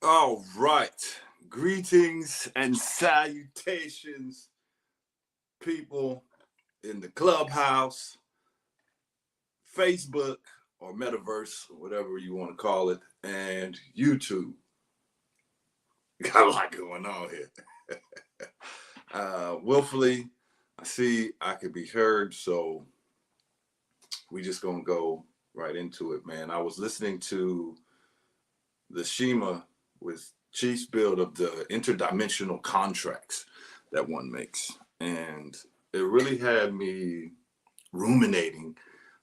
All right. Greetings and salutations, people in the clubhouse, Facebook, or metaverse, or whatever you want to call it, and YouTube. Got a lot going on here. Willfully, I see I could be heard, so we just gonna go right into it, man. I was listening to the Shema with Chief's build of the interdimensional contracts that one makes. And it really had me ruminating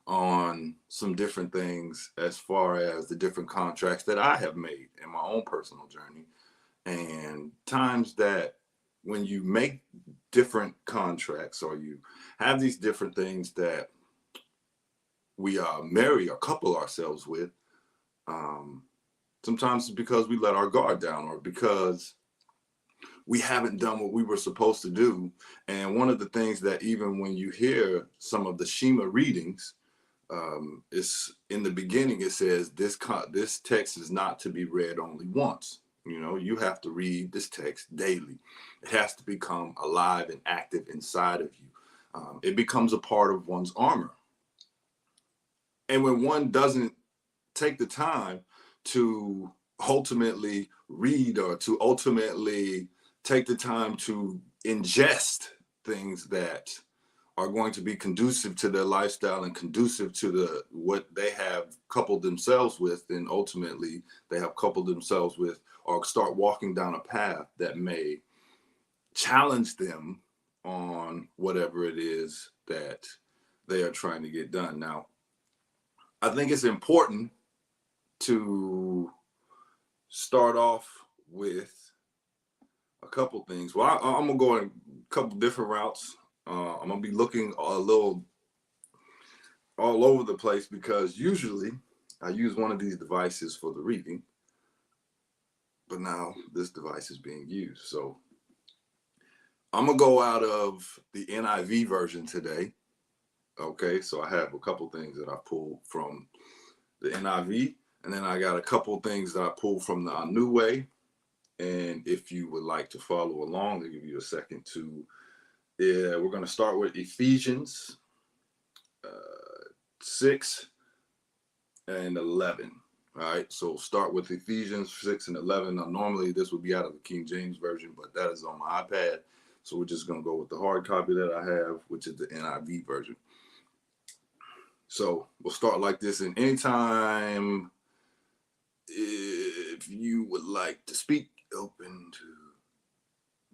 on some different things as far as the different contracts that I have made in my own personal journey. And times that when you make different contracts or you have these different things that we marry or couple ourselves with, um, sometimes it's because we let our guard down or because we haven't done what we were supposed to do. And one of the things that even when you hear some of the Shema readings, it's in the beginning, it says this text is not to be read only once. You know, you have to read this text daily. It has to become alive and active inside of you. It becomes a part of one's armor. And when one doesn't take the time to ultimately read or to ultimately take the time to ingest things that are going to be conducive to their lifestyle and conducive to what they have coupled themselves with, and ultimately they have coupled themselves with or start walking down a path that may challenge them on whatever it is that they are trying to get done. Now, I think it's important to start off with a couple things. Well, I'm gonna go in a couple different routes. I'm gonna be looking a little all over the place because usually I use one of these devices for the reading, but now this device is being used. So I'm gonna go out of the NIV version today. Okay, so I have a couple things that I pulled from the NIV. And then I got a couple things that I pulled from the New Way. And if you would like to follow along, I'll give you a second to, we're going to start with Ephesians 6 and 11. All right, so start with Ephesians 6 and 11. Now, normally this would be out of the King James Version, but that is on my iPad. So we're just going to go with the hard copy that I have, which is the NIV version. So we'll start like this. And anytime if you would like to speak, open to,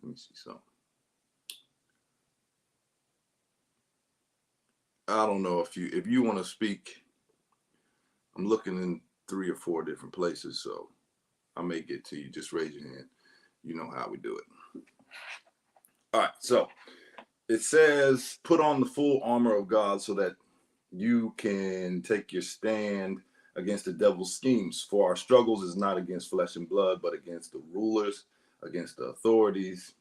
let me see something. I don't know if you want to speak. I'm looking in 3 or 4 different places, so I may get to you. Just raise your hand. You know how we do it. All right, so it says, put on the full armor of God so that you can take your stand against the devil's schemes. For our struggles is not against flesh and blood, but against the rulers, against the authorities,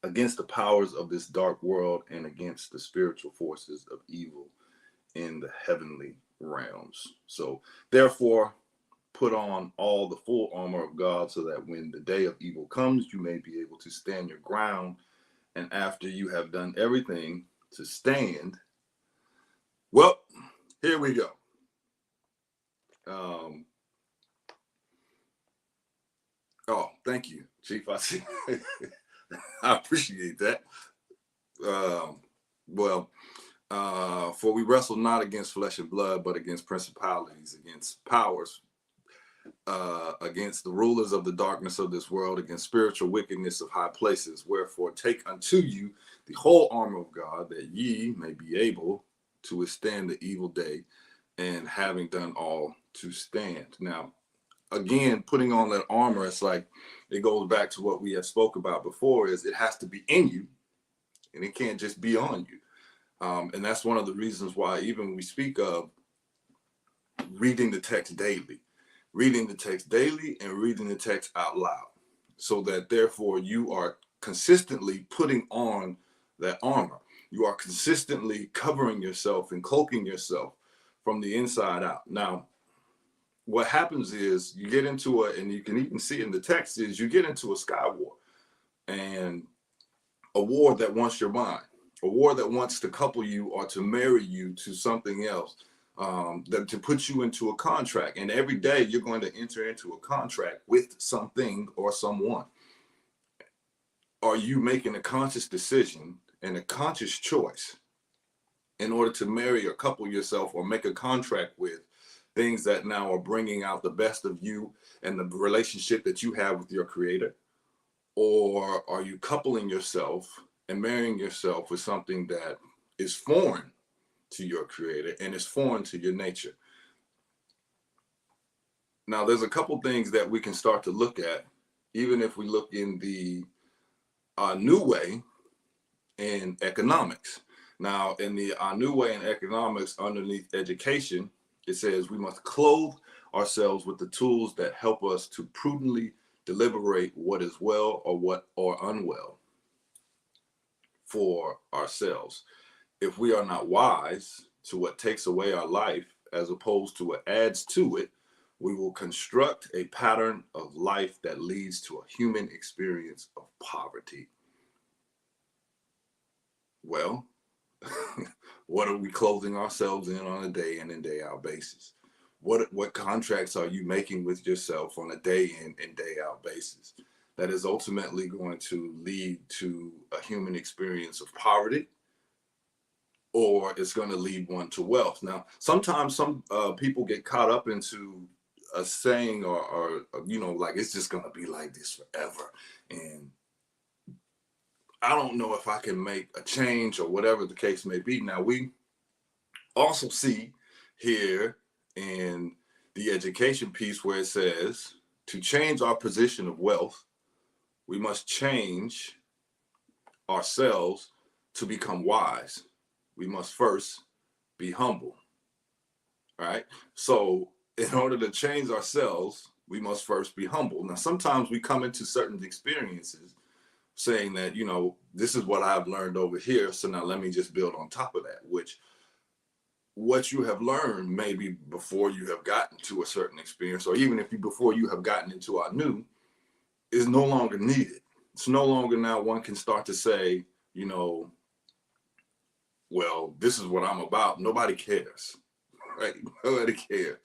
against the powers of this dark world, and against the spiritual forces of evil in the heavenly realms. So therefore, put on all the full armor of God so that when the day of evil comes, you may be able to stand your ground. And after you have done everything to stand, well, here we go. Oh, thank you, Chief. I see. I appreciate that. For we wrestle not against flesh and blood, but against principalities, against powers, against the rulers of the darkness of this world, against spiritual wickedness of high places. Wherefore, take unto you the whole armor of God, that ye may be able to withstand the evil day, and having done all, to stand. Now, again, putting on that armor, it's like it goes back to what we have spoke about before, is it has to be in you and it can't just be on you. And that's one of the reasons why even when we speak of reading the text daily and reading the text out loud, so that therefore you are consistently putting on that armor. You are consistently covering yourself and cloaking yourself from the inside out. Now, what happens is you get into and you can even see in the text is you get into a sky war, and a war that wants your mind, a war that wants to couple you or to marry you to something else, that to put you into a contract. And every day you're going to enter into a contract with something or someone. Are you making a conscious decision and a conscious choice in order to marry or couple yourself or make a contract with things that now are bringing out the best of you and the relationship that you have with your creator? Or are you coupling yourself and marrying yourself with something that is foreign to your creator and is foreign to your nature? Now, there's a couple things that we can start to look at, even if we look in the new way in economics. Now, in the new way in economics, underneath education, it says we must clothe ourselves with the tools that help us to prudently deliberate what is well or unwell for ourselves. If we are not wise to what takes away our life as opposed to what adds to it, we will construct a pattern of life that leads to a human experience of poverty. Well, what are we clothing ourselves in on a day in and day out basis? What contracts are you making with yourself on a day in and day out basis that is ultimately going to lead to a human experience of poverty, or it's going to lead one to wealth? Now, sometimes some people get caught up into a saying or like it's just going to be like this forever, and I don't know if I can make a change or whatever the case may be. Now, we also see here in the education piece where it says to change our position of wealth, we must change ourselves to become wise. We must first be humble. All right. So, in order to change ourselves, we must first be humble. Now, sometimes we come into certain experiences saying that, this is what I've learned over here. So now let me just build on top of that, which what you have learned maybe before you have gotten to a certain experience, or even before you have gotten into our new, is no longer needed. It's no longer now one can start to say, well, this is what I'm about. Nobody cares, right? Nobody cares.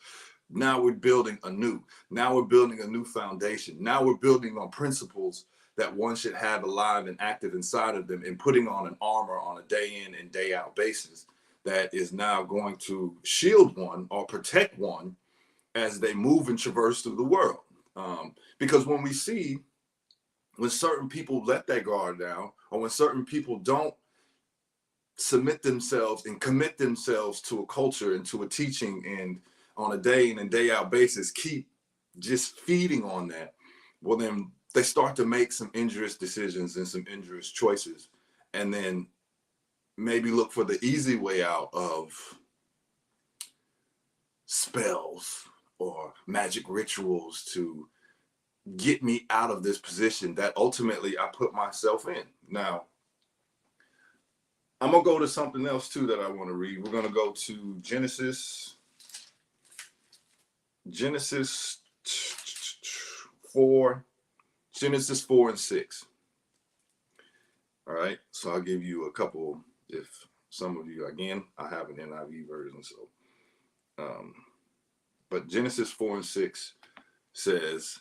Now we're building anew. Now we're building a new foundation. Now we're building on principles that one should have alive and active inside of them, and putting on an armor on a day in and day out basis that is now going to shield one or protect one as they move and traverse through the world. Because when certain people let their guard down, or when certain people don't submit themselves and commit themselves to a culture and to a teaching, and on a day in and day out basis keep just feeding on that, well, then they start to make some injurious decisions and some injurious choices, and then maybe look for the easy way out of spells or magic rituals to get me out of this position that ultimately I put myself in. Now, I'm going to go to something else too that I want to read. We're going to go to Genesis 4 and 6. All right, so I'll give you a couple. If some of you, again, I have an NIV version, so but Genesis 4 and 6 says,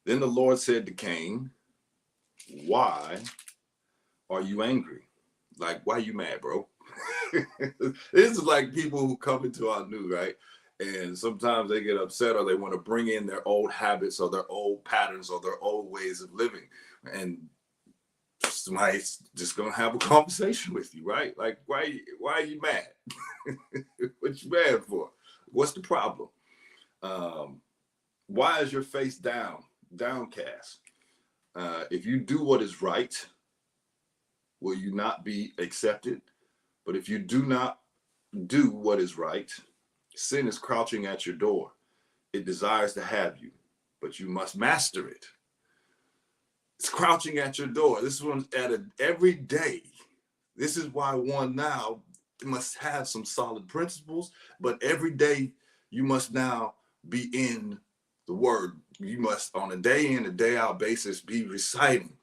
then the Lord said to Cain, why are you angry? Like, why are you mad, bro? This is like people who come into our new, right? And sometimes they get upset, or they want to bring in their old habits or their old patterns or their old ways of living. And somebody's just going to have a conversation with you, right? Like, why are you mad? What you mad for? What's the problem? Why is your face downcast? If you do what is right, will you not be accepted? But if you do not do what is right, sin is crouching at your door. It desires to have you, but you must master it. It's crouching at your door. This one's at it every day. This is why one now must have some solid principles, but every day you must now be in the word. You must, on a day in, a day out basis, be reciting.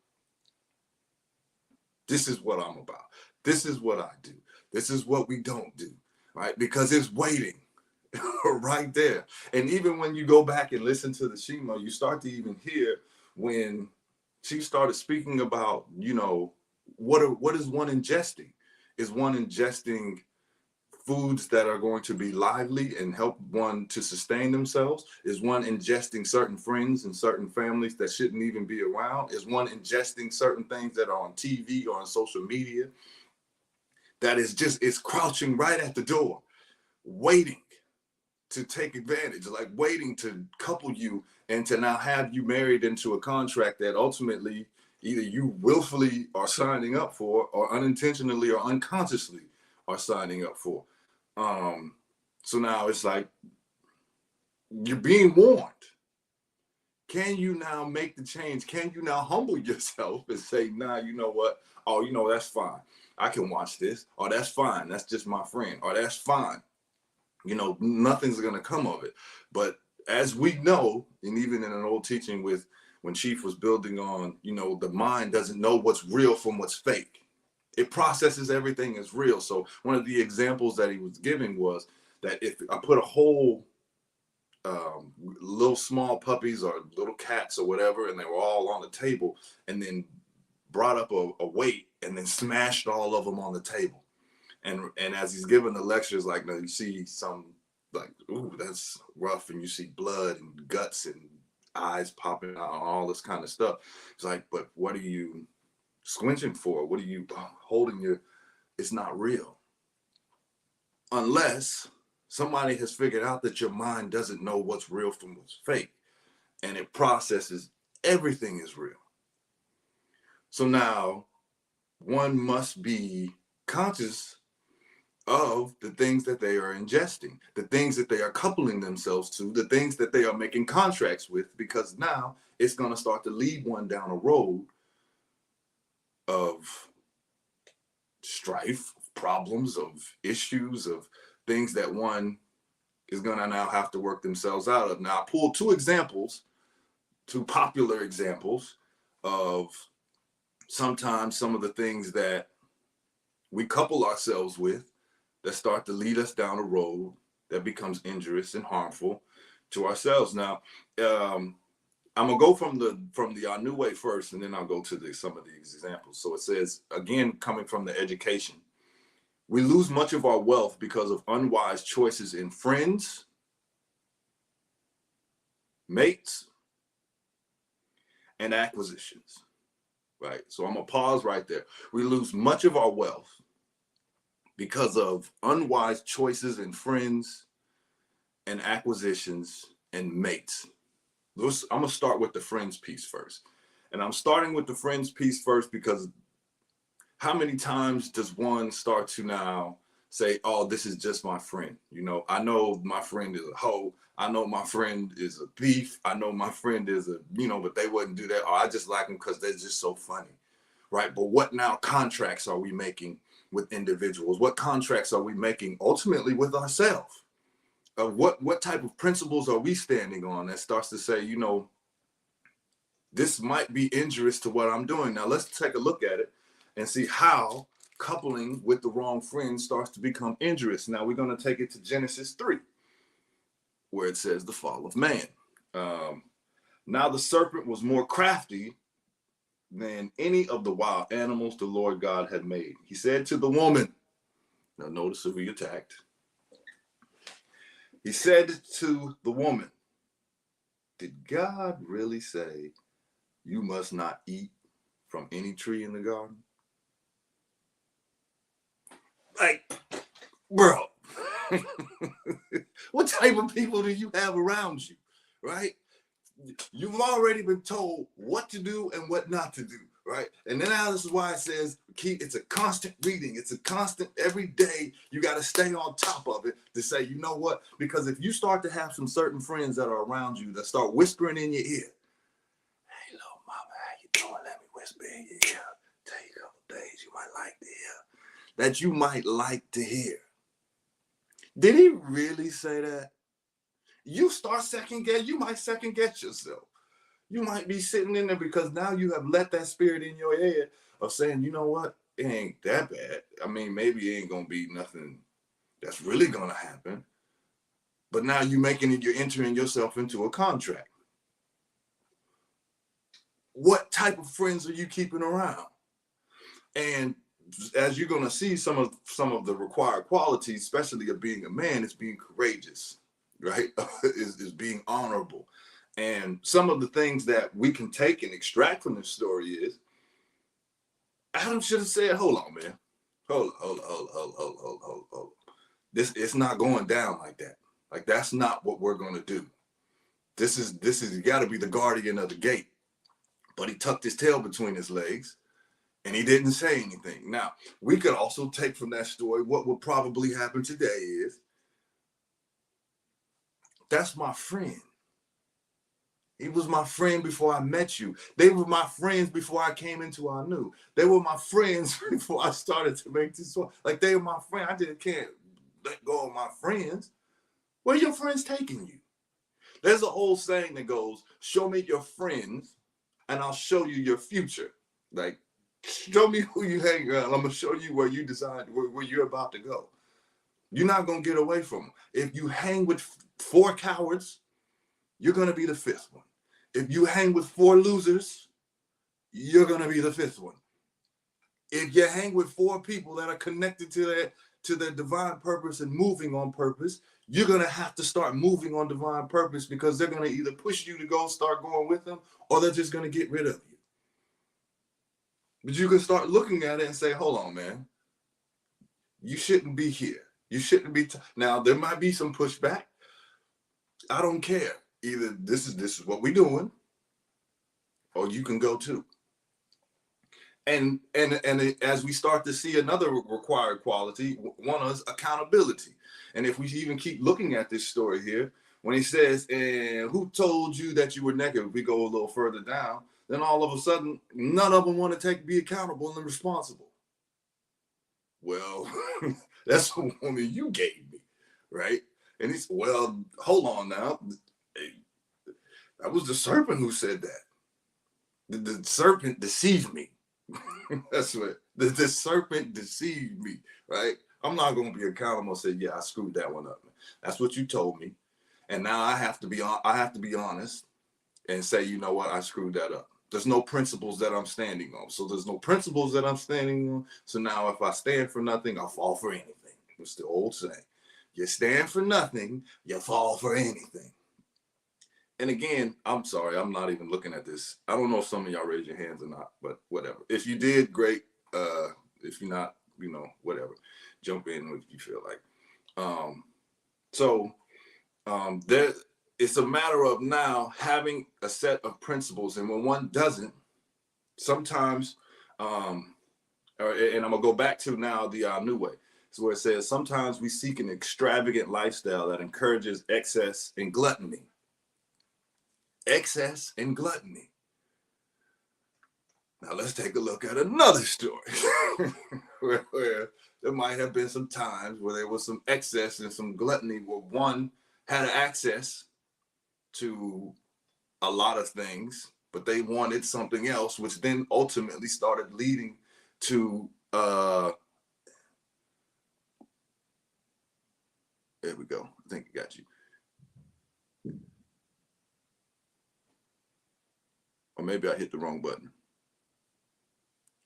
This is what I'm about. This is what I do. This is what we don't do, right? Because it's waiting right there. And even when you go back and listen to the Shema, you start to even hear when she started speaking about, what is one ingesting? Is one ingesting foods that are going to be lively and help one to sustain themselves? Is one ingesting certain friends and certain families that shouldn't even be around? Is one ingesting certain things that are on TV or on social media that is crouching right at the door, waiting to take advantage, like waiting to couple you and to now have you married into a contract that ultimately either you willfully are signing up for or unintentionally or unconsciously are signing up for. So now it's like you're being warned. Can you now make the change? Can you now humble yourself and say, nah, you know what? Oh, that's fine. I can watch this. Or that's fine. That's just my friend. Or that's fine. Nothing's going to come of it. But as we know, and even in an old teaching with when Chief was building on, the mind doesn't know what's real from what's fake. It processes everything as real. So one of the examples that he was giving was that if I put a whole little small puppies or little cats or whatever, and they were all on the table, and then brought up a weight and then smashed all of them on the table. And as he's giving the lectures, like, you see some like, ooh, that's rough, and you see blood and guts and eyes popping out and all this kind of stuff. It's like, but what are you squinching for? What are you holding it's not real. Unless somebody has figured out that your mind doesn't know what's real from what's fake, and it processes everything is real. So now one must be conscious of the things that they are ingesting, the things that they are coupling themselves to, the things that they are making contracts with, because now it's going to start to lead one down a road of strife, of problems, of issues, of things that one is going to now have to work themselves out of. Now, I pulled two popular examples of sometimes some of the things that we couple ourselves with that start to lead us down a road that becomes injurious and harmful to ourselves. Now, I'm gonna go from the Our New Way first, and then I'll go to some of these examples. So it says, again, coming from the education, we lose much of our wealth because of unwise choices in friends, mates, and acquisitions. Right. So I'm gonna pause right there. We lose much of our wealth because of unwise choices in friends and acquisitions and mates. I'm going to start with the friends piece first. And I'm starting with the friends piece first because how many times does one start to now say, oh, this is just my friend? I know my friend is a hoe. I know my friend is a thief. I know my friend is but they wouldn't do that. Or I just like them because they're just so funny. Right. But what now contracts are we making with individuals? What contracts are we making ultimately with ourselves? What type of principles are we standing on that starts to say, this might be injurious to what I'm doing? Now, let's take a look at it and see how coupling with the wrong friend starts to become injurious. Now, we're going to take it to Genesis 3, where it says the fall of man. Now, the serpent was more crafty than any of the wild animals the Lord God had made. He said to the woman, now notice who he attacked. He said to the woman, did God really say you must not eat from any tree in the garden? Like, bro, what type of people do you have around you, right? You've already been told what to do and what not to do, right? And then now this is why it says it's a constant reading. It's a constant every day. You got to stay on top of it to say, you know what? Because if you start to have some certain friends that are around you that start whispering in your ear, hey, little mama, how you doing? Let me whisper in your ear. Take a couple days, you might like to hear. that you might like to hear. Did he really say that? You start second guess, you might second guess yourself. You might be sitting in there because now you have let that spirit in your head of saying, you know what, it ain't that bad. I mean, maybe it ain't gonna be nothing that's really gonna happen. But now you're entering yourself into a contract. What type of friends are you keeping around? And as you're gonna see, some of the required qualities, especially of being a man, is being courageous, right? is being honorable. And some of the things that we can take and extract from this story is Adam should have said, hold on, man. Hold. It's not going down like that. Like, that's not what we're gonna do. This is you gotta be the guardian of the gate. But he tucked his tail between his legs and he didn't say anything. Now, we could also take from that story what would probably happen today is, that's my friend. He was my friend before I met you. They were my friends before I came into our new. They were my friends before I started to make this one. Like, they were my friend. I just can't let go of my friends. Where are your friends taking you? There's a whole saying that goes, show me your friends and I'll show you your future. Like, show me who you hang around. I'm going to show you where you decide, where you're about to go. You're not going to get away from them. If you hang with 4 cowards, you're going to be the 5th one. If you hang with 4 losers, you're going to be the 5th one. If you hang with 4 people that are connected to their divine purpose and moving on purpose, you're going to have to start moving on divine purpose, because they're going to either push you to start going with them, or they're just going to get rid of you. But you can start looking at it and say, hold on, man. You shouldn't be here. You shouldn't be. Now, there might be some pushback. I don't care. Either this is what we're doing, or you can go too. And as we start to see another required quality, one is accountability. And if we even keep looking at this story here, when he says, and who told you that you were naked? If we go a little further down, then all of a sudden, none of them want to be accountable and responsible. Well, that's the woman you gave me, right? And he's, well, hold on now. That was the serpent who said that. The serpent deceived me. That's what the serpent deceived me, right? I'm not going to be accountable and say, yeah, I screwed that one up. That's what you told me. And now I have to be honest and say, you know what? I screwed that up. There's no principles that I'm standing on. So there's no principles that I'm standing on. So now if I stand for nothing, I'll fall for anything. It's the old saying. You stand for nothing, you fall for anything. And again, I'm sorry, I'm not even looking at this. I don't know if some of y'all raised your hands or not, but whatever. If you did, great. If you're not, whatever. Jump in if you feel like. There, it's a matter of now having a set of principles. And when one doesn't, sometimes, and I'm going to go back to now the new way. It's where it says, sometimes we seek an extravagant lifestyle that encourages excess and gluttony. Excess and gluttony. Now let's take a look at another story where there might have been some times where there was some excess and some gluttony, where one had access to a lot of things, but they wanted something else, which then ultimately started leading to there we go. I think I got you. Or maybe I hit the wrong button.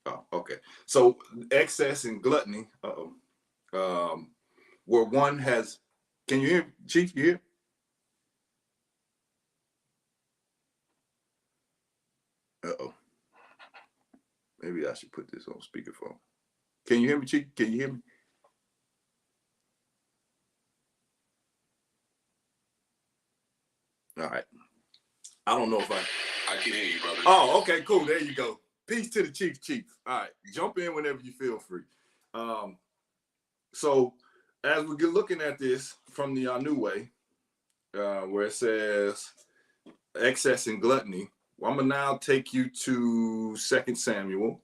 Oh, okay. So excess and gluttony, where one has, can you hear, Chief, you hear? Uh-oh. Maybe I should put this on speakerphone. Can you hear me, Chief? Can you hear me? All right. I don't know if I can hear you, brother. Oh, okay, cool. There you go. Peace to the Chief. All right. Jump in whenever you feel free. So as we get looking at this from the new way, where it says excess and gluttony, well, I'm going to now take you to 2 Samuel.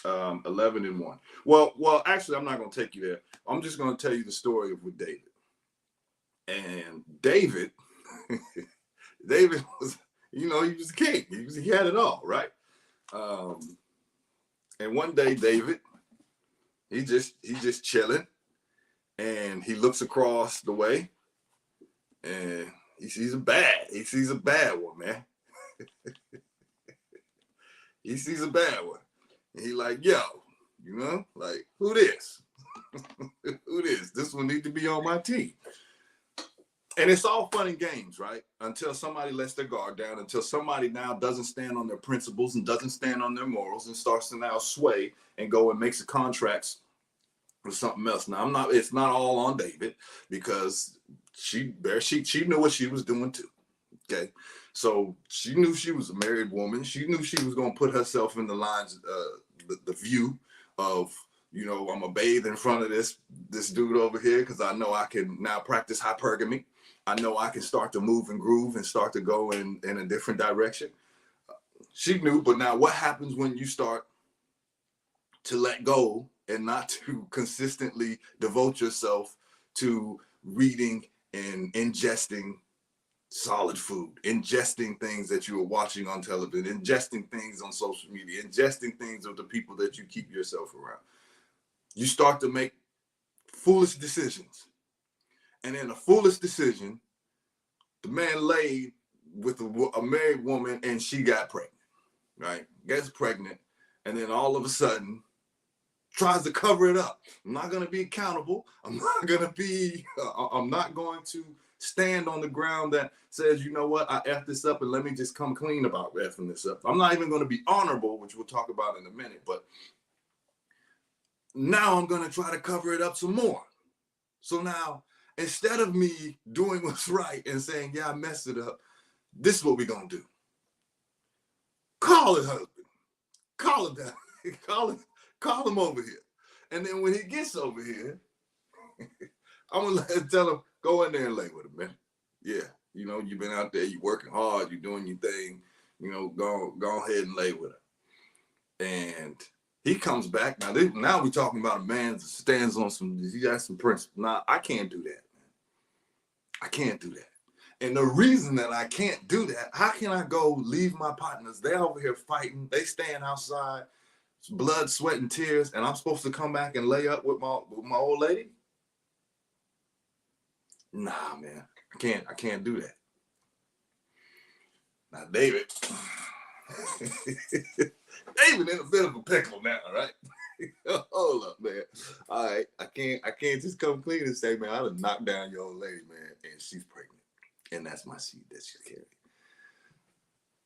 11-1. Well, actually, I'm not going to take you there. I'm just going to tell you the story of with David. And David, David was, he was a king. He had it all, right? And one day, David, he's just chilling, and he looks across the way, and he sees a bad one, man. He sees a bad one. And he like, yo, like, who this? Who this? This one need to be on my team. And it's all fun and games, right? Until somebody lets their guard down, until somebody now doesn't stand on their principles and doesn't stand on their morals and starts to now sway and go and makes the contracts with something else. Now, it's not all on David, because she knew what she was doing too. Okay. So she knew she was a married woman. She knew she was going to put herself in the lines, the view of, I'm going to bathe in front of this dude over here, because I know I can now practice hypergamy. I know I can start to move and groove and start to go in a different direction. She knew, but now what happens when you start to let go and not to consistently devote yourself to reading and ingesting solid food, ingesting things that you are watching on television, ingesting things on social media, ingesting things of the people that you keep yourself around? You start to make foolish decisions. And in a foolish decision, the man laid with a married woman, and she got pregnant, right? Gets pregnant, and then all of a sudden tries to cover it up. I'm not going to be accountable. I'm not going to stand on the ground that says, you know what, I effed this up, and let me just come clean about effing this up. I'm not even going to be honorable, which we'll talk about in a minute, but now I'm going to try to cover it up some more. So now, instead of me doing what's right and saying, yeah, I messed it up, this is what we're going to do. Call his husband. Call him down. Call him over here. And then when he gets over here, I'm going to tell him, go in there and lay with him, man. Yeah, you've been out there, you're working hard, you're doing your thing, go ahead and lay with her. And he comes back. Now we're talking about a man that stands on he got some principles. Now, I can't do that, man. I can't do that. And the reason that I can't do that, how can I go leave my partners? They're over here fighting. They staying outside, blood, sweat, and tears, and I'm supposed to come back and lay up with my old lady? Nah, man. I can't do that. Now, David. David in a bit of a pickle now, right? Hold up, man. All right, I can't just come clean and say, man, I done knocked down your old lady, man, and she's pregnant, and that's my seed that she's carrying.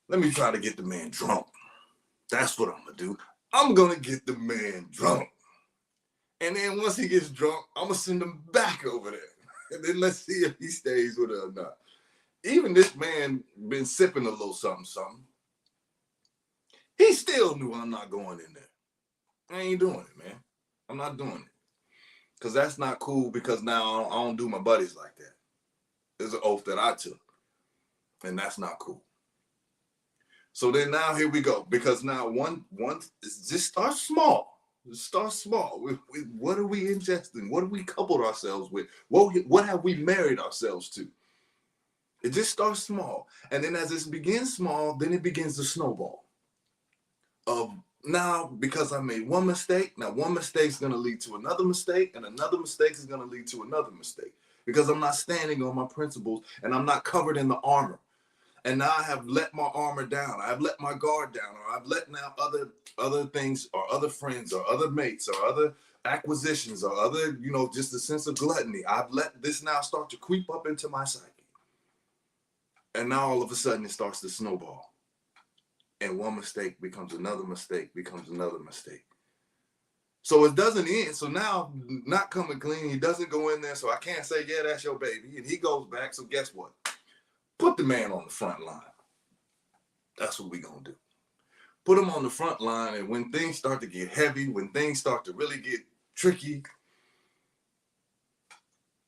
Let me try to get the man drunk. That's what I'm gonna do. I'm gonna get the man drunk, and then once he gets drunk, I'm gonna send him back over there, and then let's see if he stays with her or not. Even this man been sipping a little something. He still knew I'm not going in there. I ain't doing it, man. I'm not doing it. Because that's not cool, because now I don't do my buddies like that. There's an oath that I took. And that's not cool. So then now here we go. Because now one just start small. Start small. What are we ingesting? What have we coupled ourselves with? What have we married ourselves to? It just starts small. And then as it begins small, then it begins to snowball. Now, because I made one mistake, now one mistake is going to lead to another mistake, and another mistake is going to lead to another mistake, because I'm not standing on my principles, and I'm not covered in the armor. And now I have let my armor down. I've let my guard down, or I've let now other things, or other friends, or other mates, or other acquisitions, or other, just a sense of gluttony. I've let this now start to creep up into my psyche. And now all of a sudden it starts to snowball. And one mistake becomes another mistake, becomes another mistake. So it doesn't end. So now, not coming clean, he doesn't go in there, so I can't say, yeah, that's your baby. And he goes back, so guess what? Put the man on the front line. That's what we're going to do. Put him on the front line, and when things start to get heavy, when things start to really get tricky,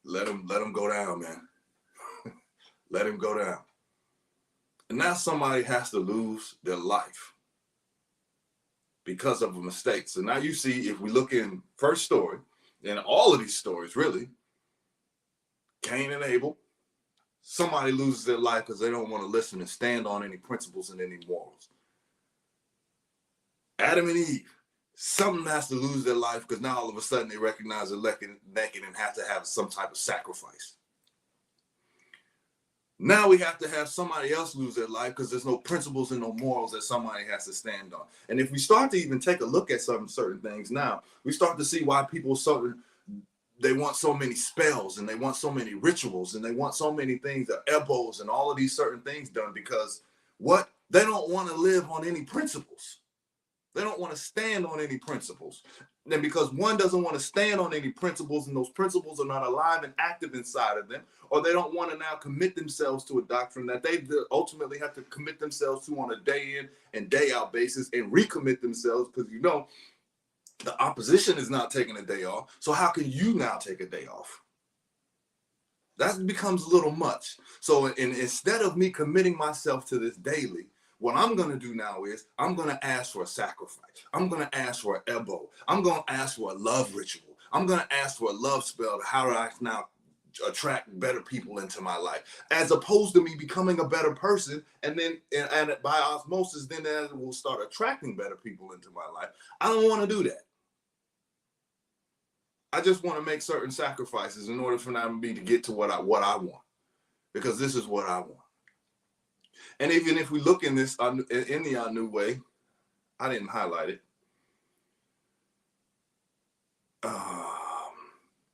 let him go down, man. Let him go down. And now somebody has to lose their life because of a mistake. So now you see, if we look in first story, and all of these stories really, Cain and Abel, somebody loses their life because they don't want to listen and stand on any principles and any morals. Adam and Eve, something has to lose their life because now all of a sudden they recognize they're naked and have to have some type of sacrifice. Now we have to have somebody else lose their life because there's no principles and no morals that somebody has to stand on. And if we start to even take a look at some certain things now, we start to see why people they want so many spells and they want so many rituals and they want so many things, the ebos and all of these certain things done, because what? They don't want to live on any principles. They don't want to stand on any principles. And because one doesn't want to stand on any principles, and those principles are not alive and active inside of them, or they don't want to now commit themselves to a doctrine that they ultimately have to commit themselves to on a day in and day out basis and recommit themselves, because the opposition is not taking a day off. So how can you now take a day off? That becomes a little much. So instead of me committing myself to this daily, what I'm going to do now is I'm going to ask for a sacrifice. I'm going to ask for an ebo. I'm going to ask for a love ritual. I'm going to ask for a love spell to how do I now attract better people into my life, as opposed to me becoming a better person. And then and by osmosis, then that will start attracting better people into my life. I don't want to do that. I just want to make certain sacrifices in order for me to get to what I want, because this is what I want. And even if we look in this in the new way, I didn't highlight it.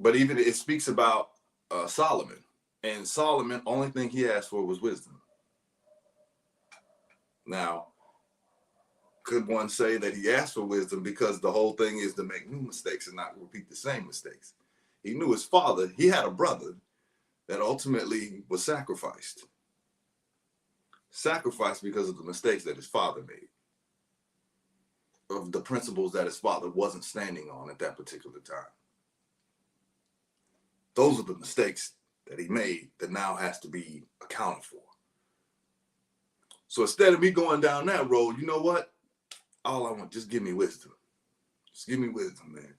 But even it speaks about Solomon, and Solomon, only thing he asked for was wisdom. Now, could one say that he asked for wisdom because the whole thing is to make new mistakes and not repeat the same mistakes? He knew his father. He had a brother that ultimately was sacrificed because of the mistakes that his father made, of the principles that his father wasn't standing on at that particular time. Those are the mistakes that he made that now has to be accounted for. So instead of me going down that road, you know what? All I want, just give me wisdom. Just give me wisdom, man.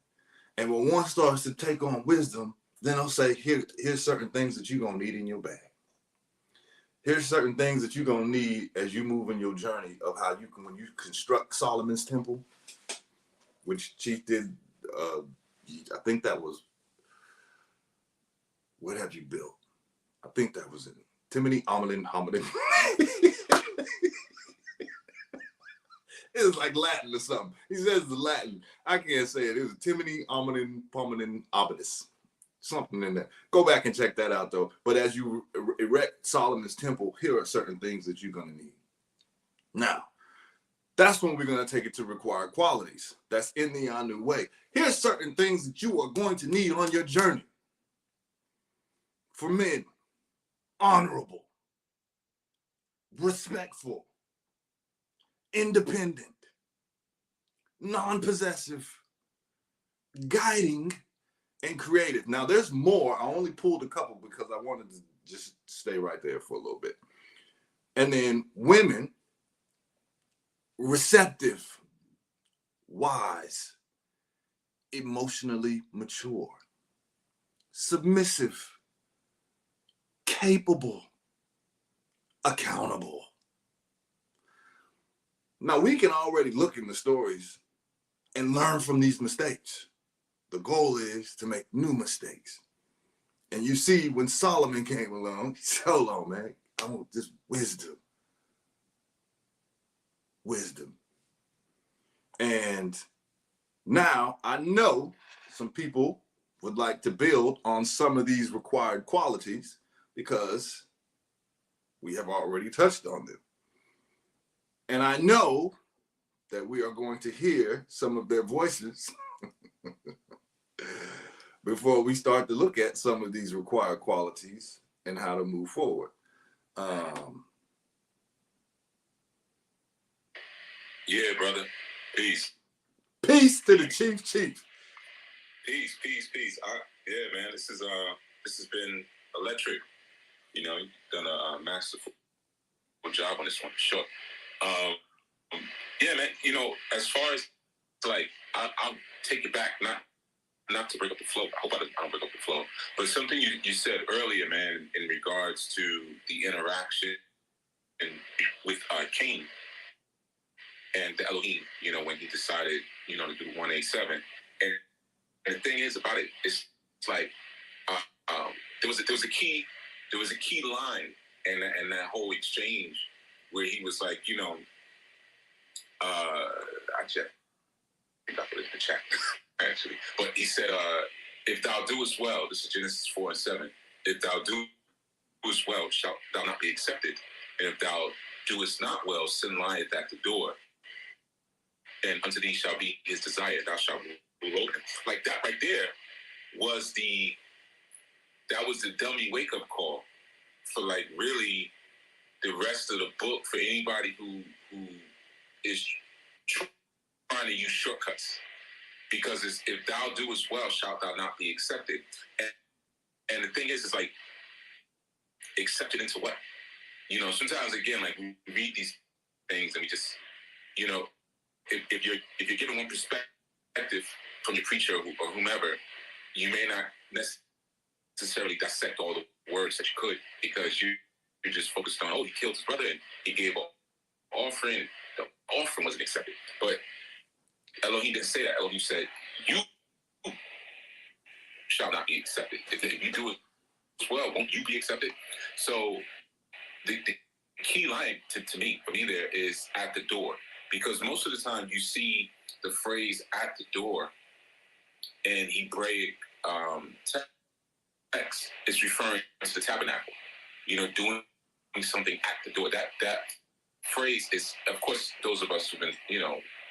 And when one starts to take on wisdom, then I'll say, here's certain things that you're going to need in your bag. Here's certain things that you're going to need as you move in your journey of how you can, when you construct Solomon's temple, which Chief did, I think that was, what have you built? I think that was in Timothy Amelin Homelin. It was like Latin or something. He says the Latin. I can't say it. It was Timothy Amelin Pomelin Obidus. Something in there. Go back and check that out, though. But as you erect Solomon's temple, here are certain things that you're going to need. Now, that's when we're going to take it to required qualities. That's in the new way. Here's certain things that you are going to need on your journey. For men, honorable, respectful, independent, non-possessive, guiding, and creative. Now, there's more. I only pulled a couple because I wanted to just stay right there for a little bit. And then women, receptive, wise, emotionally mature, submissive, capable, accountable. Now, we can already look in the stories and learn from these mistakes. The goal is to make new mistakes. And you see, when Solomon came along, he said, hold on, man, I want this wisdom. Wisdom. And now I know some people would like to build on some of these required qualities because we have already touched on them. And I know that we are going to hear some of their voices before we start to look at some of these required qualities and how to move forward. Yeah, brother. Peace. Peace to the chief. Peace. Yeah, man. This has been electric. You know, you've done a masterful job on this one, for sure. Yeah, man. You know, as far as like I'll take it back, not to break up the flow. I hope I don't break up the flow. But something you said earlier, man, in regards to the interaction with Cain and the Elohim, when he decided, to do 187. And the thing is about it, it's like there was a key line in that whole exchange where he was like, I checked. I put it in the chat actually, but he said, "If thou doest well," this is Genesis 4:7. "If thou doest well, shalt thou not be accepted, and if thou doest not well, sin lieth at the door, and unto thee shall be his desire. Thou shalt rule over him." Like that right there was the dummy wake up call for like really the rest of the book for anybody who is trying to use shortcuts. Because it's, if thou doest well, shalt thou not be accepted. And the thing is like, accepted into what? Sometimes again, like we read these things and we just, if you're given one perspective from your preacher or whomever, you may not necessarily dissect all the words that you could, because you're just focused on, he killed his brother and he gave an offering. The offering wasn't accepted. But Elohim didn't say that. Elohim said, you shall not be accepted. If you do it well, won't you be accepted? So the key line to me, for me there, is at the door. Because most of the time you see the phrase at the door in Hebraic text, it's referring to the tabernacle. Doing something at the door. That phrase is, of course, those of us who've been,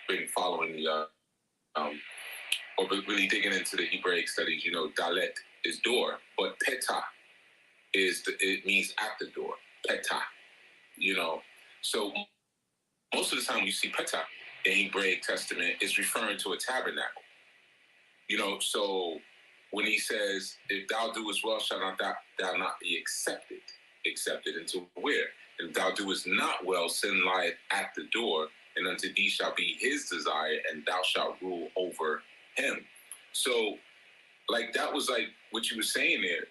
been following the or really digging into the Hebraic studies, dalet is door, but petah it means at the door. Petah, So most of the time you see petah in Hebraic Testament is referring to a tabernacle. So when he says, "If thou doest well, shall thou not be accepted." Accepted into where? "If thou doest not well, sin lieth at the door, and unto thee shall be his desire, and thou shalt rule over him." So, like, that was like what you were saying there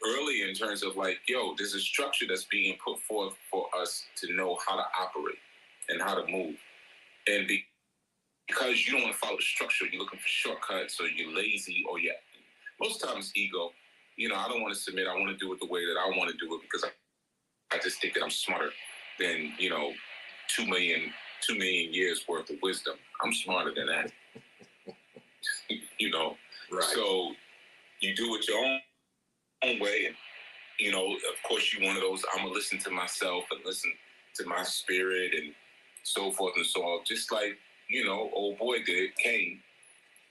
earlier in terms of like, there's a structure that's being put forth for us to know how to operate and how to move. And because you don't want to follow the structure, you're looking for shortcuts, or you're lazy, or most times ego. I don't want to submit. I want to do it the way that I want to do it, because I just think that I'm smarter than 2 million years worth of wisdom. I'm smarter than that. Right. So you do it your own way, and of course you're one of those, I'm gonna listen to myself and listen to my spirit and so forth and so on, just like old boy did, Cain,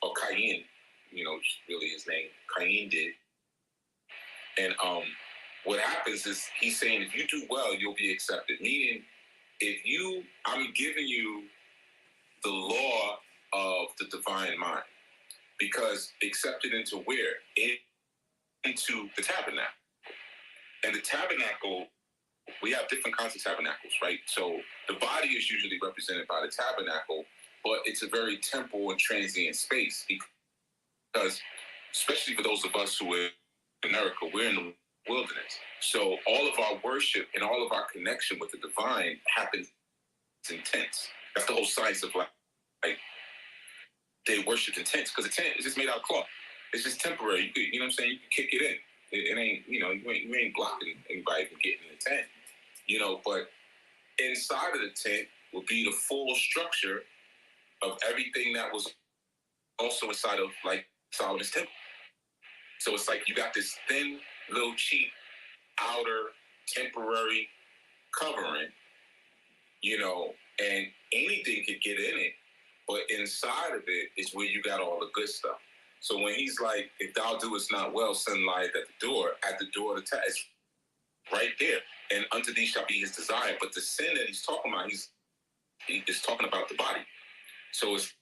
or Cain, really his name, Cain did. And what happens is he's saying, if you do well, you'll be accepted. Meaning, I'm giving you the law of the divine mind. Because accepted into where? Into the tabernacle. And the tabernacle, we have different kinds of tabernacles, right? So the body is usually represented by the tabernacle, but it's a very temporal and transient space, because especially for those of us who are in America, we're in the wilderness. So all of our worship and all of our connection with the divine happens in tents. That's the whole science of like they worship in tents, because a tent is just made out of cloth. It's just temporary. You know what I'm saying? You can kick it in. It ain't, you ain't blocking anybody from getting in the tent. But inside of the tent will be the full structure of everything that was also inside of like Solomon's temple. So it's like you got this thin, little cheap, outer, temporary covering, and anything could get in it, but inside of it is where you got all the good stuff. So when he's like, "If thou doest not well, sin lieth at the door of the test," it's right there. "And unto thee shall be his desire." But the sin that he's talking about, he's talking about the body. So it's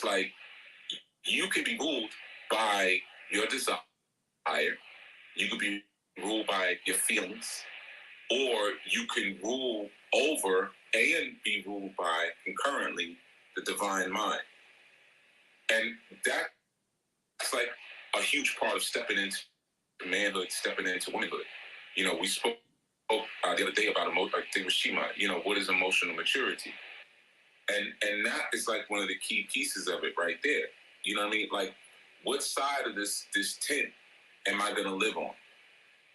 like you can be ruled by your desire. You could be ruled by your feelings, or you can rule over and be ruled by concurrently the divine mind. And that's like a huge part of stepping into manhood, stepping into womanhood. We spoke the other day about I think it was Shima. What is emotional maturity? And that is like one of the key pieces of it right there. You know what I mean? Like, what side of this tent am I going to live on?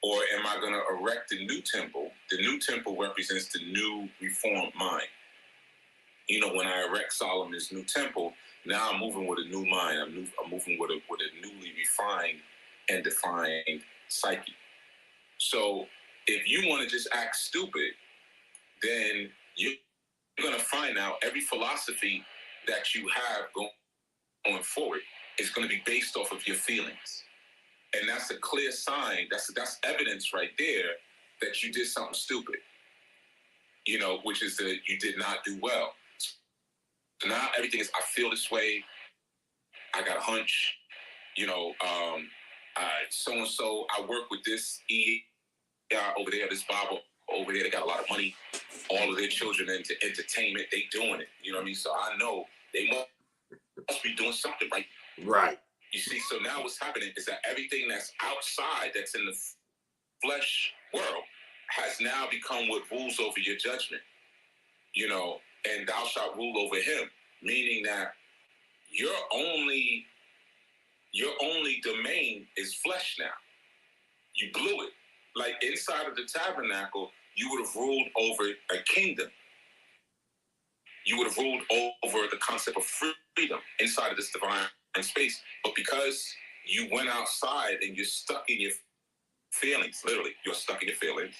Or am I going to erect the new temple? The new temple represents the new reformed mind. When I erect Solomon's new temple, now I'm moving with a new mind. I'm moving with a newly refined and defined psyche. So if you want to just act stupid, then you're going to find out every philosophy that you have going forward is going to be based off of your feelings. And that's a clear sign. That's evidence right there that you did something stupid, which is that you did not do well. So now everything is, I feel this way. I got a hunch, so-and-so, I work with this over there, this Bible over there. They got a lot of money. All of their children into entertainment. They doing it. You know what I mean? So I know they must be doing something right. Right. You see, so now what's happening is that everything that's outside, that's in the flesh world, has now become what rules over your judgment. And thou shalt rule over him, meaning that your only domain is flesh now. You blew it. Like inside of the tabernacle, you would have ruled over a kingdom. You would have ruled over the concept of freedom inside of this divine space. But because you went outside and you're stuck in your feelings, literally, you're stuck in your feelings.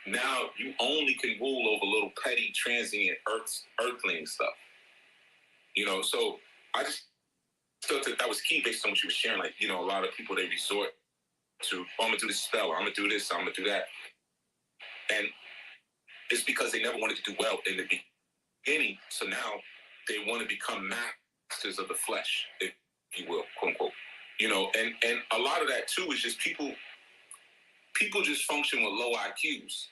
Now you only can rule over little petty, transient, earthling stuff. So I just thought that was key based on what you were sharing. Like, a lot of people, they resort to, I'm going to do this spell, I'm going to do this, I'm going to do that. And it's because they never wanted to do well in the beginning. So now they want to become masters of the flesh, if you will, quote unquote. And a lot of that too is just people just function with low IQs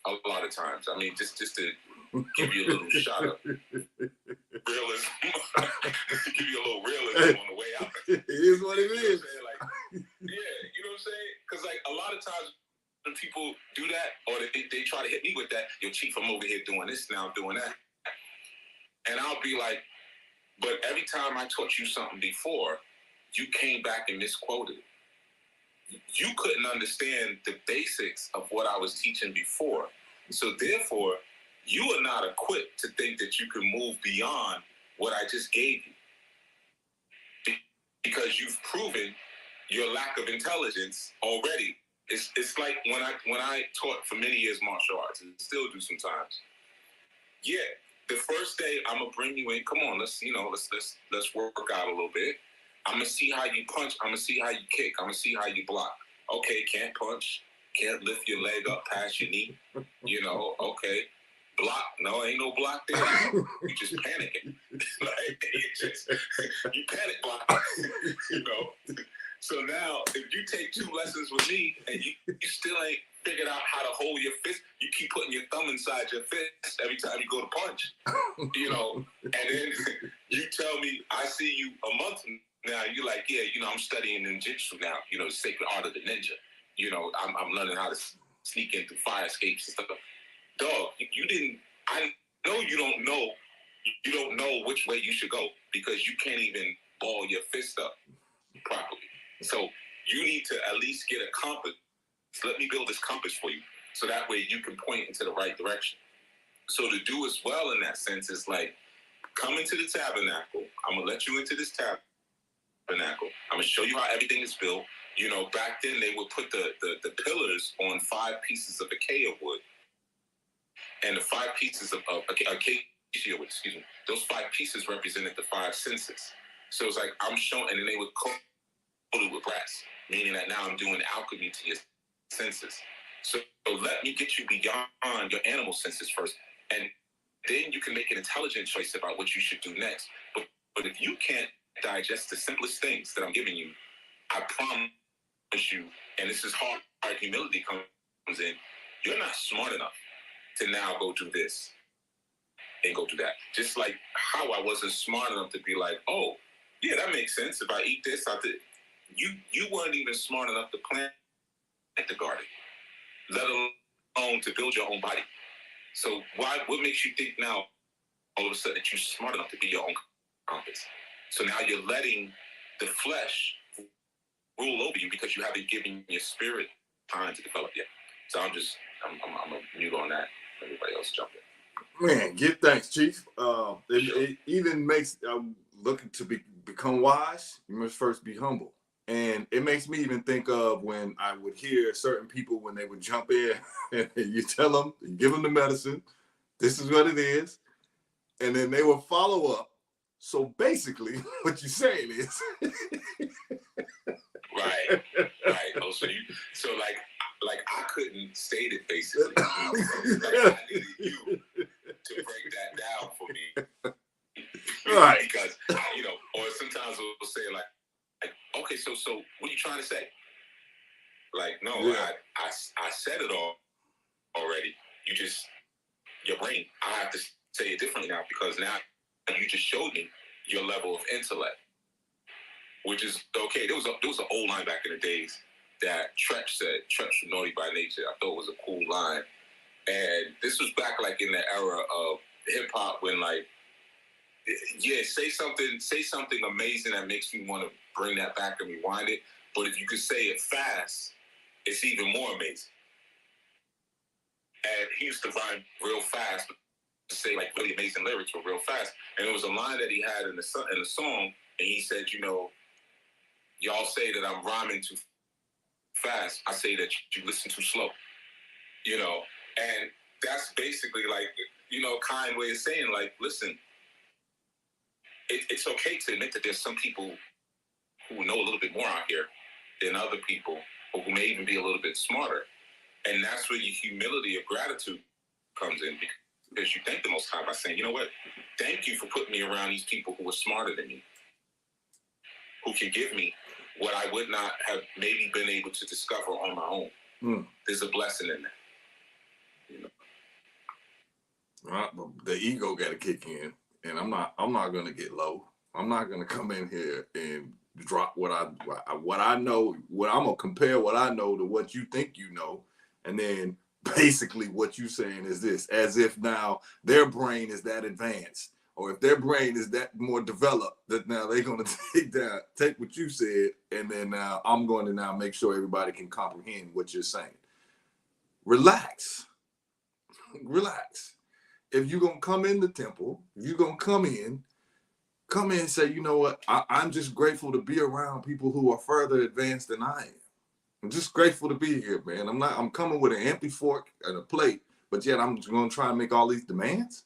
a lot of times. I mean, just to give you a little shot of realism, give you a little realism on the way out. It is what it is. Like, yeah, you know what I'm saying? Because like a lot of times when people do that, or they try to hit me with that, yo, Chief, I'm over here doing this now, doing that. And I'll be like, but every time I taught you something before, you came back and misquoted it. You couldn't understand the basics of what I was teaching before. So therefore, you are not equipped to think that you can move beyond what I just gave you. Because you've proven your lack of intelligence already. It's like when I taught for many years martial arts, and still do sometimes. Yeah, the first day I'm gonna bring you in. Come on, let's work out a little bit. I'm gonna see how you punch. I'm gonna see how you kick. I'm gonna see how you block. Okay, can't punch. Can't lift your leg up past your knee. Okay. Block. No, ain't no block there. You just panicking. Like, you panic block. So now, if you take 2 lessons with me and you still ain't figured out how to hold your fist, you keep putting your thumb inside your fist every time you go to punch. And then you tell me, I see you a month now, you're like, yeah, I'm studying ninjutsu now, the sacred art of the ninja. I'm learning how to sneak in through fire escapes and stuff. Dog, I know you don't know which way you should go because you can't even ball your fist up properly. So you need to at least get a compass. Let me build this compass for you so that way you can point into the right direction. So to do as well in that sense is like, come into the tabernacle. I'm going to let you into this tabernacle. I'm going to show you how everything is built. Back then they would put the pillars on 5 pieces of acacia wood. And the 5 pieces of acacia wood, those 5 pieces represented the 5 senses. So it's like I'm showing, and then they would coat it with brass, meaning that now I'm doing alchemy to your senses. So let me get you beyond your animal senses first, and then you can make an intelligent choice about what you should do next. But if you can't digest the simplest things that I'm giving you, I promise you, and this is hard humility comes in, you're not smart enough to now go do this. and go do that. Just like how I wasn't smart enough to be like, oh, yeah, that makes sense. If I eat this, I did. You weren't even smart enough to plant the garden, let alone to build your own body. So what makes you think now all of a sudden that you're smart enough to be your own compass? So now you're letting the flesh rule over you because you haven't given your spirit time to develop yet. So I'm a mute on that. Everybody else jump in. Man, give thanks, Chief. It even makes looking to become wise. You must first be humble, and it makes me even think of when I would hear certain people when they would jump in, and you tell them, you give them the medicine. This is what it is, and then they will follow up. So basically, what you're saying is, right. Oh, so like I couldn't state it basically. Like I needed you to break that down for me. Right. Because or sometimes we'll say like okay, so what are you trying to say? Like, no, yeah. I said it all already. Your brain, I have to say it differently now because now you just showed me your level of intellect, which is okay. There was an old line back in the days that Tretch said. Tretch from Naughty by Nature. I thought it was a cool line, and this was back like in the era of hip hop when like, yeah, say something amazing that makes me want to bring that back and rewind it. But if you could say it fast, it's even more amazing. And he used to rhyme real fast, to say like really amazing lyrics were real fast. And it was a line that he had in the song, and he said, y'all say that I'm rhyming too fast. I say that you listen too slow. And that's basically like, kind way of saying like, listen, it's okay to admit that there's some people who know a little bit more out here than other people, or who may even be a little bit smarter. And that's where your humility of gratitude comes in, because you thank the Most High by saying, you know what, thank you for putting me around these people who are smarter than me, who can give me what I would not have maybe been able to discover on my own. There's a blessing in that. Well, the ego got to kick in, and I'm not going to get low. I'm not going to come in here and drop what I know. What I'm gonna compare what I know to what you think you know, and then basically what you saying is this, as if now their brain is that advanced, or if their brain is that more developed, that now they're going to take what you said, and then now I'm going to now make sure everybody can comprehend what you're saying. Relax. If you're going to come in the temple, if you're going to come in and say, you know what, I'm just grateful to be around people who are further advanced than I am. I'm just grateful to be here, man. I'm coming with an empty fork and a plate, but yet I'm going to try and make all these demands.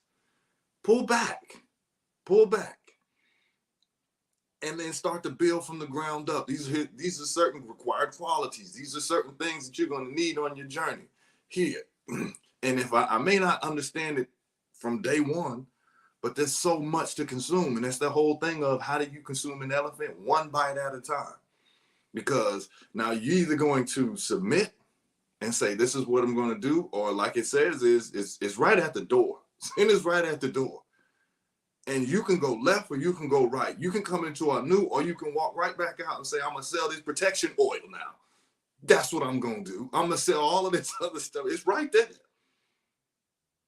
Pull back. And then start to build from the ground up. These are certain required qualities. These are certain things that you're going to need on your journey here. And if I may not understand it from day one, but there's so much to consume. And that's the whole thing of how do you consume an elephant? One bite at a time. Because now you're either going to submit and say, this is what I'm going to do, or like it says, it's right at the door. Sin is right at the door. And you can go left or you can go right. You can come into a new, or you can walk right back out and say, I'm going to sell this protection oil now. That's what I'm going to do. I'm going to sell all of this other stuff. It's right there.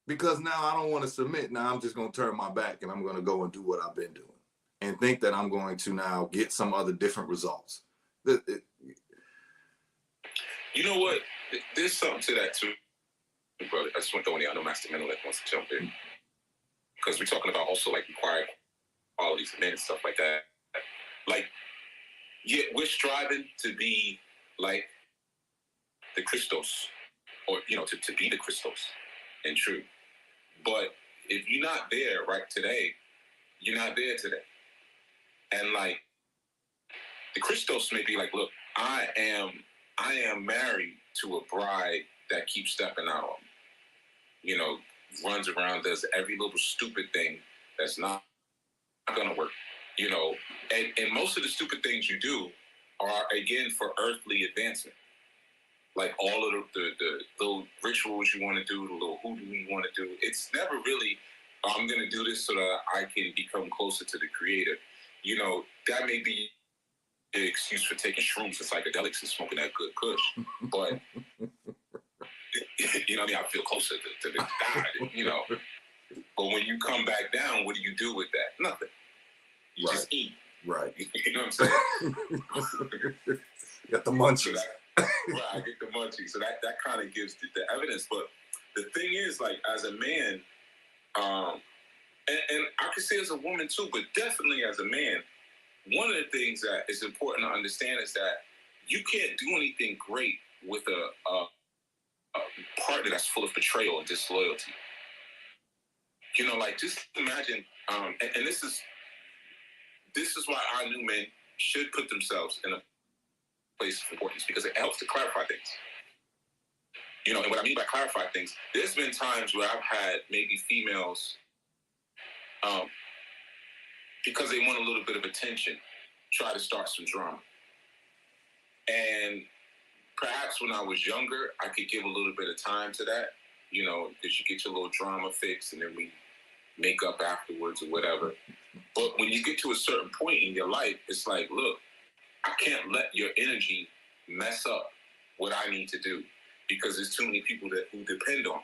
Because now I don't want to submit. Now I'm just going to turn my back and I'm going to go and do what I've been doing and think that I'm going to now get some other different results. You know what? There's something to that too, brother. I just want to throw in there. I know Master Menelek wants to jump in, because we're talking about also like required qualities of men and stuff like that. Like, yeah, we're striving to be like the Christos, or to be the Christos and true. But if you're not there right today, you're not there today. And like the Christos may be like, look, I am married to a bride that keeps stepping out on me. Runs around, does every little stupid thing that's not gonna work. And most of the stupid things you do are again for earthly advancement. Like all of the little rituals you want to do, the little hoodoo you want to do, it's never really I'm going to do this so that I can become closer to the creator. You know, that may be an excuse for taking shrooms and psychedelics and smoking that good kush. But, you know what I mean? I feel closer to the God, you know. But when you come back down, what do you do with that? Nothing. You just eat. Right. You know what I'm saying? You got the munchies. So right, I get the munchies. So that kind of gives the evidence. But the thing is, like, as a man, and I could say as a woman too, but definitely as a man, one of the things that is important to understand is that you can't do anything great with a partner that's full of betrayal and disloyalty. You know, like, just imagine, and this is why our new men should put themselves in a place of importance, because it helps to clarify things. You know, and what I mean by clarify things, there's been times where I've had maybe females, because they want a little bit of attention, try to start some drama. And perhaps when I was younger, I could give a little bit of time to that, you know, because you get your little drama fix and then we make up afterwards or whatever. But when you get to a certain point in your life, it's like, look, I can't let your energy mess up what I need to do, because there's too many people who depend on me.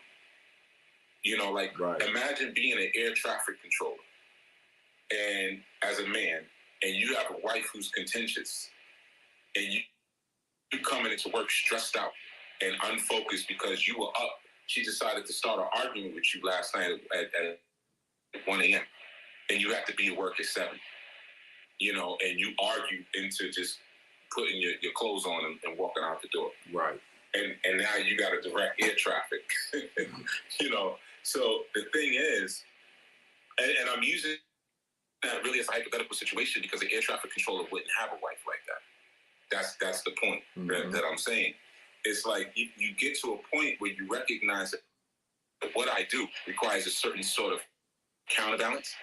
You know, like, Imagine being an air traffic controller, and as a man, and you have a wife who's contentious, and you coming into work stressed out and unfocused because you were up. She decided to start an argument with you last night at 1 a.m. and you have to be at work at 7. You know, and you argue into just putting your clothes on and walking out the door. Right. And now you got to direct air traffic. You know, so the thing is, and I'm using that really as a hypothetical situation because the air traffic controller wouldn't have a wife like that. That's the point that I'm saying. It's like you get to a point where you recognize that what I do requires a certain sort of counterbalance,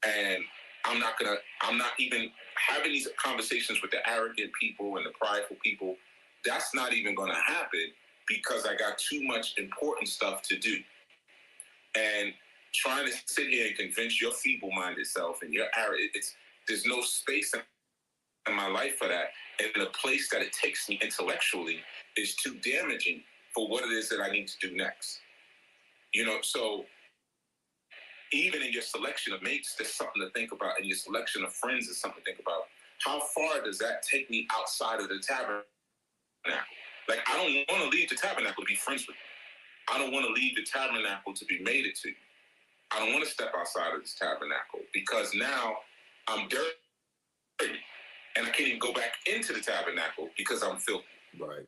and I'm not even having these conversations with the arrogant people and the prideful people. That's not even going to happen because I got too much important stuff to do. And trying to sit here and convince your feeble-minded self and your arrogant, there's no space in my life for that. And the place that it takes me intellectually is too damaging for what it is that I need to do next. You know, so even in your selection of mates, there's something to think about. In your selection of friends, there's something to think about. How far does that take me outside of the tabernacle? Like, I don't want to leave the tabernacle to be friends with you. I don't want to leave the tabernacle to be mated to you. I don't want to step outside of this tabernacle because now I'm dirty and I can't even go back into the tabernacle because I'm filthy. Right.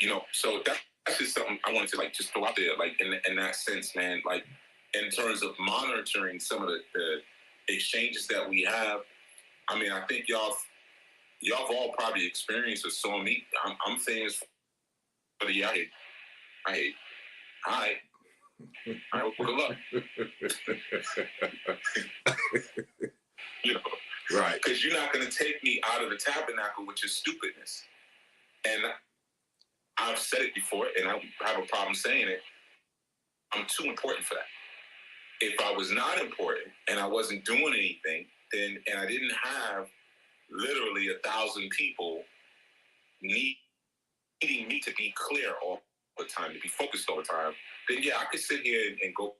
You know, so that's just something I wanted to like just throw out there, like in that sense, man. Like in terms of monitoring some of the exchanges that we have. I mean, I think y'all have all probably experienced or saw me. I'm famous for the I hate. All right, well, good luck. You know, right? Because you're not going to take me out of the tabernacle with your stupidness. And I've said it before, and I have a problem saying it. I'm too important for that. If I was not important and I wasn't doing anything, and I didn't have literally 1,000 people needing me to be clear all the time, to be focused all the time, then yeah, I could sit here and go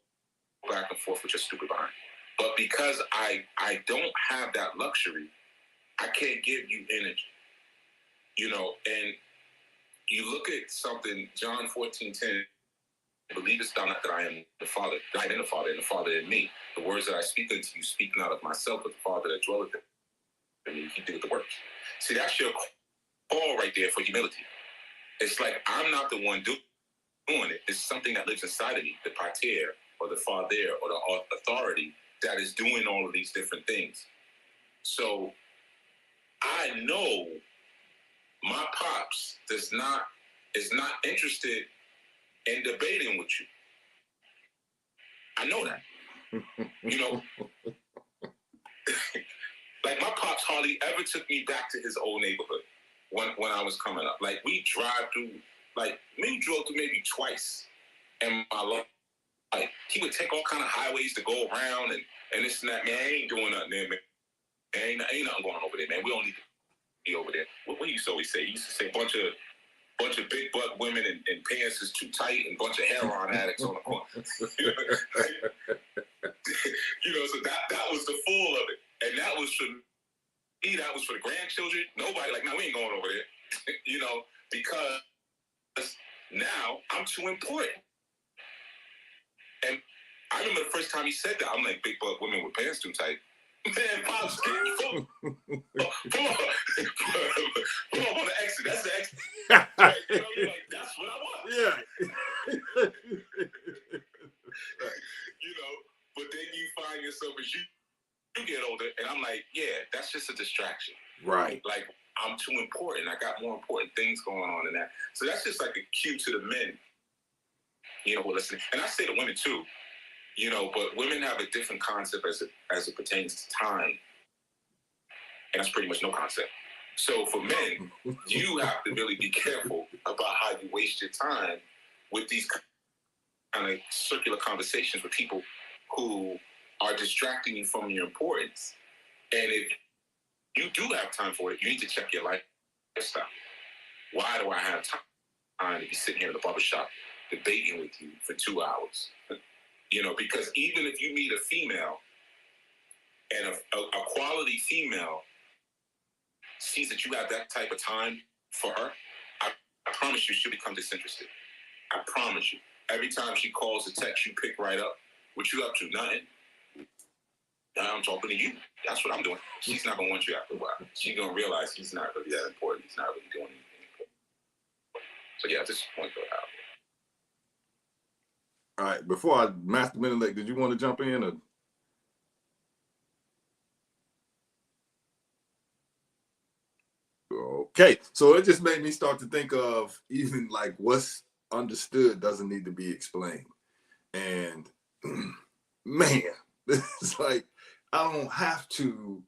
back and forth with your stupid behind. But because I don't have that luxury, I can't give you energy. You know, and you look at something, John 14:10, believest thou not that I am the Father, that I am in the Father, and the Father in me. The words that I speak unto you speak not of myself, but the Father that dwelleth in me, he doeth the works. See, that's your call right there for humility. It's like I'm not the one doing it. It's something that lives inside of me, the pater, or the father, or the authority that is doing all of these different things. So I know my pops is not interested in debating with you. I know that. You know, like my pops hardly ever took me back to his old neighborhood when I was coming up. Like we drove through maybe twice in my Like, he would take all kind of highways to go around and this and that. Man, I ain't doing nothing there, man. Ain't nothing going on over there, man. We don't need to be over there. What he used to always say? He used to say bunch of big butt women and pants is too tight and bunch of heroin addicts on the corner. So that was the full of it. And that was for me, that was for the grandchildren. Nobody, like, no, we ain't going over there. Because now I'm too important. And I remember the first time he said that, I'm like, big butt women with pants too tight. Man, Pops, pull up on the exit. That's the exit. Right? You're like, that's what I want. Yeah. But then you find yourself as you get older, and I'm like, yeah, that's just a distraction. Right. Like, I'm too important. I got more important things going on than that. So that's just like a cue to the men, who are listening. And I say to women too, but women have a different concept as it pertains to time. And that's pretty much no concept. So for men, you have to really be careful about how you waste your time with these kind of circular conversations with people who are distracting you from your importance. And if you do have time for it, you need to check your lifestyle. Why do I have time to be sitting here in the barbershop debating with you for 2 hours? Because even if you meet a female and a quality female sees that you have that type of time for her, I promise you she'll become disinterested. I promise you. Every time she calls or texts, you pick right up. What you up to? Nothing. Now I'm talking to you. That's what I'm doing. She's not going to want you after a while. She's going to realize he's not really that important. He's not really doing anything important. So yeah, at this point, go out. All right, before I Master Menelec, did you want to jump in? Okay, so it just made me start to think of even like what's understood doesn't need to be explained. And man, it's like I don't have to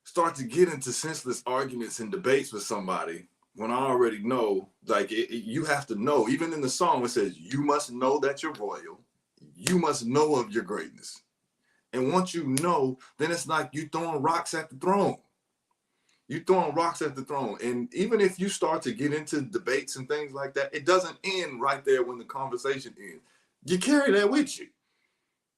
start to get into senseless arguments and debates with somebody when I already know, like you have to know, even in the song, it says, you must know that you're royal. You must know of your greatness. And once you know, then it's like you throwing rocks at the throne. You throwing rocks at the throne. And even if you start to get into debates and things like that, it doesn't end right there when the conversation ends. You carry that with you.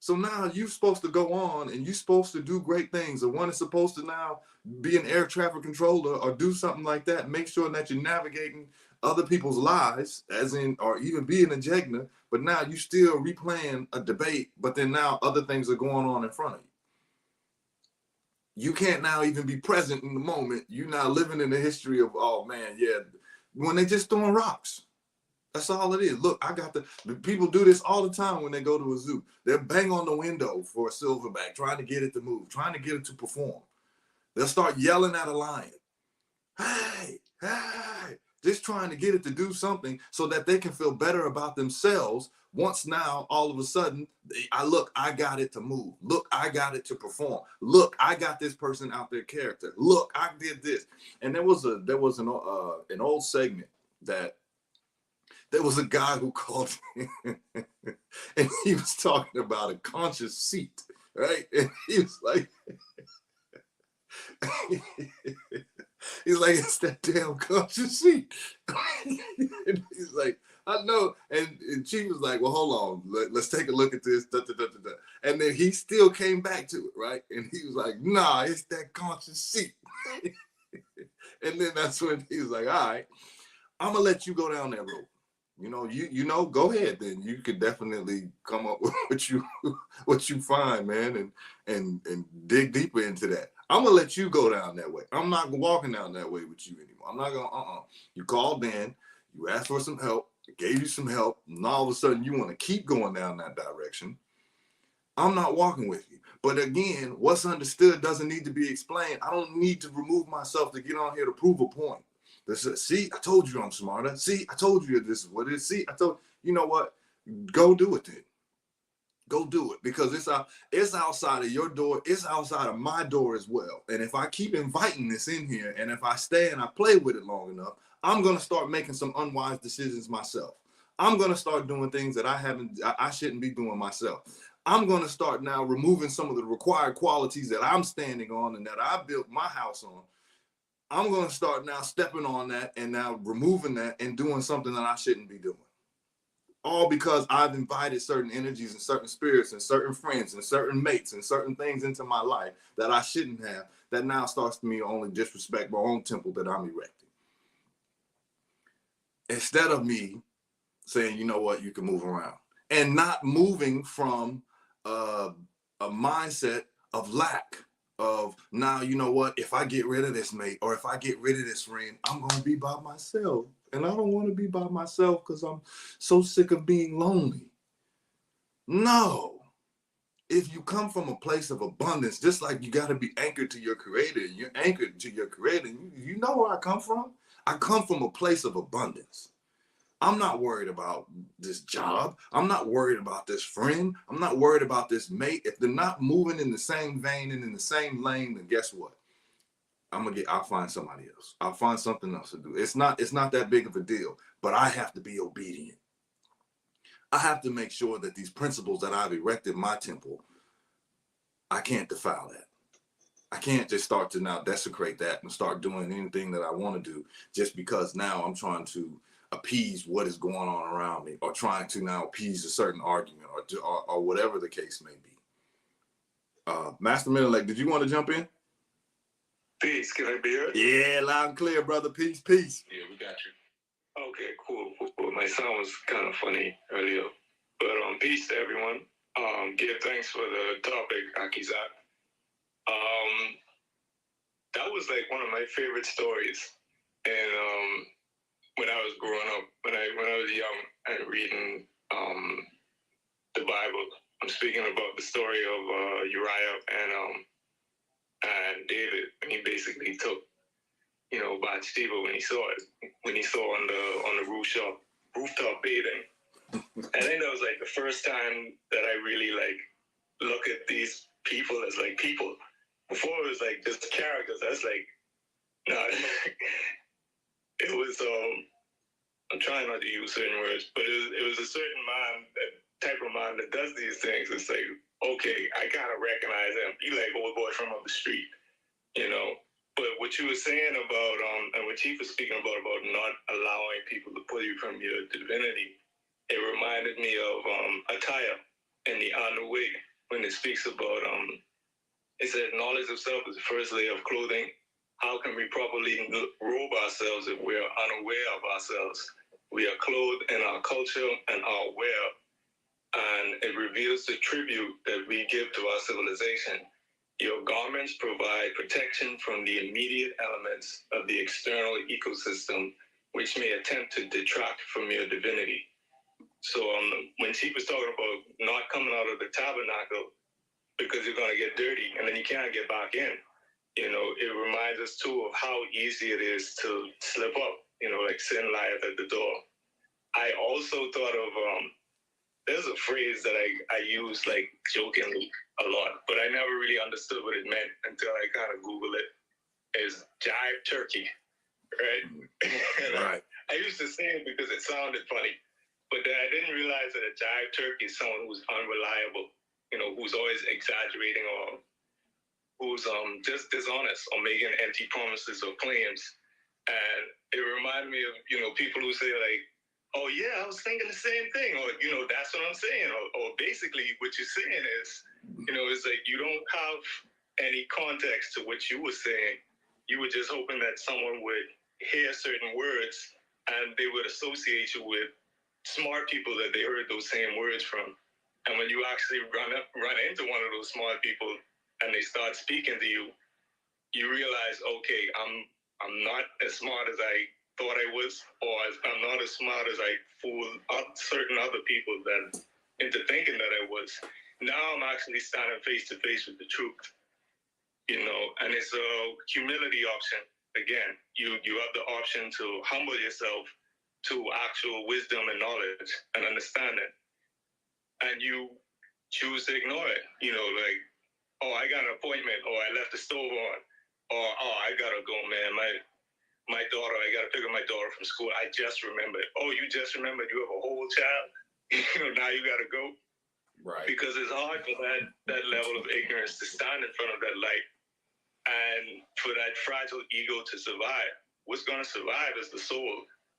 So now you're supposed to go on and you're supposed to do great things. Or one is supposed to now be an air traffic controller or do something like that. Make sure that you're navigating other people's lives, as in, or even being a Jegna, but now you still replaying a debate, but then now other things are going on in front of you. You can't now even be present in the moment. You're now living in the history of, oh man, yeah, when they just throwing rocks. That's all it is. Look, I got the people do this all the time when they go to a zoo. They'll bang on the window for a silverback, trying to get it to move, trying to get it to perform. They'll start yelling at a lion. Hey, hey, just trying to get it to do something so that they can feel better about themselves. Once now, all of a sudden, I got it to move. Look, I got it to perform. Look, I got this person out their character. Look, I did this. And there was an old segment that there was a guy who called and he was talking about a conscious seat, right? And he was like, he's like, it's that damn conscious seat. And he's like, I know. And she was like, well, hold on. Let's take a look at this. Da, da, da, da, da. And then he still came back to it, right? And he was like, nah, it's that conscious seat. And then that's when he was like, all right, I'm going to let you go down that road. Go ahead. Then you could definitely come up with what you find, man, and dig deeper into that. I'm gonna let you go down that way. I'm not walking down that way with you anymore. I'm not gonna. You called in, you asked for some help, I gave you some help, and all of a sudden you want to keep going down that direction. I'm not walking with you. But again, what's understood doesn't need to be explained. I don't need to remove myself to get on here to prove a point. See, I told you I'm smarter. See, I told you this is what it is. See, you know what? Go do it then. Go do it, because it's outside of your door. It's outside of my door as well. And if I keep inviting this in here, and if I stay and I play with it long enough, I'm going to start making some unwise decisions myself. I'm going to start doing things that I shouldn't be doing myself. I'm going to start now removing some of the required qualities that I'm standing on and that I built my house on. I'm going to start now stepping on that and now removing that and doing something that I shouldn't be doing. All because I've invited certain energies and certain spirits and certain friends and certain mates and certain things into my life that I shouldn't have, that now starts to me only disrespect my own temple that I'm erecting. Instead of me saying, you know what, you can move around, and not moving from a mindset of lack of, now, you know what, if I get rid of this mate or if I get rid of this friend, I'm going to be by myself. And I don't want to be by myself because I'm so sick of being lonely. No. If you come from a place of abundance, just like you got to be anchored to your creator, you're anchored to your creator. You know where I come from? I come from a place of abundance. I'm not worried about this job. I'm not worried about this friend. I'm not worried about this mate. If they're not moving in the same vein and in the same lane, then guess what? I'll find somebody else. I'll find something else to do. It's not that big of a deal, but I have to be obedient. I have to make sure that these principles that I've erected my temple, I can't defile that. I can't just start to now desecrate that and start doing anything that I want to do just because now I'm trying to appease what is going on around me, or trying to now appease a certain argument, or whatever the case may be. Master Menelek, did you want to jump in? Peace, can I be heard? Yeah, loud and clear, brother. Peace, peace. Yeah, we got you. Okay, cool. My sound was kind of funny earlier. But peace to everyone. Give thanks for the topic, Akizak. That was like one of my favorite stories. And when I was growing up, when I was young and reading the Bible, I'm speaking about the story of Uriah and David, and he basically took, Bathsheba when he saw on the rooftop bathing. I think that was like the first time that I really like look at these people as like people. Before it was like just characters. I was like, no, it was I'm trying not to use certain words, but it was a certain mind, that type of mind that does these things. It's like, okay, I kind of recognize him. He like old boy from up the street, you know. But what you were saying about and what Chief was speaking about not allowing people to pull you from your divinity, it reminded me of Attaya in the On the Way, when it speaks about it says knowledge of self is the first layer of clothing. How can we properly robe ourselves if we're unaware of ourselves? We are clothed in our culture and our wear, and it reveals the tribute that we give to our civilization. Your garments provide protection from the immediate elements of the external ecosystem, which may attempt to detract from your divinity. So when Chief was talking about not coming out of the tabernacle because you're going to get dirty and then you can't get back in, it reminds us too of how easy it is to slip up, like sin lieth at the door. I also thought of, there's a phrase that I use like jokingly a lot, but I never really understood what it meant until I kind of Googled it. Is jive turkey, right? Right. I used to say it because it sounded funny, but then I didn't realize that a jive turkey is someone who's unreliable, who's always exaggerating, or who's just dishonest or making empty promises or claims. And it reminded me of, people who say like, oh yeah, I was thinking the same thing, or, that's what I'm saying. Or basically what you're saying is, it's like you don't have any context to what you were saying. You were just hoping that someone would hear certain words and they would associate you with smart people that they heard those same words from. And when you actually run into one of those smart people and they start speaking to you, you realize, okay, I'm not as smart as I thought I was, or I'm not as smart as I fooled certain other people that into thinking that I was. Now I'm actually standing face to face with the truth, and it's a humility option. Again, you have the option to humble yourself to actual wisdom and knowledge and understanding, and you choose to ignore it. Like, oh, I got an appointment, or I left the stove on, or oh, I gotta go, man. my daughter, I got to pick up my daughter from school. I just remembered. Oh, you just remembered you have a whole child? Now you got to go. Right. Because it's hard for that level of ignorance to stand in front of that light and for that fragile ego to survive. What's going to survive is the soul,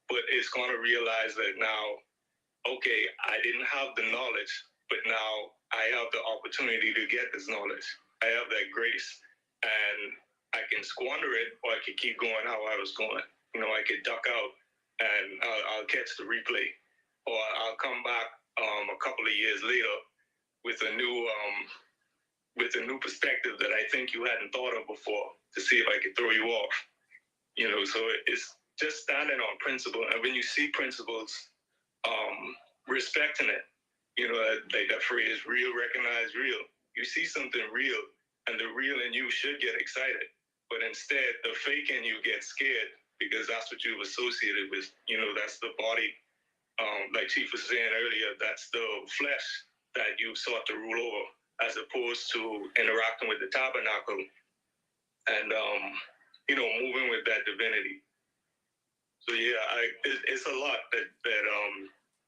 but it's going to realize that now, okay, I didn't have the knowledge, but now I have the opportunity to get this knowledge. I have that grace, and I can squander it, or I could keep going how I was going. I could duck out, and I'll catch the replay, or I'll come back a couple of years later with a new perspective that I think you hadn't thought of before to see if I could throw you off. So it's just standing on principle, and when you see principles, respecting it. Like that phrase, real recognize real. You see something real, and the real in you should get excited. But instead, the fake in you gets scared because that's what you've associated with. That's the body. Like Chief was saying earlier, that's the flesh that you sought to rule over, as opposed to interacting with the tabernacle and, moving with that divinity. So yeah, it's a lot that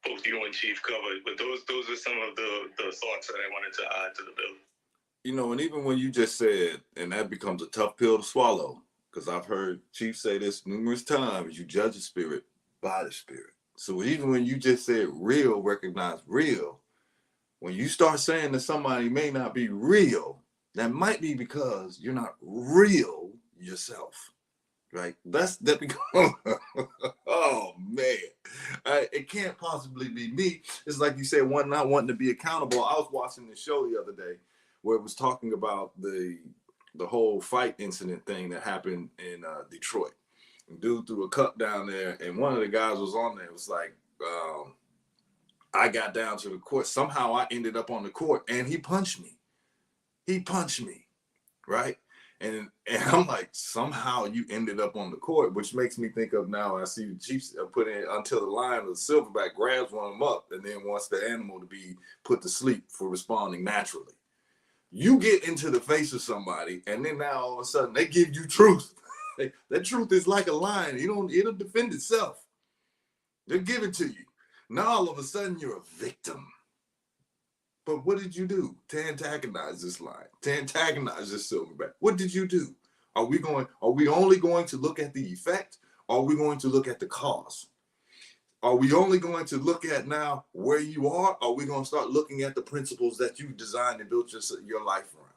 both you and Chief covered, but those are some of the thoughts that I wanted to add to the bill. And even when you just said, and that becomes a tough pill to swallow, because I've heard Chief say this numerous times, you judge the spirit by the spirit. So even when you just said real, recognize real, when you start saying that somebody may not be real, that might be because you're not real yourself. Right? That becomes, oh man, it can't possibly be me. It's like you said, one not wanting to be accountable. I was watching this show the other day where it was talking about the whole fight incident thing that happened in Detroit. And dude threw a cup down there, and one of the guys was on there. It was like, I got down to the court. Somehow I ended up on the court, and he punched me. Right? And I'm like, somehow you ended up on the court, which makes me think of now. I see the Chiefs put in until the lion of the silverback grabs one of them up and then wants the animal to be put to sleep for responding naturally. You get into the face of somebody, and then now all of a sudden they give you truth. That truth is like a lion. It'll defend itself. They'll give it to you. Now all of a sudden you're a victim. But what did you do to antagonize this lion, to antagonize this silverback? What did you do? Are we only going to look at the effect? Or are we going to look at the cause? Are we only going to look at now where you are? Or are we going to start looking at the principles that you've designed and built your life around?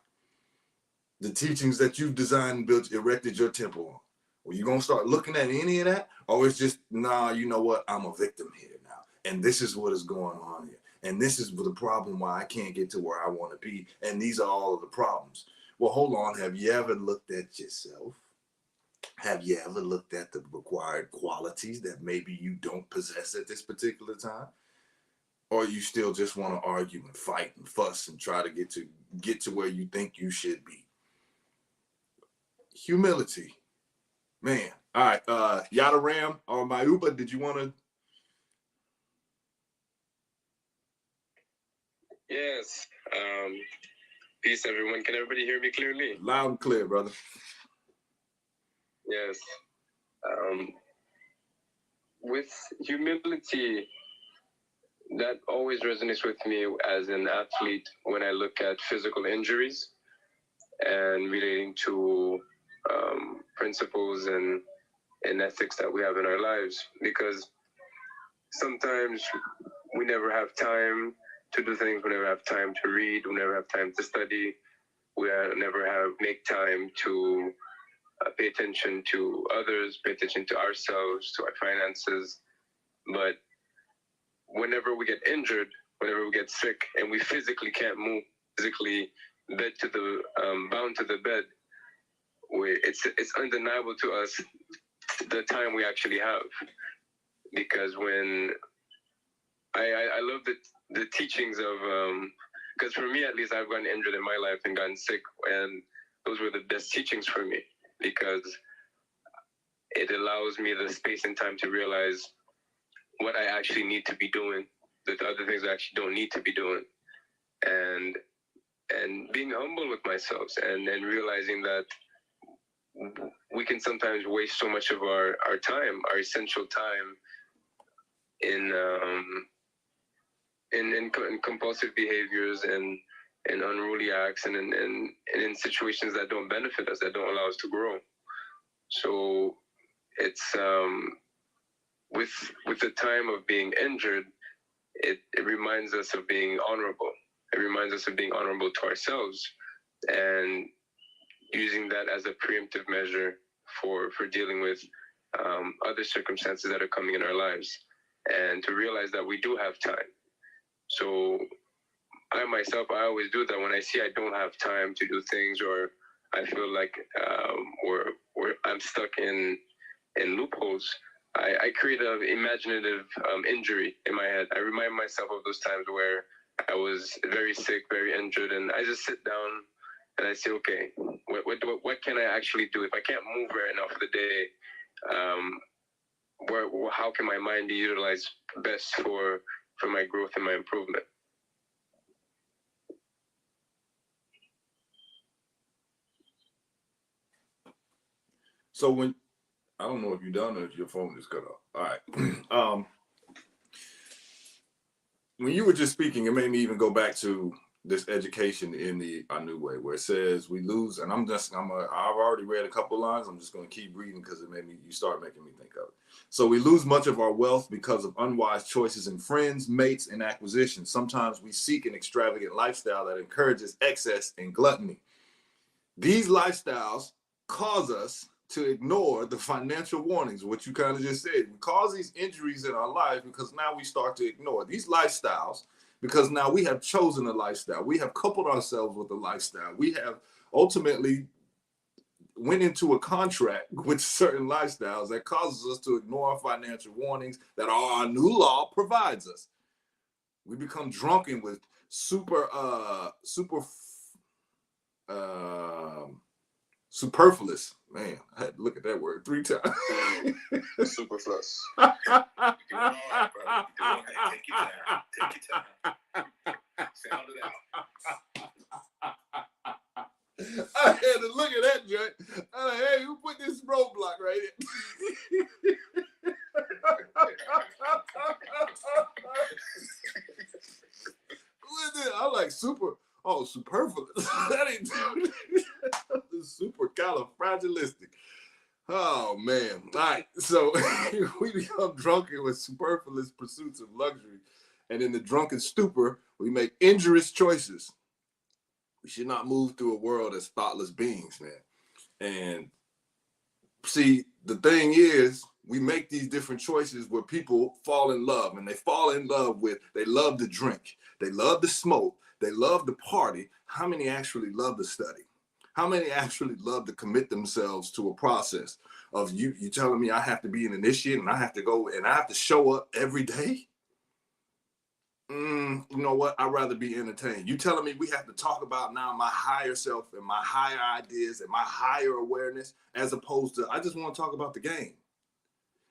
The teachings that you've designed and built, erected your temple on? Are you going to start looking at any of that? Or it's just, nah, you know what? I'm a victim here now. And this is what is going on here. And this is the problem why I can't get to where I want to be. And these are all of the problems. Well, hold on. Have you ever looked at yourself? Have you ever looked at the required qualities that maybe you don't possess at this particular time? Or you still just want to argue and fight and fuss and try to get to where you think you should be? Humility. Man. All right. Yada Ram or Mayuba, did you want to? Yes. Peace, everyone. Can everybody hear me clearly? Loud and clear, brother. Yes. With humility, that always resonates with me as an athlete when I look at physical injuries and relating to principles and ethics that we have in our lives. Because sometimes we never have time to do things. We never have time to read. We never have time to study. We never make time to pay attention to others, pay attention to ourselves, to our finances. But whenever we get injured, whenever we get sick, and we physically can't move, physically bound to the bed, it's undeniable to us the time we actually have. Because when I love the teachings of, because for me at least, I've gotten injured in my life and gotten sick, and those were the best teachings for me, because it allows me the space and time to realize what I actually need to be doing, the other things I actually don't need to be doing, and being humble with myself, and realizing that we can sometimes waste so much of our time, our essential time, in compulsive behaviors and unruly acts and in situations that don't benefit us, that don't allow us to grow. So it's with the time of being injured, it reminds us of being honorable. It reminds us of being honorable to ourselves, and using that as a preemptive measure for dealing with other circumstances that are coming in our lives, and to realize that we do have time. So I myself, I always do that when I see I don't have time to do things, or I feel like I'm stuck in loopholes. I create an imaginative injury in my head. I remind myself of those times where I was very sick, very injured, and I just sit down and I say, okay, what can I actually do? If I can't move right now for the day, how can my mind be utilized best for my growth and my improvement? So when, I don't know if you're done or if your phone just cut off. All right. When you were just speaking, it made me even go back to this education in the A New Way, where it says we lose, and I've already read a couple lines. I'm just going to keep reading because you start making me think of it. So we lose much of our wealth because of unwise choices in friends, mates, and acquisitions. Sometimes we seek an extravagant lifestyle that encourages excess and gluttony. These lifestyles cause us to ignore the financial warnings, what you kind of just said. We cause these injuries in our life because now we start to ignore these lifestyles, because now we have chosen a lifestyle. We have coupled ourselves with a lifestyle. We have ultimately went into a contract with certain lifestyles that causes us to ignore our financial warnings that our new law provides us. We become drunken with superfluous. Man, I had to look at that word 3 times. Superfluous. You're doing all right, brother. You're doing that. Take your time. Take your time. Sound it out. I had to look at that joint. I'm like, hey, who put this roadblock right here? I'm like, superfluous. That ain't super califragilistic. Oh man. All right. So we become drunken with superfluous pursuits of luxury. And in the drunken stupor, we make injurious choices. We should not move through a world as thoughtless beings, man. And see, the thing is, we make these different choices where people fall in love, and they fall in love with, they love to drink, they love to smoke, they love to party. How many actually love to study? How many actually love to commit themselves to a process of you telling me I have to be an initiate and I have to go and I have to show up every day? You know what? I'd rather be entertained. You telling me we have to talk about now my higher self and my higher ideas and my higher awareness, as opposed to I just want to talk about the game.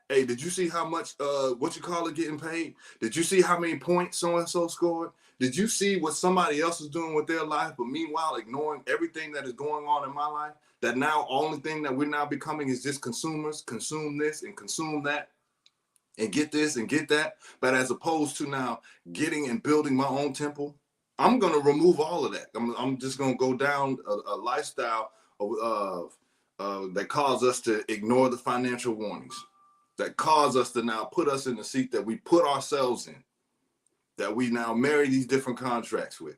Hey, did you see how much getting paid? Did you see how many points so-and-so scored? Did you see what somebody else is doing with their life, but meanwhile ignoring everything that is going on in my life? That now only thing that we're now becoming is just consumers, consume this and consume that, and get this and get that. But as opposed to now getting and building my own temple, I'm going to remove all of that. I'm just going to go down a lifestyle of that cause us to ignore the financial warnings, that cause us to now put us in the seat that we put ourselves in, that we now marry these different contracts with.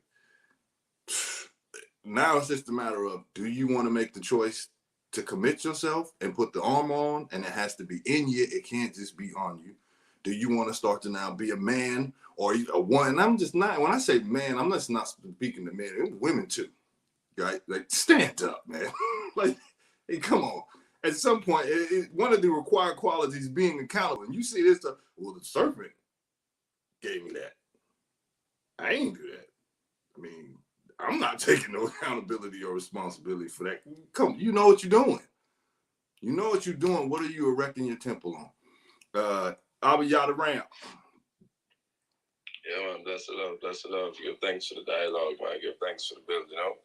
Now it's just a matter of, do you want to make the choice to commit yourself and put the armor on, and it has to be in you, it can't just be on you? Do you want to start to now be a man or a woman? And I'm just not, when I say man, I'm just not speaking to men, women too, right? Like, stand up, man. Like, hey, come on. At some point, one of the required qualities is being accountable. And you see this stuff, well, the serpent gave me that. I ain't do that. I mean, I'm not taking no accountability or responsibility for that. Come, you know what you're doing. You know what you're doing. What are you erecting your temple on? Abba Yada Ram. Yeah, man, bless the love, bless the love. Give thanks for the dialogue, man. Give thanks for the build, you know.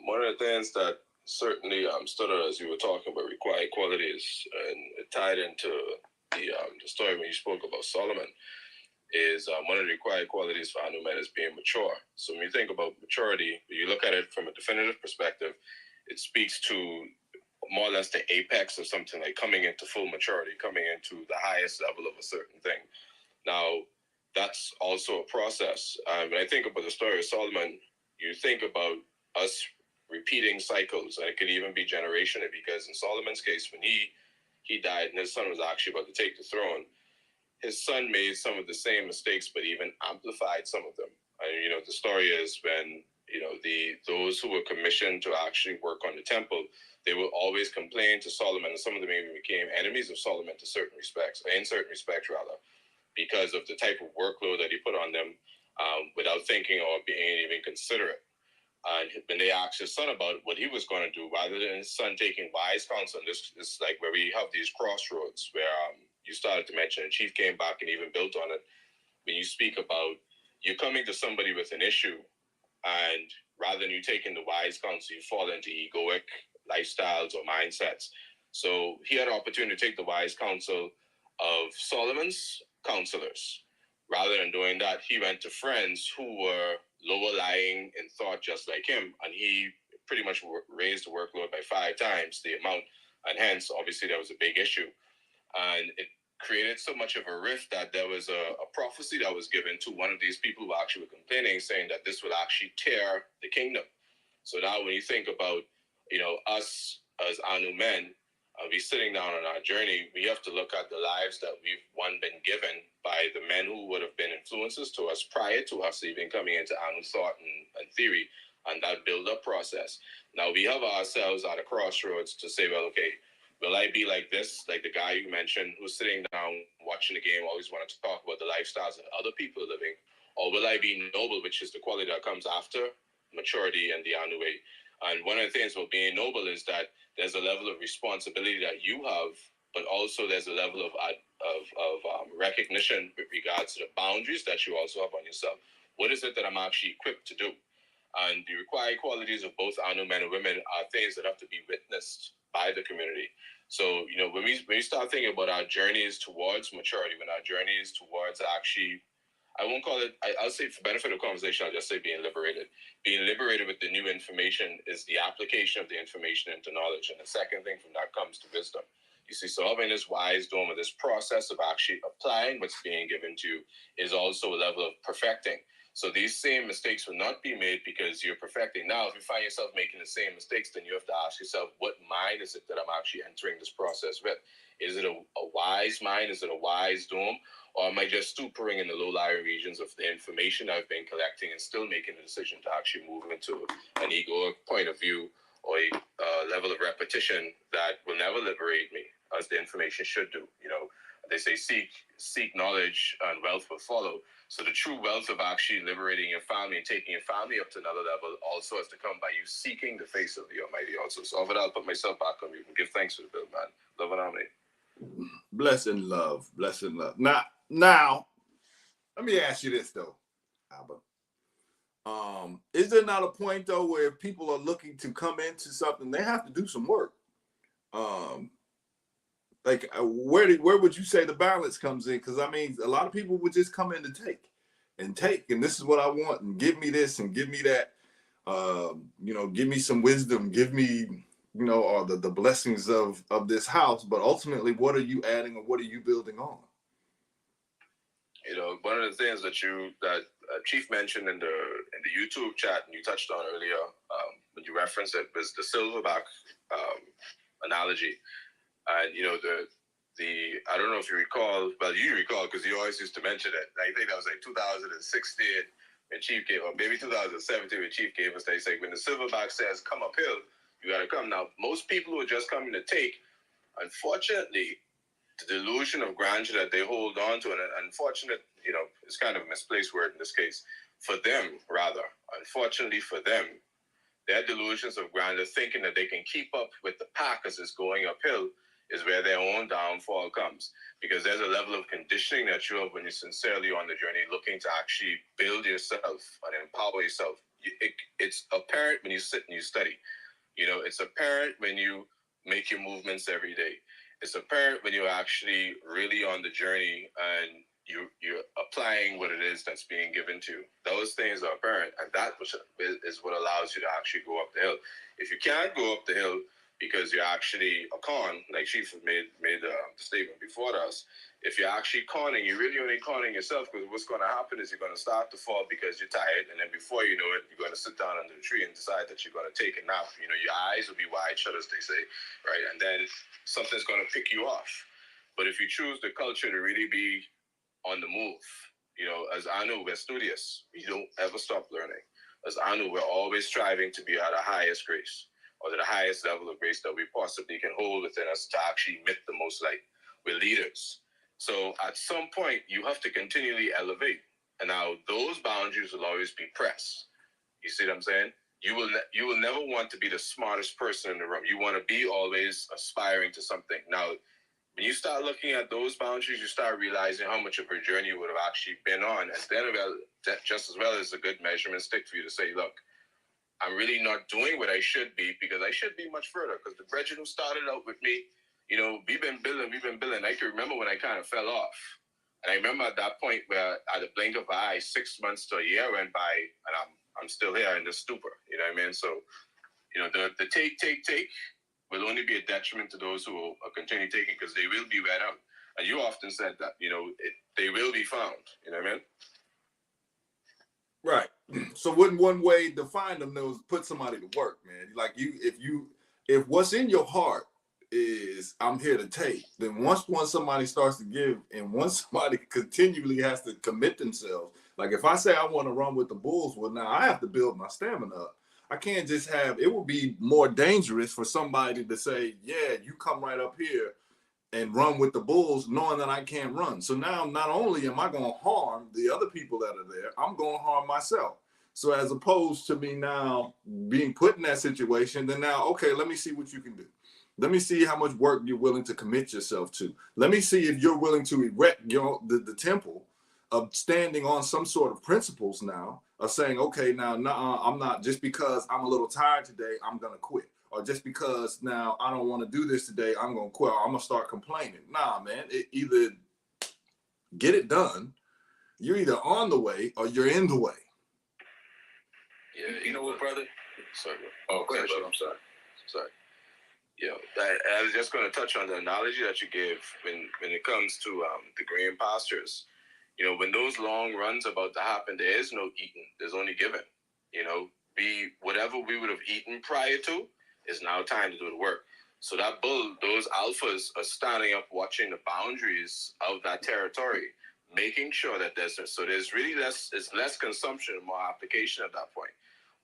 One of the things that certainly stood out as you were talking about required qualities, and it tied into the story when you spoke about Solomon. Is one of the required qualities for Anu men is being mature. So when you think about maturity, you look at it from a definitive perspective, it speaks to more or less the apex of something, like coming into full maturity, coming into the highest level of a certain thing. Now, that's also a process. When I think about the story of Solomon, you think about us repeating cycles, and it could even be generational, because in Solomon's case, when he died and his son was actually about to take the throne, his son made some of the same mistakes, but even amplified some of them. And, the story is when, those who were commissioned to actually work on the temple, they will always complain to Solomon, and some of them even became enemies of Solomon in certain respects, rather, because of the type of workload that he put on them, without thinking or being even considerate. And when they asked his son about what he was going to do, rather than his son taking wise counsel, this is like where we have these crossroads where you started to mention, and Chief came back and even built on it. When you speak about you coming to somebody with an issue, and rather than you taking the wise counsel, you fall into egoic lifestyles or mindsets. So he had an opportunity to take the wise counsel of Solomon's counselors. Rather than doing that, he went to friends who were lower lying in thought just like him, and he pretty much raised the workload by 5 times the amount, and hence, obviously, there was a big issue. And it created so much of a rift that there was a prophecy that was given to one of these people who actually were complaining, saying that this will actually tear the kingdom. So now when you think about, us as Anu men, we sitting down on our journey, we have to look at the lives that we've been given by the men who would have been influences to us prior to us even coming into Anu thought and theory, and that build-up process. Now we have ourselves at a crossroads to say, well, okay, will I be like this, like the guy you mentioned who's sitting down watching the game, always wanted to talk about the lifestyles that other people are living? Or will I be noble, which is the quality that comes after maturity and the Anu way? And one of the things about being noble is that there's a level of responsibility that you have, but also there's a level of recognition with regards to the boundaries that you also have on yourself. What is it that I'm actually equipped to do? And the required qualities of both Anu men and women are things that have to be witnessed by the community. So, when we start thinking about our journeys towards maturity, when our journeys towards actually, I won't call it, I'll say for benefit of conversation, I'll just say being liberated. Being liberated with the new information is the application of the information into knowledge. And the second thing from that comes to wisdom. You see, so having this wise dome, this process of actually applying what's being given to you is also a level of perfecting. So these same mistakes will not be made because you're perfecting. Now, if you find yourself making the same mistakes, then you have to ask yourself, what mind is it that I'm actually entering this process with? Is it a wise mind? Is it a wise dome? Or am I just stupering in the low-lying regions of the information I've been collecting and still making the decision to actually move into an egoic point of view or a level of repetition that will never liberate me, as the information should do? They say seek knowledge and wealth will follow. So the true wealth of actually liberating your family and taking your family up to another level also has to come by you seeking the face of the Almighty also. So over that, I'll put myself back on mute and give thanks for the build, man. Love and harmony. Blessing love. Blessing love. Now, let me ask you this though, Albert. Is there not a point though where people are looking to come into something, they have to do some work? Where would you say the balance comes in? Because I mean, a lot of people would just come in to take, and this is what I want, and give me this and give me that. Give me some wisdom, give me, or the blessings of this house. But ultimately, what are you adding or what are you building on? One of the things that Chief mentioned in the YouTube chat and you touched on earlier, when you referenced it, was the silverback analogy. And I don't know if you recall, well, you recall because you always used to mention it. I think that was like 2016 when Chief gave, or maybe 2017 when Chief gave us that. He said, when the silverback says come uphill, you got to come. Now, most people who are just coming to take, unfortunately, the delusion of grandeur that they hold on to, and unfortunate, it's kind of a misplaced word in this case, for them, rather, unfortunately for them, their delusions of grandeur, thinking that they can keep up with the pack as it's going uphill, is where their own downfall comes. Because there's a level of conditioning that you have when you're sincerely on the journey, looking to actually build yourself and empower yourself. It's apparent when you sit and you study. You know, it's apparent when you make your movements every day. It's apparent when you're actually really on the journey and you're applying what it is that's being given to you. Those things are apparent, and that is what allows you to actually go up the hill. If you can't go up the hill because you're actually a con, like Chief made the statement before us, if you're actually conning, you're really only conning yourself, because what's going to happen is you're going to start to fall because you're tired, and then before you know it, you're going to sit down under the tree and decide that you're going to take a nap. You know, your eyes will be wide shut, as they say, right? And then something's going to pick you off. But if you choose the culture to really be on the move, you know, as Anu, we're studious. We don't ever stop learning. As Anu, we're always striving to be at a highest grace, or to the highest level of grace that we possibly can hold within us to actually emit the most light. We're leaders. So at some point, you have to continually elevate. And now those boundaries will always be pressed. You see what I'm saying? You will never want to be the smartest person in the room. You want to be always aspiring to something. Now, when you start looking at those boundaries, you start realizing how much of a journey you would have actually been on. And then that just as well as a good measurement stick for you to say, look, I'm really not doing what I should be, because I should be much further. Because the brethren who started out with me, you know, we've been building. I can remember when I kind of fell off. And I remember at that point where at the blink of an eye, 6 months to a year went by, and I'm still here in this stupor. You know what I mean? So, you know, the take will only be a detriment to those who will continue taking, because they will be wear out. And you often said that, you know, they will be found. You know what I mean? Right. So wouldn't one way to find them though is put somebody to work, man? Like if what's in your heart is I'm here to take, then once somebody starts to give, and once somebody continually has to commit themselves, like if I say I want to run with the Bulls, well, now I have to build my stamina up. I can't just have, it would be more dangerous for somebody to say, yeah, you come right up here and run with the Bulls, knowing that I can't run. So now not only am I going to harm the other people that are there, I'm going to harm myself. So as opposed to me now being put in that situation, then now, okay, let me see what you can do. Let me see how much work you're willing to commit yourself to. Let me see if you're willing to erect the temple of standing on some sort of principles now, of saying, okay, now, I'm not, just because I'm a little tired today, I'm going to quit. Or just because now I don't want to do this today, I'm going to quit. Or I'm going to start complaining. Nah, man, either get it done. You're either on the way or you're in the way. Yeah, You know what, brother? Sorry. Oh, go ahead, brother. I'm sorry. Yeah, I was just going to touch on the analogy that you gave when it comes to the green pastures. You know, when those long runs are about to happen, there is no eating. There's only giving. You know, whatever we would have eaten prior to is now time to do the work. So that bull, those alphas are standing up, watching the boundaries of that territory, making sure that there's really less consumption and more application at that point.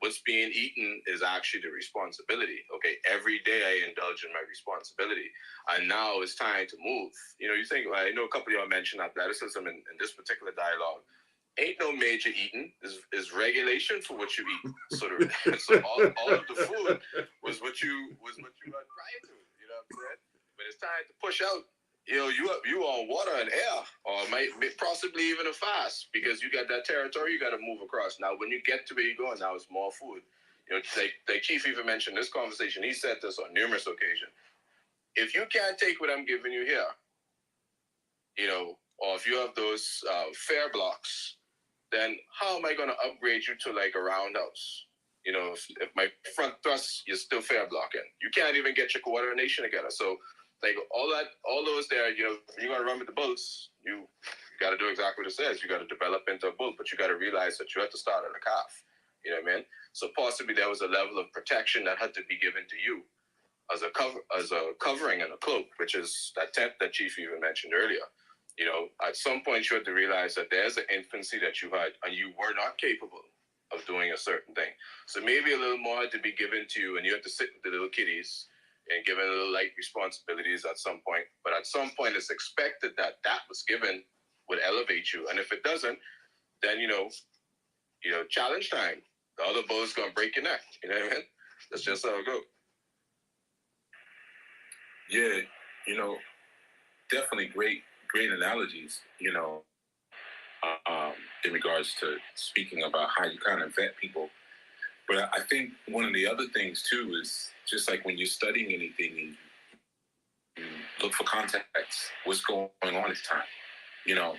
What's being eaten is actually the responsibility. Okay, every day I indulge in my responsibility, and now it's time to move. You know, you think, I know a couple of y'all mentioned athleticism in this particular dialogue. Ain't no major eating. Is regulation for what you eat. So all of the food was what you had prior to. You know what I'm saying? But it's time to push out. You know, you on water and air, or might possibly even a fast, because you got that territory you got to move across. Now, when you get to where you're going, now it's more food. You know, like Chief even mentioned this conversation. He said this on numerous occasions. If you can't take what I'm giving you here, you know, or if you have those fair blocks, then how am I going to upgrade you to like a roundhouse? You know, if my front thrust, you're still fair blocking. You can't even get your coordination together. So, like all those there, you know, you're going to run with the bulls, you got to do exactly what it says. You got to develop into a bull, but you got to realize that you have to start at a calf. You know what I mean? So possibly there was a level of protection that had to be given to you as a covering and a cloak, which is that tent that Chief even mentioned earlier. You know, at some point you had to realize that there's an infancy that you had, and you were not capable of doing a certain thing. So maybe a little more had to be given to you, and you had to sit with the little kiddies and given a little light responsibilities at some point. But at some point, it's expected that was given would elevate you. And if it doesn't, then, you know, challenge time. The other bull's going to break your neck. You know what I mean? That's just how it goes. Yeah, you know, definitely great analogies, you know, in regards to speaking about how you kind of vet people. But I think one of the other things too is just like when you're studying anything and you look for context, what's going on at the time. You know,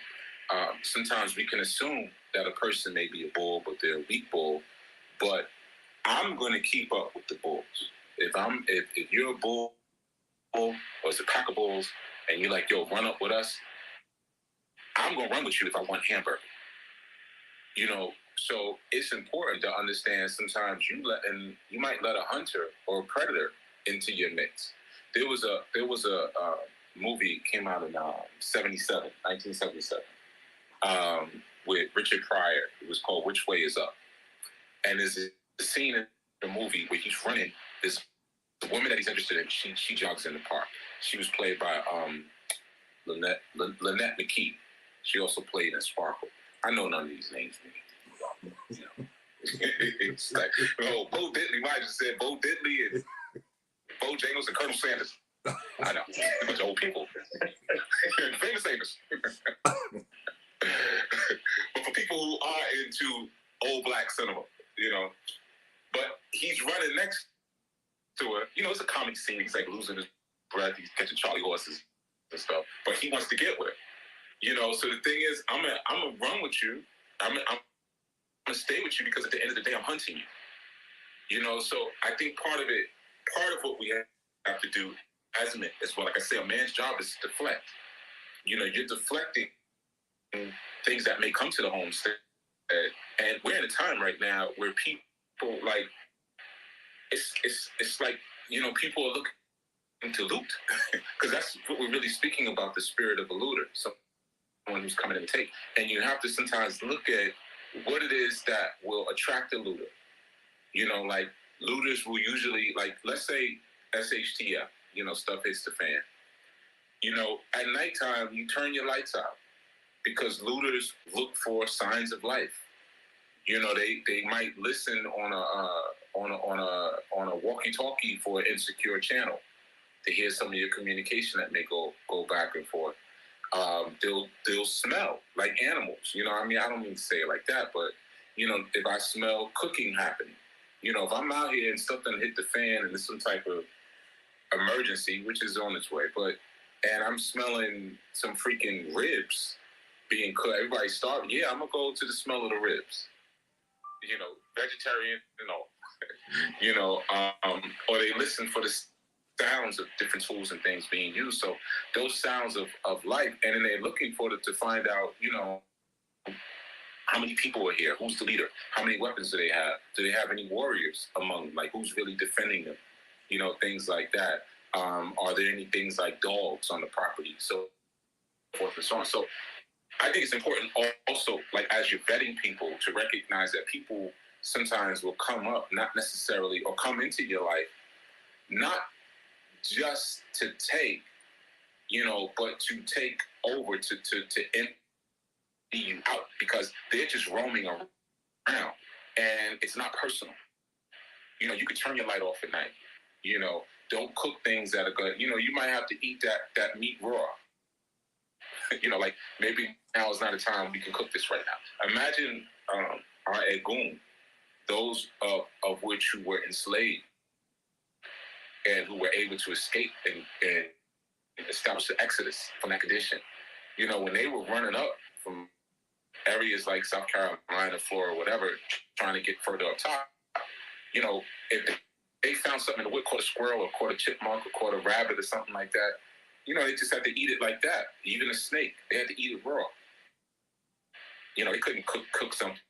sometimes we can assume that a person may be a bull, but they're a weak bull. But I'm going to keep up with the bulls. If you're a bull or it's a pack of bulls, and you're like, yo, run up with us, I'm going to run with you if I want hamburger. You know, so it's important to understand sometimes you might let a hunter or a predator into your mix. There was a movie came out in 1977, with Richard Pryor. It was called Which Way Is Up? And there's a scene in the movie where he's running. This the woman that he's interested in, she jogs in the park. She was played by Lynette McKee. She also played in Sparkle. I know none of these names, man. You know. It's like, oh, Bo Diddley. Might just said Bo Diddley and Bo Jangles and Colonel Sanders. I know. A bunch of old people. Famous singers. But for people who are into old black cinema, you know. But he's running next to her. You know, it's a comic scene. He's like losing his breath. He's catching Charlie horses and stuff. But he wants to get with her. You know, so the thing is, I'm gonna run with you. I'm gonna stay with you because at the end of the day, I'm hunting you. You know, so I think part of what we have to do as men is, well, like I say, a man's job is to deflect. You know, you're deflecting things that may come to the homestead. And we're in a time right now where people like, it's like, you know, people are looking to loot. Because that's what we're really speaking about, the spirit of a looter. Someone who's coming in to take. And you have to sometimes look at what it is that will attract a looter. You know, like looters will usually, like, let's say SHTF, you know, stuff hits the fan. You know, at nighttime, you turn your lights out because looters look for signs of life. You know, they might listen on a walkie-talkie for an insecure channel to hear some of your communication that may go back and forth. They'll smell like animals. You know, I mean, I don't mean to say it like that, but you know, if I smell cooking happening, you know, if I'm out here and something hit the fan and there's some type of emergency, which is on its way, and I'm smelling some freaking ribs being cooked, everybody's starving. Yeah, I'm gonna go to the smell of the ribs. You know, vegetarian, you know, or they listen for the sounds of different tools and things being used. So those sounds of life, and then they're looking for to find out, you know, how many people are here, who's the leader, how many weapons do they have any warriors among them, like who's really defending them, you know, things like that. Are there any things like dogs on the property, so forth and so on. So I think it's important also, like as you're vetting people, to recognize that people sometimes will come up, not necessarily, or come into your life, not just to take, you know, but to take over, to empty you out, because they're just roaming around, and it's not personal. You know, you can turn your light off at night. You know, don't cook things that are good. You know, you might have to eat that meat raw. You know, like maybe now is not a time we can cook this right now. Imagine our Egun, those of which who were enslaved and who were able to escape and establish the exodus from that condition. You know, when they were running up from areas like South Carolina, Florida, whatever, trying to get further up top, you know, if they found something in the wood, caught a squirrel or caught a chipmunk or caught a rabbit or something like that, you know, they just had to eat it like that. Even a snake, they had to eat it raw. You know, they couldn't cook something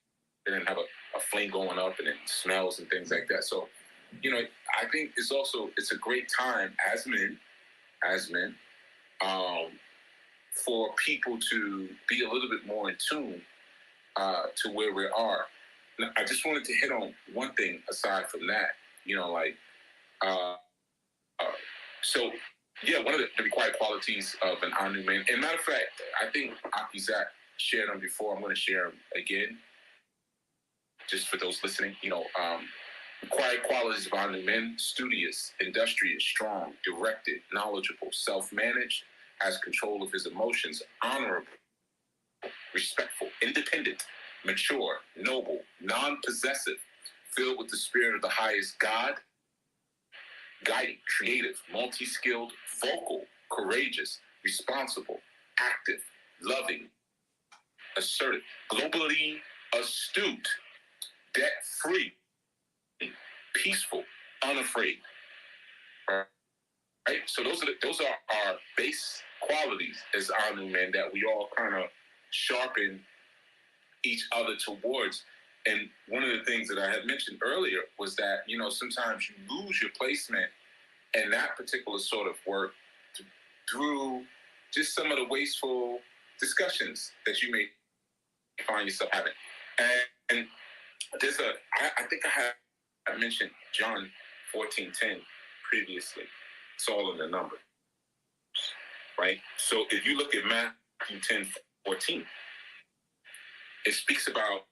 and have a flame going up and it smells and things like that. So, you know, I think it's a great time as men, for people to be a little bit more in tune to where we are. Now, I just wanted to hit on one thing aside from that, you know, like, so yeah, one of the required qualities of an Anu man, and matter of fact, I think Akizak shared them before. I'm going to share them again, just for those listening. You know, required qualities of Anu men: studious, industrious, strong, directed, knowledgeable, self-managed, has control of his emotions, honorable, respectful, independent, mature, noble, non-possessive, filled with the spirit of the highest God, guiding, creative, multi-skilled, vocal, courageous, responsible, active, loving, assertive, globally astute, debt-free, peaceful, unafraid. Right? So those are our base qualities as Anu men that we all kind of sharpen each other towards. And one of the things that I had mentioned earlier was that, you know, sometimes you lose your placement in that particular sort of work through just some of the wasteful discussions that you may find yourself having. And there's I think I mentioned John 14:10 previously. It's all in the number, right? So if you look at Matthew 10:14, it speaks about,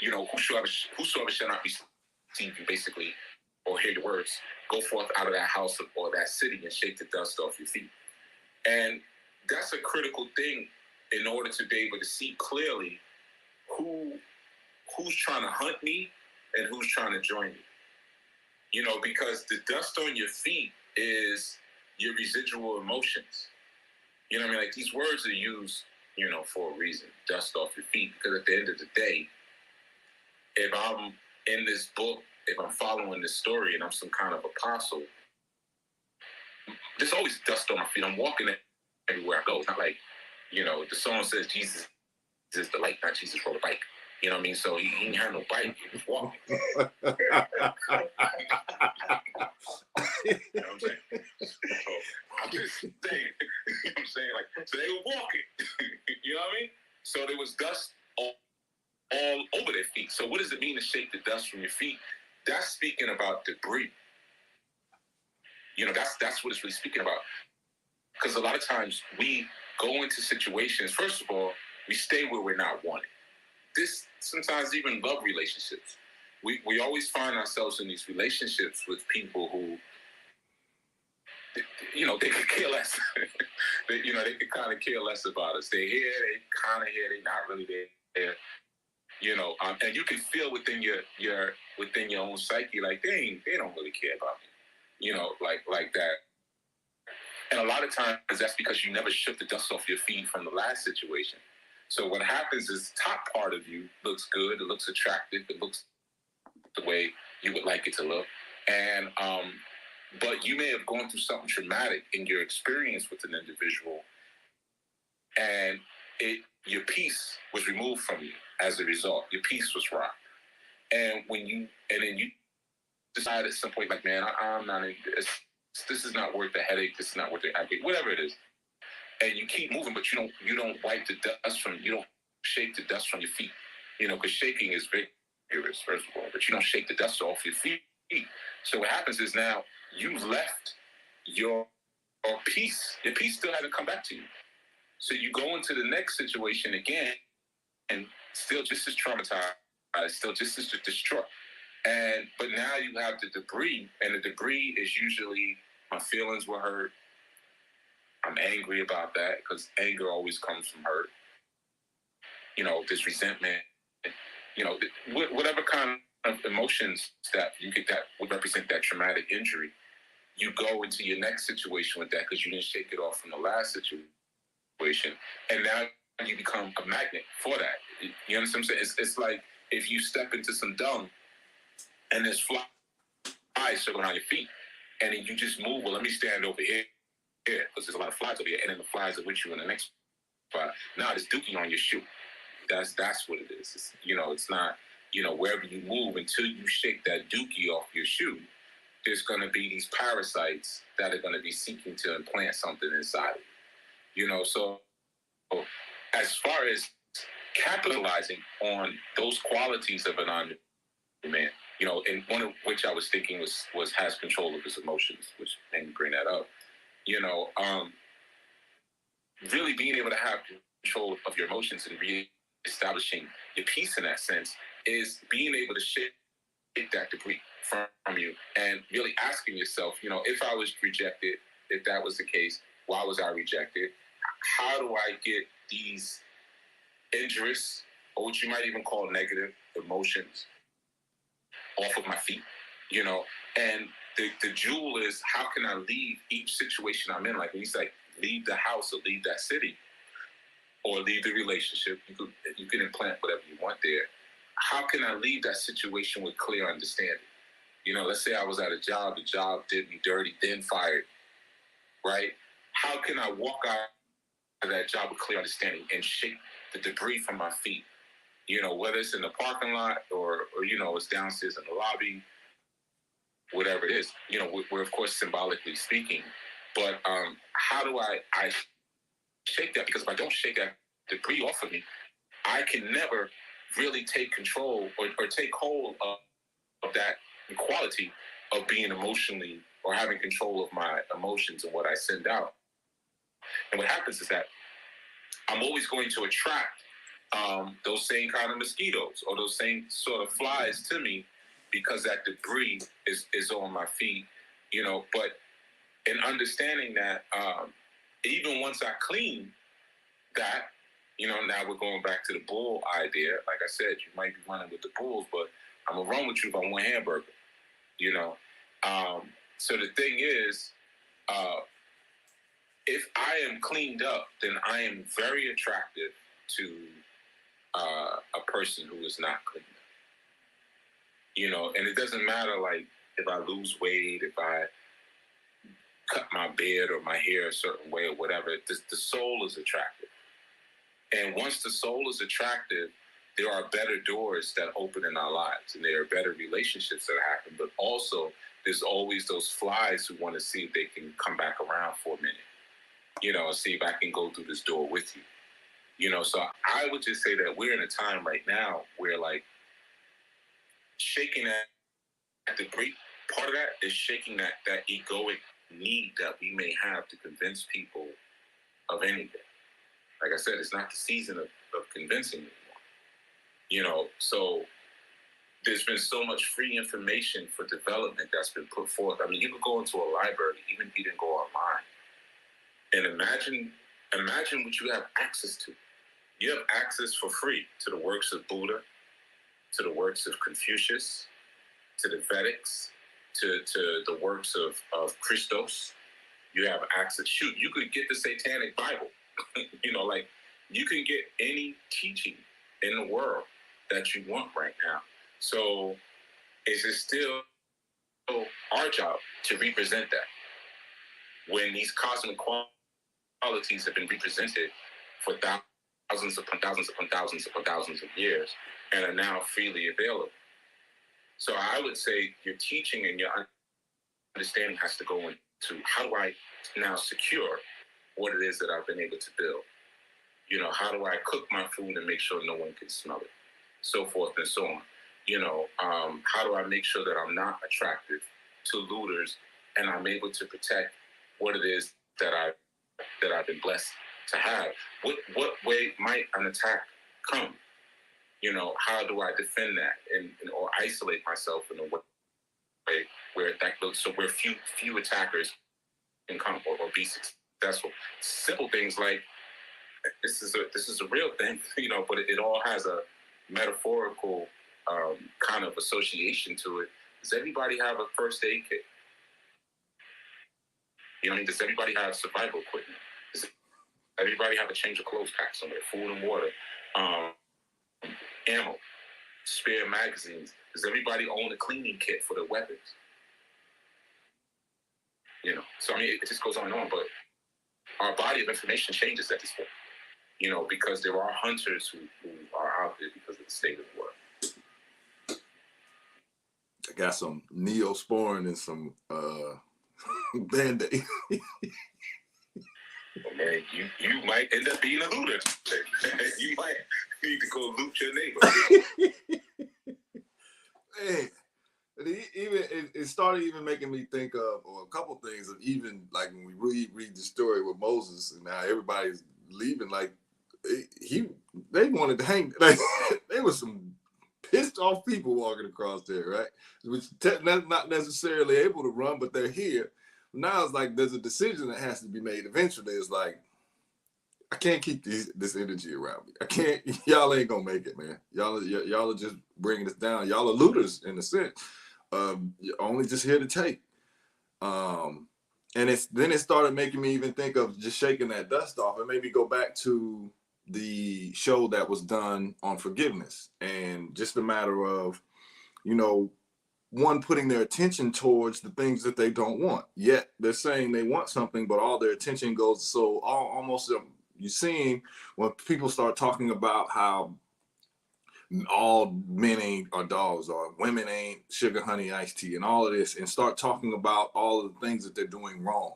you know, whosoever shall not receive you, basically, or hear your words, go forth out of that house or that city and shake the dust off your feet. And that's a critical thing in order to be able to see clearly who's trying to hunt me and who's trying to join me. You know, because the dust on your feet is your residual emotions. You know what I mean? Like, these words are used, you know, for a reason. Dust off your feet. Because at the end of the day, if I'm in this book, if I'm following this story and I'm some kind of apostle, there's always dust on my feet. I'm walking everywhere I go. It's not like, you know, the song says Jesus is the light, not Jesus rode a bike. You know what I mean? So he didn't have no bike. He was walking. You know what I'm saying? So I'm just saying, you know what I'm saying? Like, so they were walking. You know what I mean? So there was dust all over their feet. So what does it mean to shake the dust from your feet? That's speaking about debris. You know, that's what it's really speaking about. Because a lot of times we go into situations, first of all, we stay where we're not wanted. This sometimes even love relationships. We always find ourselves in these relationships with people who, you know, they could care less. they could kind of care less about us. They're here, they kind of here, they're not really there. You know, and you can feel within your own psyche, like they don't really care about me. You know, like that. And a lot of times that's because you never shook the dust off your feet from the last situation. So what happens is the top part of you looks good, it looks attractive, it looks the way you would like it to look. And but you may have gone through something traumatic in your experience with an individual, and your peace was removed from you as a result. Your peace was rocked. And then you decide at some point, like, man, I'm not in this. This is not worth the headache. This is not worth the agony, whatever it is. And you keep moving, but you don't wipe the dust from, you don't shake the dust from your feet. You know, because shaking is vigorous, first of all, but you don't shake the dust off your feet. So what happens is now you've left your peace. Your peace still hasn't come back to you. So you go into the next situation again, and still just as traumatized, still just as distraught. But now you have the debris, and the debris is usually my feelings were hurt. I'm angry about that because anger always comes from hurt. You know, this resentment, you know, whatever kind of emotions that you get that would represent that traumatic injury, you go into your next situation with that because you didn't shake it off from the last situation. And now you become a magnet for that. You understand what I'm saying? It's like if you step into some dung and there's flies circling on your feet, and then you just move, well, let me stand over here because there's a lot of flies over here, and then the flies are with you in the next spot. Now there's dookie on your shoe. That's what it is. It's, you know, it's not, you know, wherever you move, until you shake that dookie off your shoe, there's going to be these parasites that are going to be seeking to implant something inside of you. You know, so as far as capitalizing on those qualities of an on-demand, you know, and one of which I was thinking was has control of his emotions, which made me bring that up. You know, really being able to have control of your emotions and re-establishing your peace in that sense is being able to shake that debris from you and really asking yourself, you know, if I was rejected, if that was the case, why was I rejected? How do I get these injurious, or what you might even call negative emotions, off of my feet, and the jewel is, how can I leave each situation I'm in? Like when he's like, leave the house or leave that city or leave the relationship. You can implant whatever you want there. How can I leave that situation with clear understanding? Let's say I was at a job, the job did me dirty, then fired, right? How can I walk out of that job with clear understanding and shake the debris from my feet? Whether it's in the parking lot or it's downstairs in the lobby, whatever it is, we're of course symbolically speaking, but how do I shake that? Because if I don't shake that debris off of me, I can never really take control or take hold of that quality of being emotionally or having control of my emotions and what I send out. And what happens is that I'm always going to attract those same kind of mosquitoes or those same sort of flies to me because that debris is on my feet, But in understanding that, even once I clean that, now we're going back to the bull idea. Like I said, you might be running with the bulls, but I'm going to run with you if I want hamburger, So the thing is, if I am cleaned up, then I am very attractive to a person who is not clean up. And it doesn't matter, like, if I lose weight, if I cut my beard or my hair a certain way or whatever, the soul is attractive. And once the soul is attractive, there are better doors that open in our lives, and there are better relationships that happen. But also, there's always those flies who want to see if they can come back around for a minute, see if I can go through this door with you. So I would just say that we're in a time right now where, like, shaking that debris, part of that is shaking that egoic need that we may have to convince people of anything. Like I said, it's not the season of convincing anymore. So there's been so much free information for development that's been put forth. I mean, you could go into a library, even if you didn't go online, and imagine what you have access to. You have access for free to the works of Buddha, to the works of Confucius, to the Vedics, to the works of Christos. You have access. Shoot, you could get the Satanic Bible. Like, you can get any teaching in the world that you want right now. So is it still our job to represent that when these cosmic qualities have been represented for thousands upon thousands upon thousands upon thousands of years and are now freely available? So I would say your teaching and your understanding has to go into, how do I now secure what it is that I've been able to build? How do I cook my food and make sure no one can smell it? So forth and so on. How do I make sure that I'm not attractive to looters and I'm able to protect what it is that I've been blessed to have? What way might an attack come? How do I defend that and or isolate myself in a way where that goes, so where few attackers can come or be successful? Simple things like, this is a real thing, but it all has a metaphorical kind of association to it. Does everybody have a first aid kit? Does everybody have survival equipment? Does everybody have a change of clothes pack somewhere, food and water, ammo, spare magazines? Does everybody own a cleaning kit for their weapons? So I mean, it just goes on and on, but our body of information changes at this point, because there are hunters who are out there because of the state of the world. I got some Neosporin and some Band-Aid. Man, you might end up being a looter. You might need to go loot your neighbor. Man, it started even making me think of, or a couple things of, even like when we read the story with Moses and how everybody's leaving, like they wanted to hang, like there was some pissed off people walking across there, right? Which not necessarily able to run, but they're here. Now it's like there's a decision that has to be made eventually. It's like, I can't keep this energy around me. I can't. Y'all ain't gonna make it, man. Y'all are just bringing us down. Y'all are looters in a sense. You're only just here to take. And it started making me even think of just shaking that dust off and maybe go back to the show that was done on forgiveness and just a matter of, one putting their attention towards the things that they don't want. Yet they're saying they want something, but all their attention goes almost. You're seeing when people start talking about how all men are dogs or women ain't sugar, honey, iced tea, and all of this, and start talking about all of the things that they're doing wrong,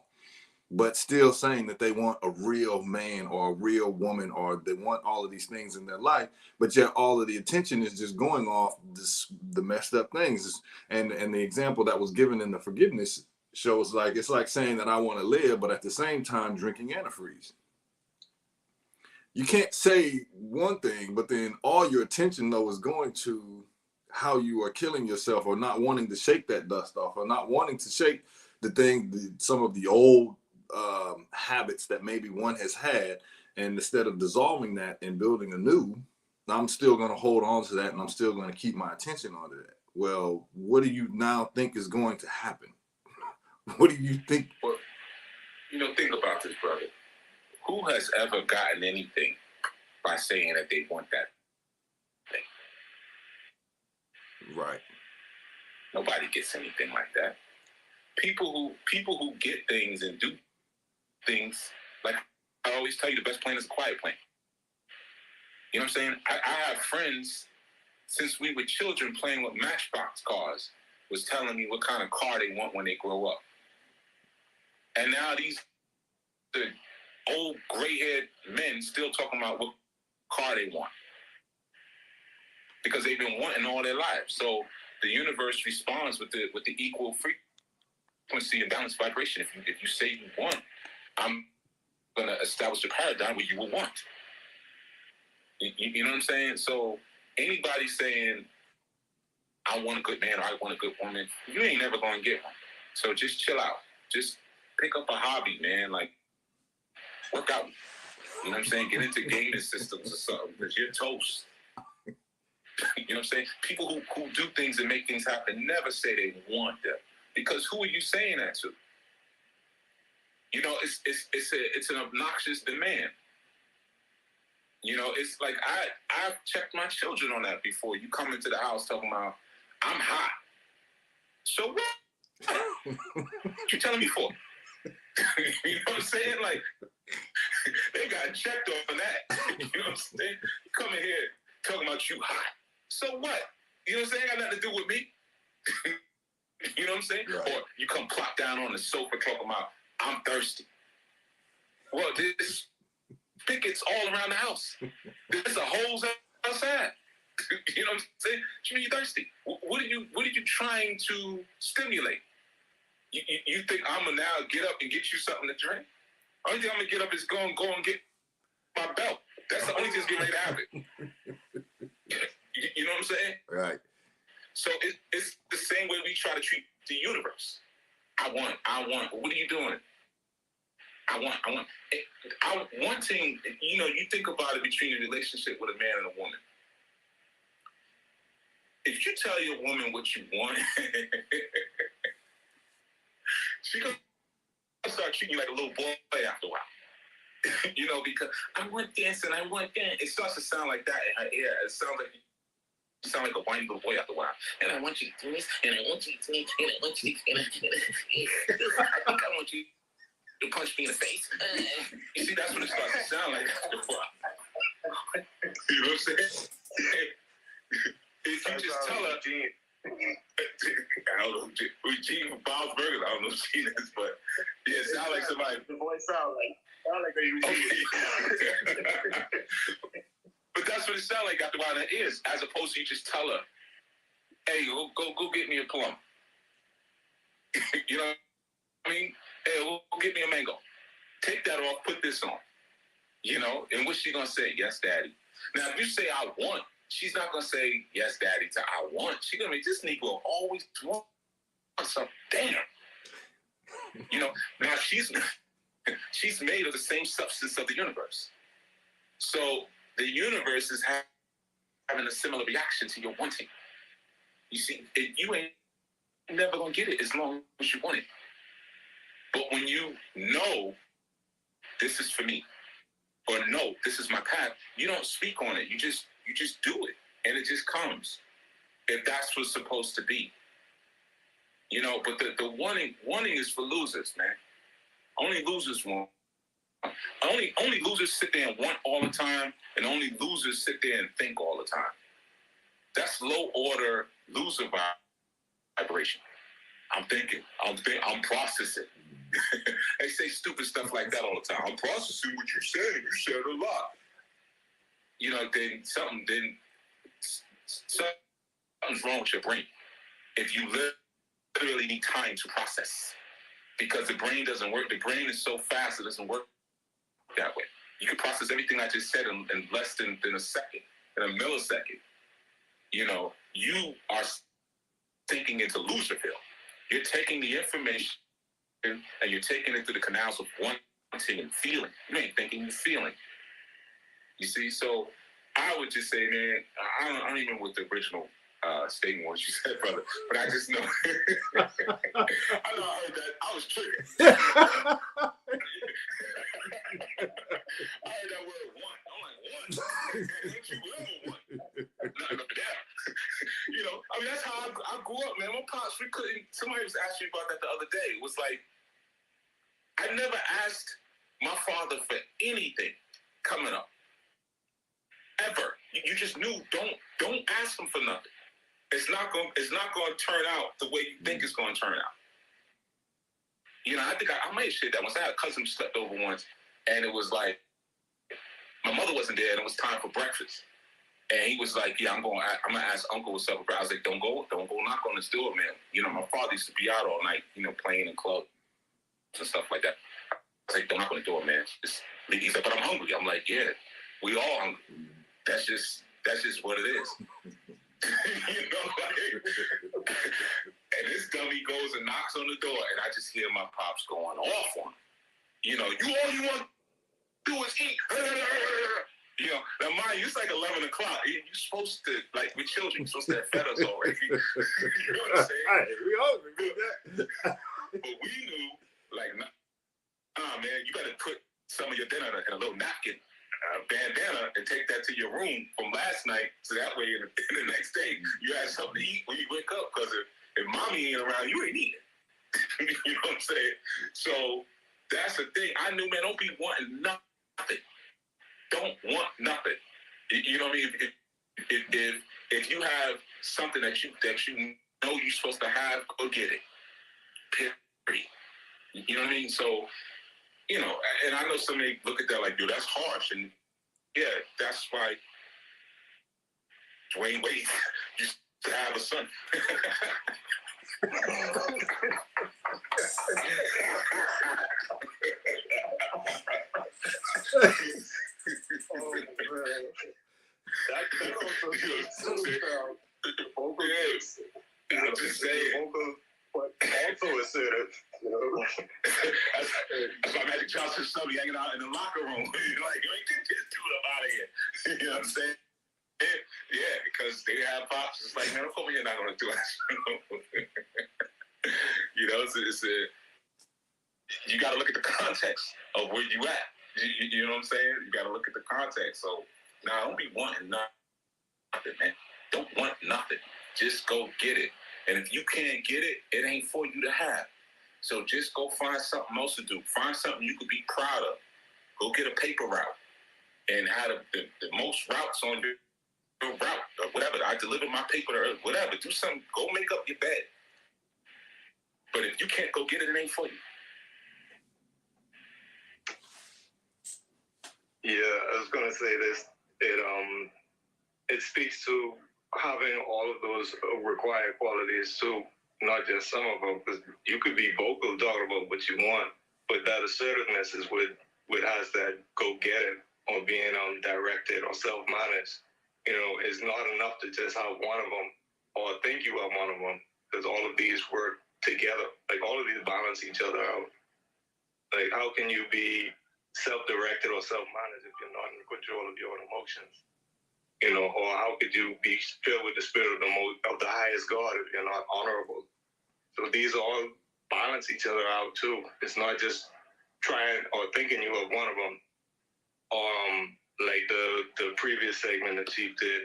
but still saying that they want a real man or a real woman, or they want all of these things in their life, but yet all of the attention is just going off the messed up things. And the example that was given in the forgiveness shows like it's like saying that I want to live, but at the same time drinking antifreeze. You can't say one thing, but then all your attention though is going to how you are killing yourself, or not wanting to shake that dust off, or not wanting to shake some of the old habits that maybe one has had. And instead of dissolving that and building a new, I'm still going to hold on to that, and I'm still going to keep my attention onto that. Well, what do you now think is going to happen? What do you think? Well, think about this, brother. Who has ever gotten anything by saying that they want that thing? Right. Nobody gets anything like that. People who get things and do things, like I always tell you, the best plane is a quiet plane. You know what I'm saying? I have friends since we were children playing with Matchbox cars, was telling me what kind of car they want when they grow up. And now the old gray-haired men still talking about what car they want, because they've been wanting all their lives. So the universe responds with the equal frequency and balanced vibration. If you say you want, I'm gonna establish a paradigm where you will want. You know what I'm saying? So anybody saying I want a good man or I want a good woman, you ain't never gonna get one. So just chill out. Just pick up a hobby, man. Like work out. You know what I'm saying? Get into gaming systems or something, because you're toast. You know what I'm saying? People who do things and make things happen never say they want them, because who are you saying that to? It's an obnoxious demand. It's like I've checked my children on that before. You come into the house talking about I'm hot. So what? What you telling me for? You know what I'm saying? Like they got checked on that. You know what I'm saying? You come in here talking about you hot. So what? You know what I'm saying? Got nothing to do with me. You know what I'm saying? Right. Or you come plop down on the sofa talking about I'm thirsty. Well, there's pickets all around the house. There's a hose outside. You know what I'm saying? You mean you're thirsty? What are you trying to stimulate? You think I'm gonna now get up and get you something to drink? Only thing I'm gonna get up is go and get my belt. That's the only thing that's getting ready to happen. You know what I'm saying? Right. So it's the same way we try to treat the universe. I want. What are you doing? I want. Wanting, you think about it between a relationship with a man and a woman. If you tell your woman what you want, she's going to start treating you like a little boy after a while. Because I want this and I want that. It starts to sound like that in her ear. It sounds like you sound like a whiny little boy after a while. And I want you to do this, and I want you to do this, and I want you to do this. I want you to punch me in the face. You see, that's what it starts to sound like after a while. You know what I'm saying? If you just tell her, I don't know who Gene from Bob's Burgers, I don't know who Gene is, but yeah, it sounds like somebody. The voice sound like Eugene. But that's what it sounds like after a while. That is, as opposed to you just tell her, "Hey, go get me a plum." You know what I mean? Hey, go get me a mango. Take that off. Put this on. And what's she gonna say? Yes, daddy. Now, if you say I want, she's not gonna say yes, daddy to I want. She's gonna be, this Negro always wants something. Damn. Now she's made of the same substance of the universe. So the universe is having a similar reaction to your wanting. You see, you ain't never gonna get it as long as you want it. But when you know this is for me, or no, this is my path, you don't speak on it. You just do it, and it just comes. If that's what's supposed to be, you know. But the wanting is for losers, man. Only losers want. Only losers sit there and want all the time, and only losers sit there and think all the time. That's low order loser vibration. I'm thinking. I'm processing. They say stupid stuff like that all the time. I'm processing what you're saying. You said a lot. You know, then something's wrong with your brain. If you literally need time to process, because the brain doesn't work. The brain is so fast it doesn't work that way. You can process everything I just said in less than a second, in a millisecond. You know, you are thinking into loserville. You're taking the information and you're taking it through the canals of wanting and feeling. You ain't thinking, you're feeling. You see, so I would just say, man, I don't even know what the original statement was you said, brother, but I just know. I know I heard that. I was triggered. I heard that word want. I'm like, what? Don't you ever want? No, down. You know, I mean, that's how I grew up, man. My pops, somebody was asking me about that the other day. It was like, I never asked my father for anything coming up. Ever. You just knew, don't ask him for nothing. It's not going to turn out the way you think it's going to turn out. You know, I think I might have shared that once. I had a cousin who slept over once, and it was like, my mother wasn't there, and it was time for breakfast. And he was like, yeah, I'm going to ask Uncle what's up. I was like, don't go knock on this door, man. You know, my father used to be out all night, you know, playing in clubs and stuff like that. I was like, don't knock on the door, man. He's like, but I'm hungry. I'm like, yeah, we all hungry. That's just what it is. You know, like, and this dummy goes and knocks on the door, and I just hear my pops going off on him. You know, all you want to do is eat. You know, now mind you, it's like 11 o'clock. You're supposed to, like, with children, you're supposed to have fed us already. You know what I'm saying? All right, we hungry, but we knew, like, nah, man, you got to put some of your dinner in a little napkin, bandana, and take that to your room from last night, so that way in the next day you have something to eat when you wake up. Because if mommy ain't around, you ain't eating. You know what I'm saying? So that's the thing. I knew, man, don't be wanting nothing. Don't want nothing. You know what I mean? If you have something that you know you're supposed to have, go get it. Period. You know what I mean? So, you know, and I know somebody look at that like, dude, that's harsh. And yeah, that's why Dwayne Wade used to have a son. Oh, man. That also I'm just saying. But also it said it, you know. That's why Magic Johnson study hanging out in the locker room. Like, you ain't get this dude up out of here. You know what I'm saying? Yeah, because they have pops. It's like, man, don't put me, you're not going to do it. You know, you got to look at the context of where you at. You know what I'm saying? You got to look at the context. So, don't be wanting nothing, man. Don't want nothing. Just go get it. And if you can't get it, it ain't for you to have. So just go find something else to do. Find something you could be proud of. Go get a paper route and have the most routes on your route or whatever. I delivered my paper to Earth, whatever. Do something. Go make up your bed. But if you can't go get it, it ain't for you. Yeah, I was gonna say this. It speaks to having all of those required qualities too, not just some of them. Because you could be vocal talking about what you want, but that assertiveness is what has that go get it or being directed or self-managed. You know, it's not enough to just have one of them or think you have one of them, because all of these work together. Like all of these balance each other out. Like how can you be self-directed or self-managed if you're not in control of your own emotions? You know, or how could you be filled with the spirit of the highest God if you're not honorable? So these all balance each other out too. It's not just trying or thinking you are one of them. Like the previous segment that Chief did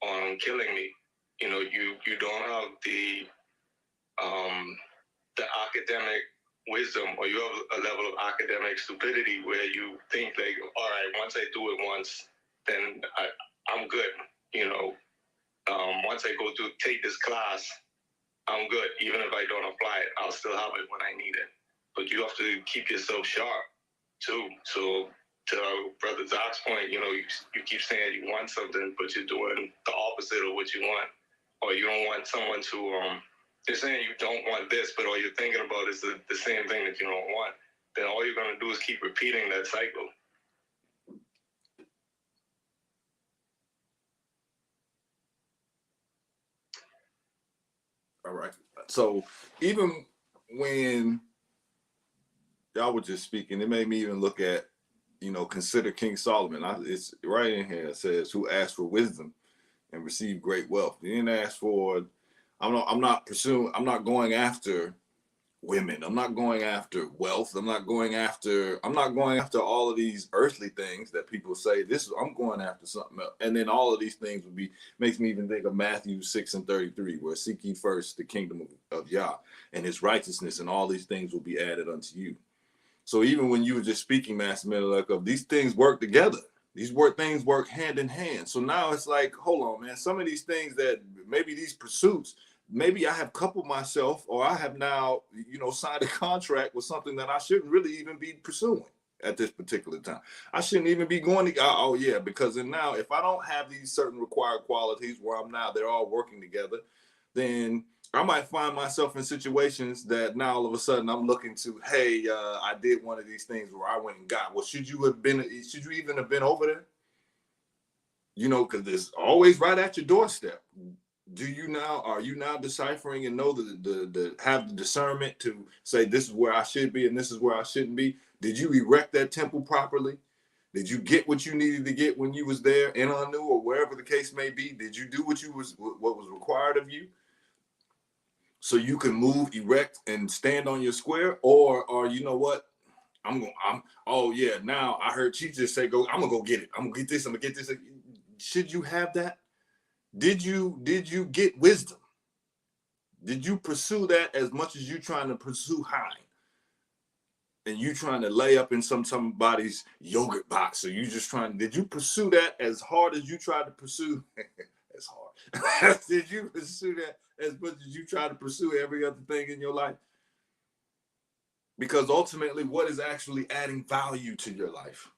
on killing me. You know, you don't have the academic wisdom, or you have a level of academic stupidity where you think like, all right, once I do it once, then I'm good. You know, once I go to take this class, I'm good. Even if I don't apply it, I'll still have it when I need it. But you have to keep yourself sharp too. So to Brother Zach's point, you know, you keep saying you want something, but you're doing the opposite of what you want, or you don't want someone to you're saying you don't want this, but all you're thinking about is the same thing that you don't want. Then all you're going to do is keep repeating that cycle. All right. So even when y'all were just speaking, it made me even look at, you know, consider King Solomon. It's right in here. It says, who asked for wisdom and received great wealth. He didn't ask for, I'm not going after women. I'm not going after wealth. I'm not going after all of these earthly things that people say. I'm going after something else. And then all of these things makes me even think of Matthew 6:33, where seek ye first the kingdom of Yah and his righteousness, and all these things will be added unto you. So even when you were just speaking, Master Menelik, of these things work together. Things work hand in hand. So now it's like, hold on, man. Some of these things that maybe these pursuits, maybe I have coupled myself, or I have now, you know, signed a contract with something that I shouldn't really even be pursuing at this particular time. I shouldn't even be going to, oh yeah, because then now if I don't have these certain required qualities where I'm now, they're all working together, then I might find myself in situations that now all of a sudden I'm looking to, hey, I did one of these things where I went and got. Well, should you even have been over there? You know, because it's always right at your doorstep. Are you now deciphering and know have the discernment to say this is where I should be and this is where I shouldn't be? Did you erect that temple properly? Did you get what you needed to get when you was there in Anu or wherever the case may be? Did you do what was required of you? So you can move, erect, and stand on your square, or you know what? Oh yeah, now I heard Chief just say, I'm gonna go get it. I'm gonna get this, I'm gonna get this. Should you have that? Did you get wisdom? Did you pursue that as much as you trying to pursue high? And you trying to lay up in somebody's yogurt box, or did you pursue that as hard as you tried to pursue? It's hard. Did you pursue that as much as you try to pursue every other thing in your life? Because ultimately, what is actually adding value to your life?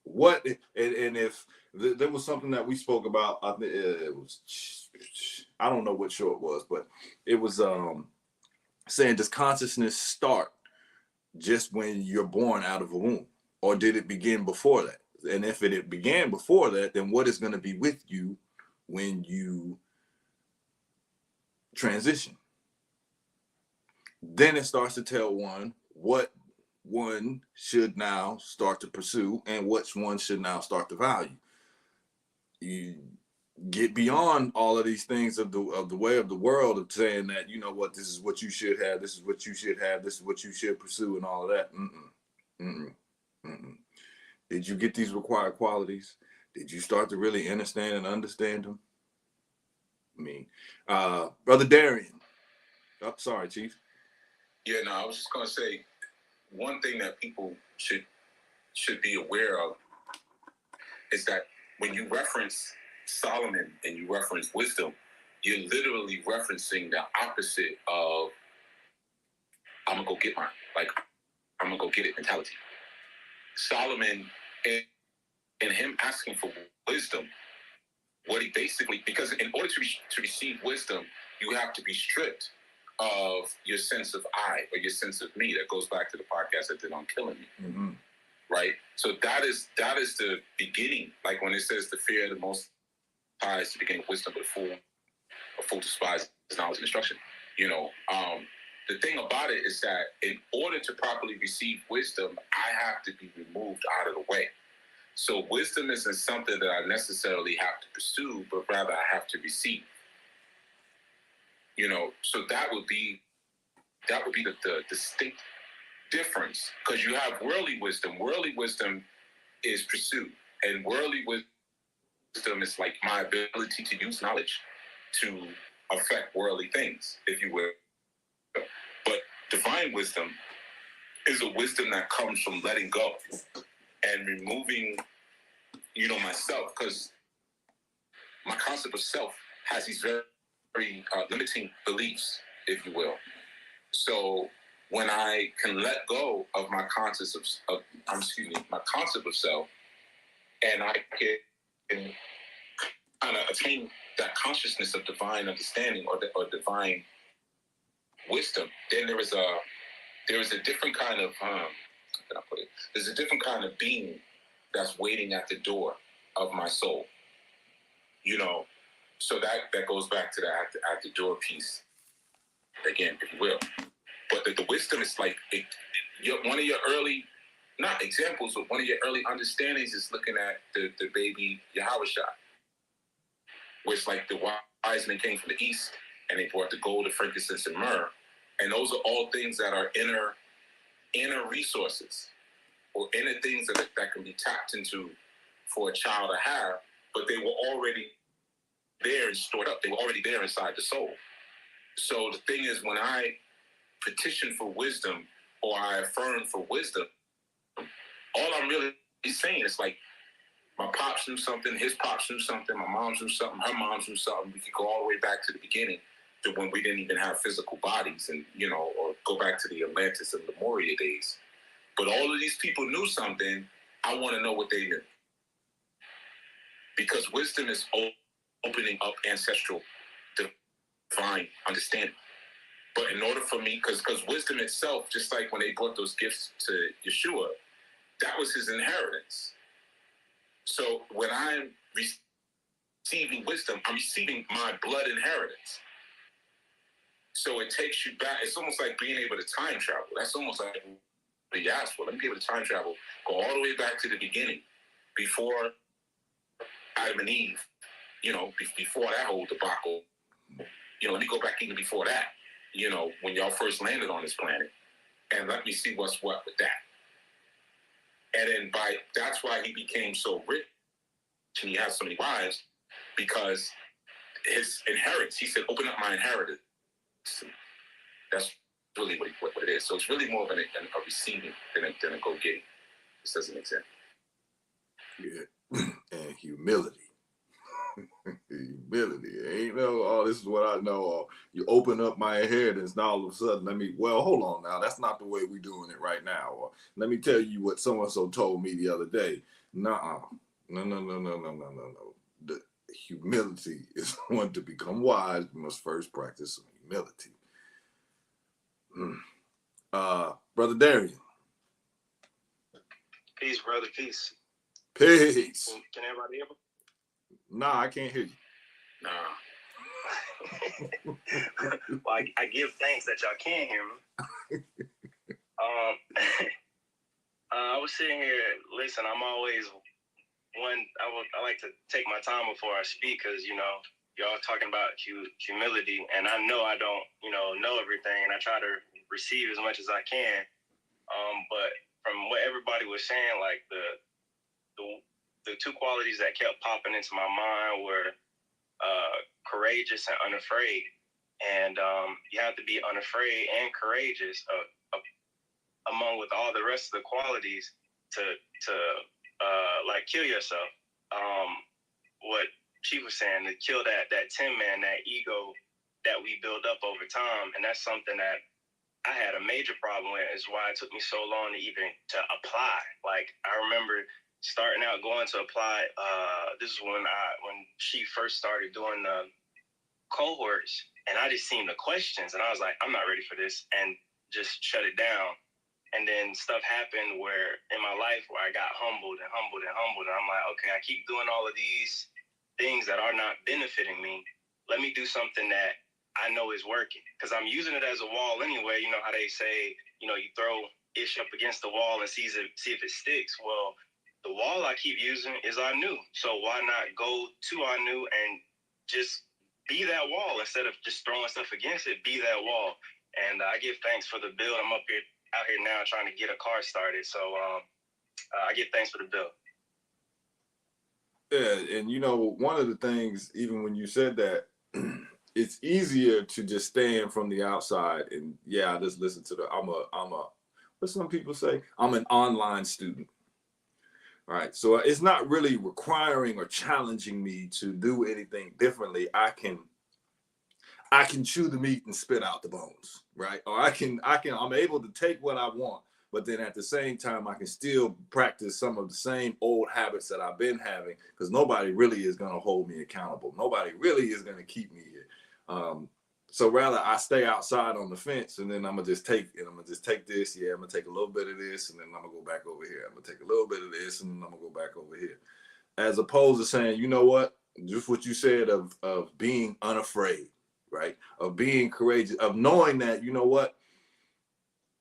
What, and if there was something that we spoke about, I think it was, I don't know what show it was, but it was saying, does consciousness start just when you're born out of a womb, or did it begin before that? And if it began before that, then what is going to be with you when you transition? Then it starts to tell one what one should now start to pursue and which one should now start to value. You get beyond all of these things of the way of the world of saying that, you know what, this is what you should have, this is what you should have, this is what you should pursue, and all of that. Did you get these required qualities? Did you start to really understand them? I mean, Brother Darian. Oh, sorry, Chief. Yeah, no, I was just gonna say one thing that people should be aware of is that when you reference Solomon and you reference wisdom, you're literally referencing the opposite of I'm gonna go get mine, like I'm gonna go get it mentality. Solomon and him asking for wisdom, what he basically, because in order to receive wisdom, you have to be stripped of your sense of I or your sense of me. That goes back to the podcast I did on killing me. Mm-hmm. Right? So that is the beginning. Like when it says the fear of the Most High is the beginning of wisdom, but a fool despises knowledge and instruction. You know, the thing about it is that in order to properly receive wisdom, I have to be removed out of the way. So wisdom isn't something that I necessarily have to pursue, but rather I have to receive. So that would be the distinct difference, because you have worldly wisdom. Worldly wisdom is pursued, and worldly wisdom is like my ability to use knowledge to affect worldly things, if you will. But divine wisdom is a wisdom that comes from letting go and removing, myself, because my concept of self has these very, very limiting beliefs, if you will. So when I can let go of my concept of self, and I can kind of attain that consciousness of divine understanding or divine wisdom, then there is a different kind of how can I put it? There's a different kind of being that's waiting at the door of my soul. So that goes back to the at the door piece again, if you will. But the wisdom is like one of your early, not examples, but one of your early understandings is looking at the baby Yahushua, where it's like the wise men came from the east and they brought the gold, the frankincense, and myrrh, and those are all things that are inner resources or inner things that can be tapped into for a child to have, but they were already there and stored up. They were already there inside the soul. So the thing is, when I petition for wisdom or I affirm for wisdom, all I'm really saying is like, my pops knew something, his pops knew something, my mom's knew something, her mom's knew something. We could go all the way back to the beginning to when we didn't even have physical bodies, and or go back to the Atlantis and Lemuria days. But all of these people knew something. I want to know what they knew, because wisdom is opening up ancestral divine understanding. But in order for me, because wisdom itself, just like when they brought those gifts to Yeshua, that was his inheritance. So when I'm receiving wisdom, I'm receiving my blood inheritance. So it takes you back. It's almost like being able to time travel. That's almost like what you asked for. Let me be able to time travel, go all the way back to the beginning, before Adam and Eve, before that whole debacle. Let me go back even before that, when y'all first landed on this planet, and let me see what's what with that. And then that's why he became so rich and he has so many wives, because his inheritance, he said, open up my inheritance. That's really what it is. So it's really more of a receiving than a go-getting, just as an example. Yeah, and humility. Humility. Ain't this is what I know. Or you open up my inheritance, and all of a sudden, hold on now. That's not the way we're doing it right now. Or let me tell you what so-and-so told me the other day. No. The humility is one to become wise. We must first practice some humility. Brother Darian. Peace, brother. Peace. Peace. Can everybody hear me? Nah, I can't hear you. Nah. Well, I give thanks that y'all can hear me. I was sitting here, listen, I'm always I like to take my time before I speak, because, y'all talking about humility, and I know I don't, know everything, and I try to receive as much as I can. But from what everybody was saying, like the two qualities that kept popping into my mind were courageous and unafraid. And you have to be unafraid and courageous among with all the rest of the qualities to like kill yourself. What Chief was saying, to kill that tin man, that ego that we build up over time. And that's something that I had a major problem with, is why it took me so long to apply. Like, I remember starting out going to apply. This is when she first started doing the cohorts, and I just seen the questions, and I was like, I'm not ready for this, and just shut it down. And then stuff happened where in my life where I got humbled, and I'm like, okay, I keep doing all of these things that are not benefiting me. Let me do something that I know is working because I'm using it as a wall anyway. You know how they say, you know, you throw ish up against the wall and see if it sticks. Well, the wall I keep using is Anu. So why not go to Anu and just be that wall instead of just throwing stuff against it? Be that wall. And I give thanks for the build. I'm out here now trying to get a car started. So I give thanks for the build. Yeah, and you know, one of the things, even when you said that, it's easier to just stand from the outside and I just listen to I'm a what some people say, I'm an online student. Right. So it's not really requiring or challenging me to do anything differently. I can chew the meat and spit out the bones, right? Or I'm able to take what I want, but then at the same time, I can still practice some of the same old habits that I've been having, because nobody really is going to hold me accountable. Nobody really is going to keep me here. So rather I stay outside on the fence, and then I'm gonna just take this. Yeah, I'm gonna take a little bit of this, and then I'm gonna go back over here. I'm gonna take a little bit of this, and then I'm gonna go back over here. As opposed to saying, you know what, just what you said of being unafraid, right? Of being courageous, of knowing that, you know what,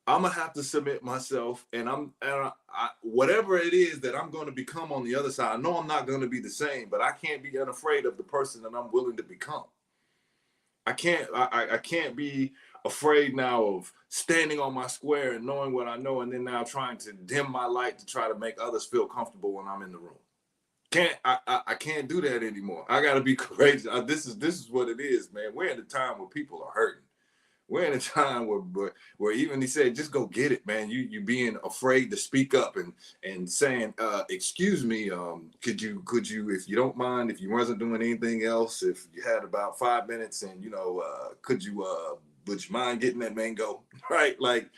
I'm gonna have to submit myself, and I, whatever it is that I'm going to become on the other side. I know I'm not going to be the same, but I can't be unafraid of the person that I'm willing to become. I can't be afraid now of standing on my square and knowing what I know, and then now trying to dim my light to try to make others feel comfortable when I'm in the room. I can't do that anymore. I got to be courageous. This is what it is, man. We're in a time where people are hurting. We're in a time where even he said, just go get it, man. You being afraid to speak up and saying, excuse me, could you, if you don't mind, if you wasn't doing anything else, if you had about 5 minutes, and would you mind getting that mango? Right? Like,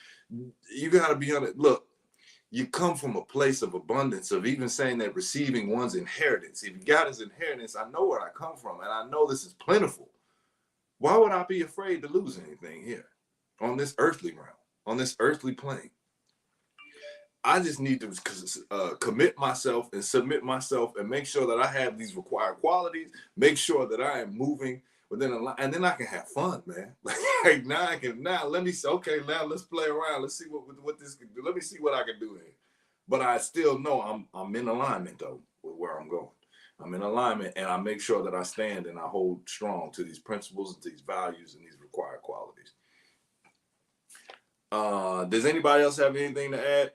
you gotta be on it. Look, you come from a place of abundance, of even saying that receiving one's inheritance. If you got his inheritance, I know where I come from, and I know this is plentiful. Why would I be afraid to lose anything here on this earthly realm, on this earthly plane? I just need to commit myself and submit myself and make sure that I have these required qualities, make sure that I am moving within a line, and then I can have fun, man. Like now let's play around. Let's see what this can do. Let me see what I can do here. But I still know I'm in alignment though with where I'm going. I'm in alignment, and I make sure that I stand and I hold strong to these principles and to these values and these required qualities. Does anybody else have anything to add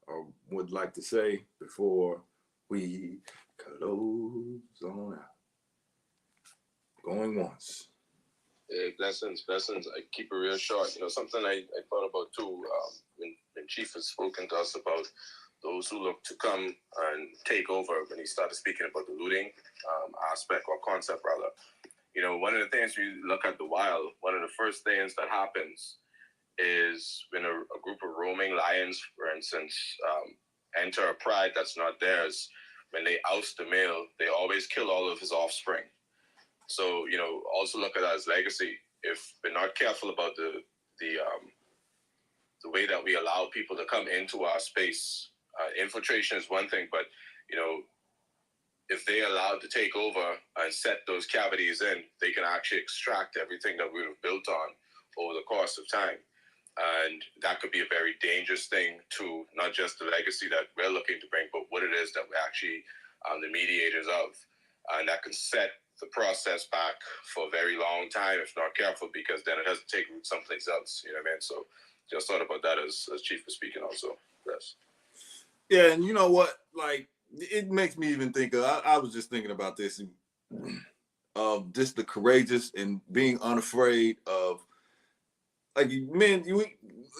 or would like to say before we close on out? Going once. Blessings. I keep it real short. Something I thought about too, when Chief has spoken to us about those who look to come and take over, when he started speaking about the looting aspect or concept rather. One of the things we look at the wild, one of the first things that happens is when a group of roaming lions, for instance, enter a pride that's not theirs. When they oust the male, they always kill all of his offspring. So, also look at that as legacy. If we're not careful about the way that we allow people to come into our space, infiltration is one thing, but, if they allowed to take over and set those cavities in, they can actually extract everything that we've built on over the course of time. And that could be a very dangerous thing to not just the legacy that we're looking to bring, but what it is that we're actually the mediators of. And that can set the process back for a very long time if not careful, because then it has to take root someplace else. You know what I mean? So just thought about that as Chief was speaking also. Yes. Yeah, and you know what? Like, it makes me even think of, I was just thinking about this, of just the courageous and being unafraid of, like, man,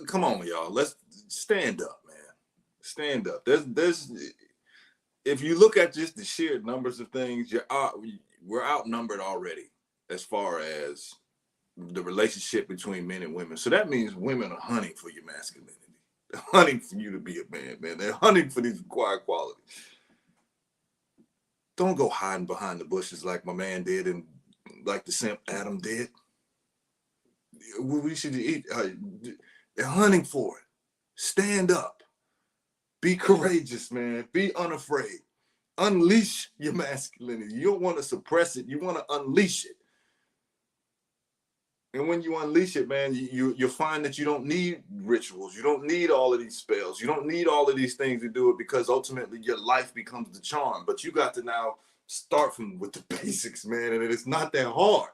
come on, y'all. Let's stand up, man. Stand up. There's if you look at just the sheer numbers of things, we're outnumbered already as far as the relationship between men and women. So that means women are hunting for your masculinity. They're hunting for you to be a man. They're hunting for these required qualities. Don't go hiding behind the bushes like my man did and like the simp Adam did. We should eat. They're hunting for it. Stand up. Be courageous, man. Be unafraid. Unleash your masculinity. You don't want to suppress it. You want to unleash it. And when you unleash it, man, you'll find that you don't need rituals. You don't need all of these spells. You don't need all of these things to do it, because ultimately your life becomes the charm. But you got to now start from with the basics, man. And it's not that hard.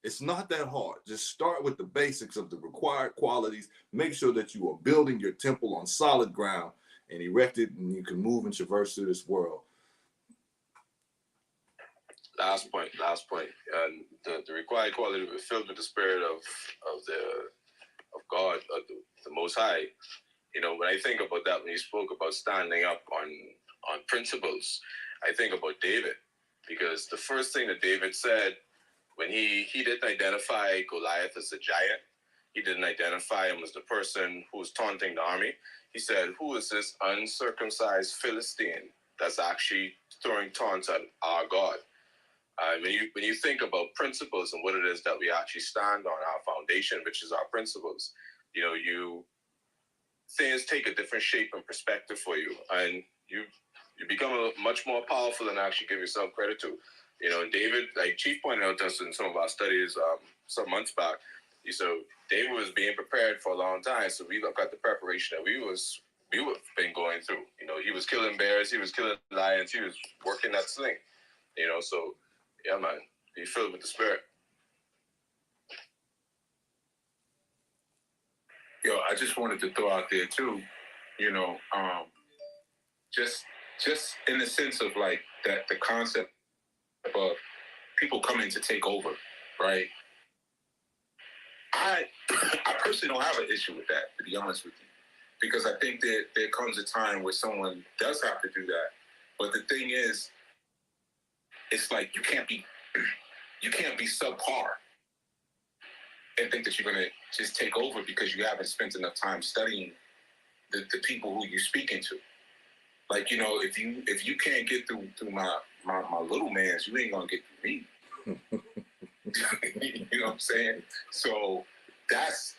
It's not that hard. Just start with the basics of the required qualities. Make sure that you are building your temple on solid ground and erect it, and you can move and traverse through this world. Last point. And the required quality to be filled with the spirit of God, of the Most High. You know, when I think about that, when you spoke about standing up on principles, I think about David, because the first thing that David said when he didn't identify Goliath as a giant, he didn't identify him as the person who was taunting the army. He said, "Who is this uncircumcised Philistine that's actually throwing taunts at our God?" When you think about principles and what it is that we actually stand on, our foundation, which is our principles, you know, things take a different shape and perspective for you, and you become much more powerful than actually give yourself credit to. You know, David, like Chief pointed out to us in some of our studies some months back, said David was being prepared for a long time. So we look at the preparation that we've been going through. You know, he was killing bears, he was killing lions, he was working that sling. You know, so yeah, man, be filled with the Spirit. Yo, I just wanted to throw out there too, you know, just in the sense of like that the concept of people coming to take over, right? I personally don't have an issue with that, to be honest with you, because I think that there comes a time where someone does have to do that. But the thing is, it's like you can't be subpar and think that you're gonna just take over because you haven't spent enough time studying the people who you're speaking to. Like, you know, if you can't get through my little mans, you ain't gonna get through me. You know what I'm saying? So that's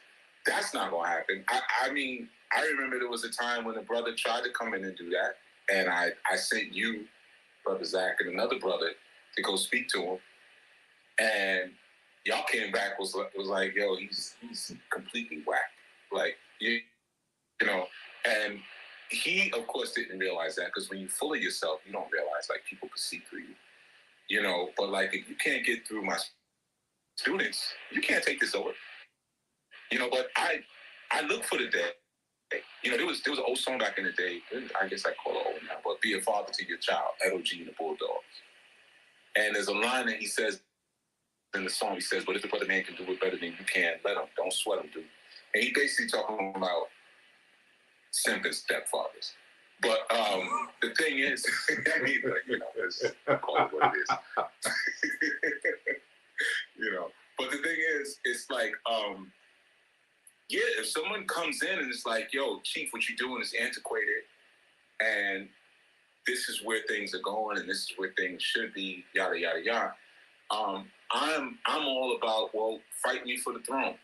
not gonna happen. I mean, I remember there was a time when a brother tried to come in and do that, and I sent you, Brother Zach, and another brother to go speak to him, and y'all came back was like, yo, he's completely whack. Like, you know, and he, of course, didn't realize that, because when you're full of yourself, you don't realize, like, people can see through you. You know, but, like, if you can't get through my students, you can't take this over. You know, but I look for the day. You know, there was an old song back in the day, I guess I call it old now, but "Be a Father to Your Child," LOG and the Bulldogs. And there's a line that he says in the song, he says, "But if the brother man can do it better than you can, let him. Don't sweat him, dude." And he basically talking about simp and stepfathers. But the thing is, I mean, like, you know, it's call it what it is. You know, but the thing is, it's like, yeah, if someone comes in and it's like, yo, Chief, what you're doing is antiquated, and this is where things are going, and this is where things should be, yada yada yada. I'm all about, well, fight me for the throne.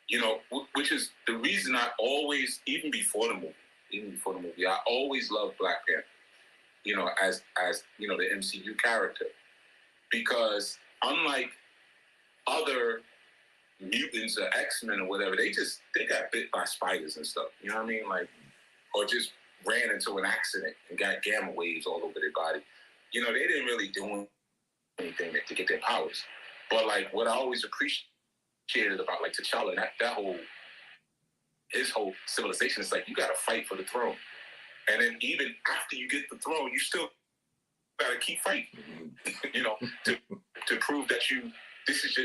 You know, which is the reason I always, even before the movie, I always loved Black Panther. You know, as you know, the MCU character, because unlike other mutants or X-Men or whatever, they got bit by spiders and stuff. You know what I mean? Like, or just ran into an accident and got gamma waves all over their body. You know, they didn't really do anything to get their powers. But like, what I always appreciated about like T'Challa, his whole civilization is like, you got to fight for the throne, and then even after you get the throne, you still got to keep fighting. You know, to prove that this is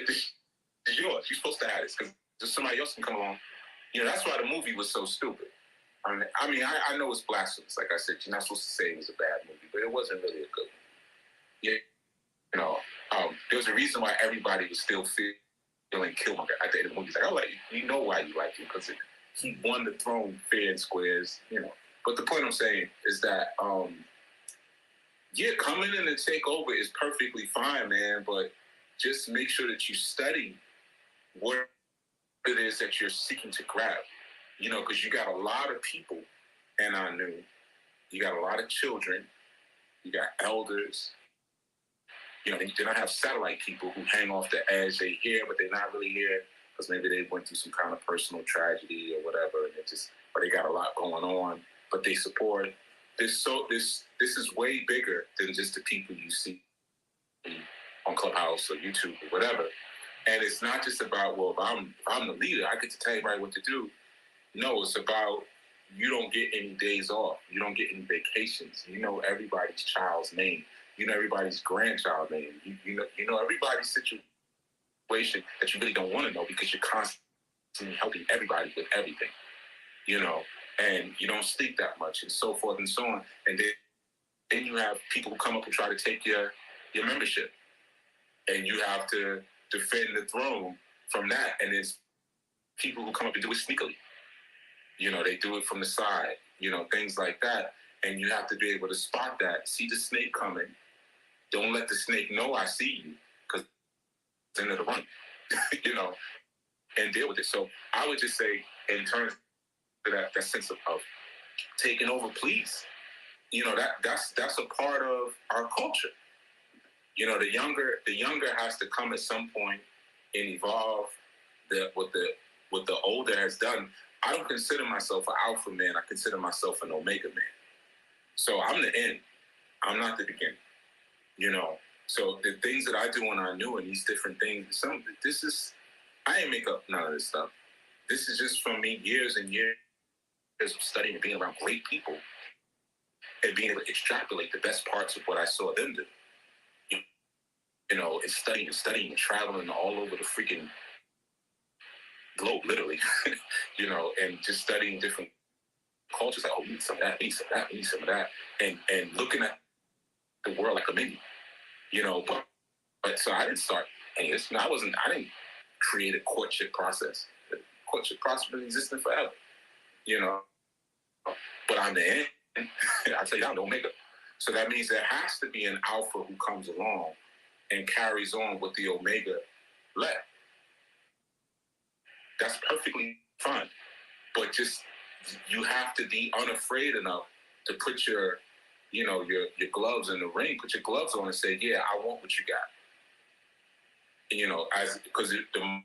yours. You're supposed to have this, because somebody else can come along. You know, that's why the movie was so stupid. I mean, I know it's blasphemous. Like I said, you're not supposed to say it was a bad movie, but it wasn't really a good one. Yeah, you know, there was a reason why everybody was still feeling Killmonger at the end of the movie. Like, oh, like, you know why you like him, because he won the throne fair and squares, you know. But the point I'm saying is that, yeah, coming in and take over is perfectly fine, man, but just make sure that you study what it is that you're seeking to grab. You know, because you got a lot of people in our new, you got a lot of children, you got elders, You know, then I have satellite people who hang off the edge. They hear, but they're not really here because maybe they went through some kind of personal tragedy or whatever, and or they got a lot going on. But they support. This is way bigger than just the people you see on Clubhouse or YouTube or whatever. And it's not just about, well, if I'm the leader, I get to tell everybody what to do. No, it's about you don't get any days off. You don't get any vacations. You know everybody's child's name. You know everybody's grandchild's name. You know everybody's situation that you really don't want to know because you're constantly helping everybody with everything. You know, and you don't sleep that much and so forth and so on. And then you have people who come up and try to take your membership. And you have to defend the throne from that. And it's people who come up and do it sneakily. You know, they do it from the side, you know, things like that. And you have to be able to spot that, see the snake coming. Don't let the snake know I see you, because it's into the run, you know, and deal with it. So I would just say, in terms of that sense of taking over, please, you know, that's a part of our culture. You know, the younger has to come at some point and evolve what the older has done. I don't consider myself an alpha man. I consider myself an omega man. So I'm the end. I'm not the beginning. You know, so the things that I do when I knew and these different things, I didn't make up none of this stuff. This is just from me years and years of studying and being around great people and being able to extrapolate the best parts of what I saw them do. You know, and studying and traveling all over the freaking globe, literally, you know, and just studying different cultures. Like, oh, we need some of that, we need some of that, we need some of that. And looking at the world like a menu, you know, but so I didn't start any of this. I didn't create a courtship process. The courtship process has been existing forever, you know, but I'm the end. I tell you, I'm the omega. So that means there has to be an alpha who comes along and carries on what the omega left. That's perfectly fine. But just, you have to be unafraid enough to put your gloves in the ring, put your gloves on and say, yeah, I want what you got. You know, because the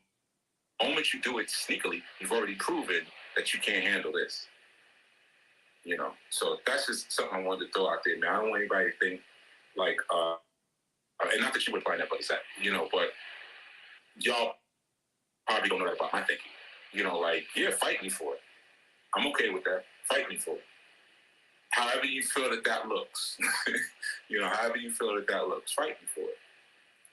moment you do it sneakily, you've already proven that you can't handle this. You know, so that's just something I wanted to throw out there, man. I don't want anybody to think like, and not that you would find that, but it's that, you know, but y'all probably don't know that about my thinking. You know, like, yeah, fight me for it. I'm okay with that. Fight me for it. However you feel that looks, you know, however you feel that looks, fight me for it.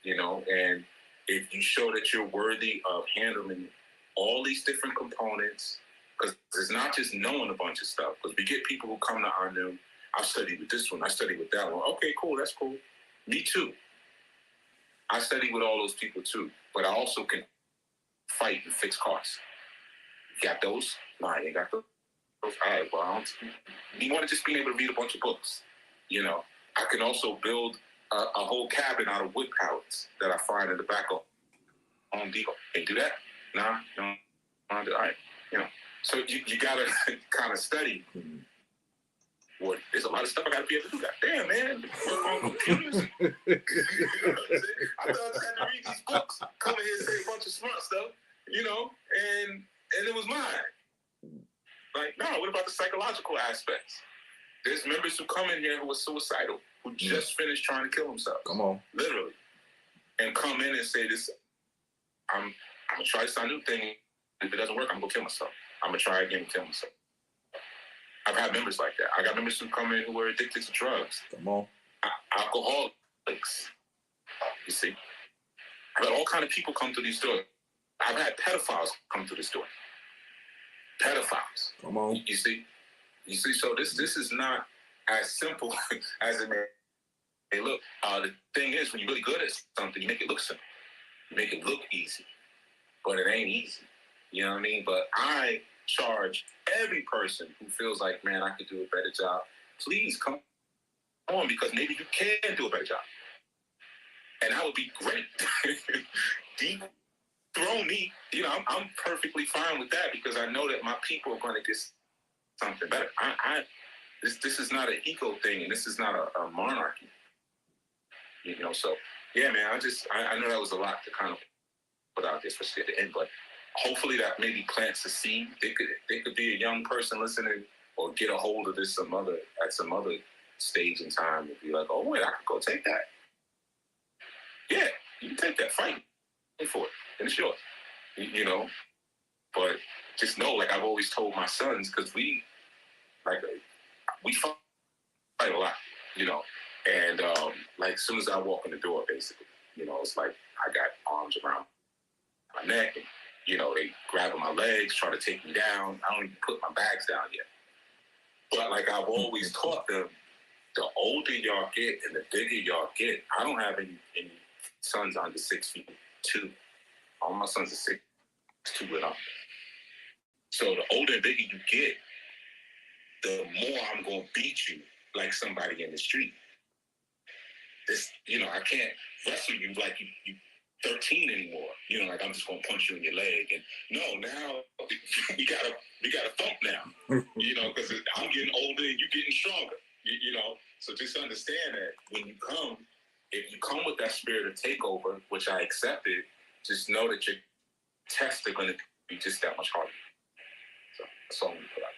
You know, and if you show that you're worthy of handling all these different components, because it's not just knowing a bunch of stuff, because we get people who come to our new, I studied with this one, I studied with that one. Okay, cool, that's cool. Me too. I study with all those people too, but I also can fight and fix cars. You got those? No, I ain't got those. All right, well, you want to just be able to read a bunch of books. You know, I can also build a whole cabin out of wood pallets that I find in the back of Home Depot. Can you do that? Nah, no. All right, you know. So you got to kind of study. Well, there's a lot of stuff I got to be able to do. God damn, man. Work on computers. You know what I'm saying? I thought I had to read these books, come in here and say a bunch of smart stuff, you know, and it was mine. Like, no, what about the psychological aspects? There's members who come in here who are suicidal, who just finished trying to kill themselves. Come on. Literally. And come in and say this, I'm going to try this new thing. If it doesn't work, I'm going to kill myself. I'm going to try again and kill myself. I've had members like that. I got members who come in who are addicted to drugs. Come on. Alcoholics. You see? I've had all kind of people come to these doors. I've had pedophiles come to this door. Pedophiles. Come on. You see? So this is not as simple as it may look. The thing is, when you're really good at something, you make it look simple. You make it look easy. But it ain't easy. You know what I mean? But I charge every person who feels like, man, I could do a better job. Please come on, because maybe you can do a better job. And that would be great. Throw me. You know, I'm perfectly fine with that, because I know that my people are going to get something better. This is not an ego thing, and this is not a monarchy. You know, so yeah, man, I know that was a lot to kind of put out there, especially at the end, but hopefully that maybe plants a seed. They could be a young person listening or get a hold of this at some other stage in time and be like, oh wait, I could go take that. Yeah, you can take that, fight for it, and it's yours. You know, but just know, like I've always told my sons, because we fight a lot, you know, and like as soon as I walk in the door, basically, you know, it's like I got arms around my neck, and you know, they grabbing my legs, trying to take me down. I don't even put my bags down yet. But like I've always taught them, the older y'all get and the bigger y'all get. I don't have any sons under 6'2". All my sons are 6'2" and up. So the older and bigger you get, the more I'm gonna beat you like somebody in the street. This, you know, I can't wrestle you like you 13 anymore. You know, like I'm just gonna punch you in your leg. And no, now we got a thump now. You know, because I'm getting older and you're getting stronger. You know, so just understand that when you come, if you come with that spirit of takeover, which I accepted, just know that your tests are gonna be just that much harder. So that's all I'm gonna put out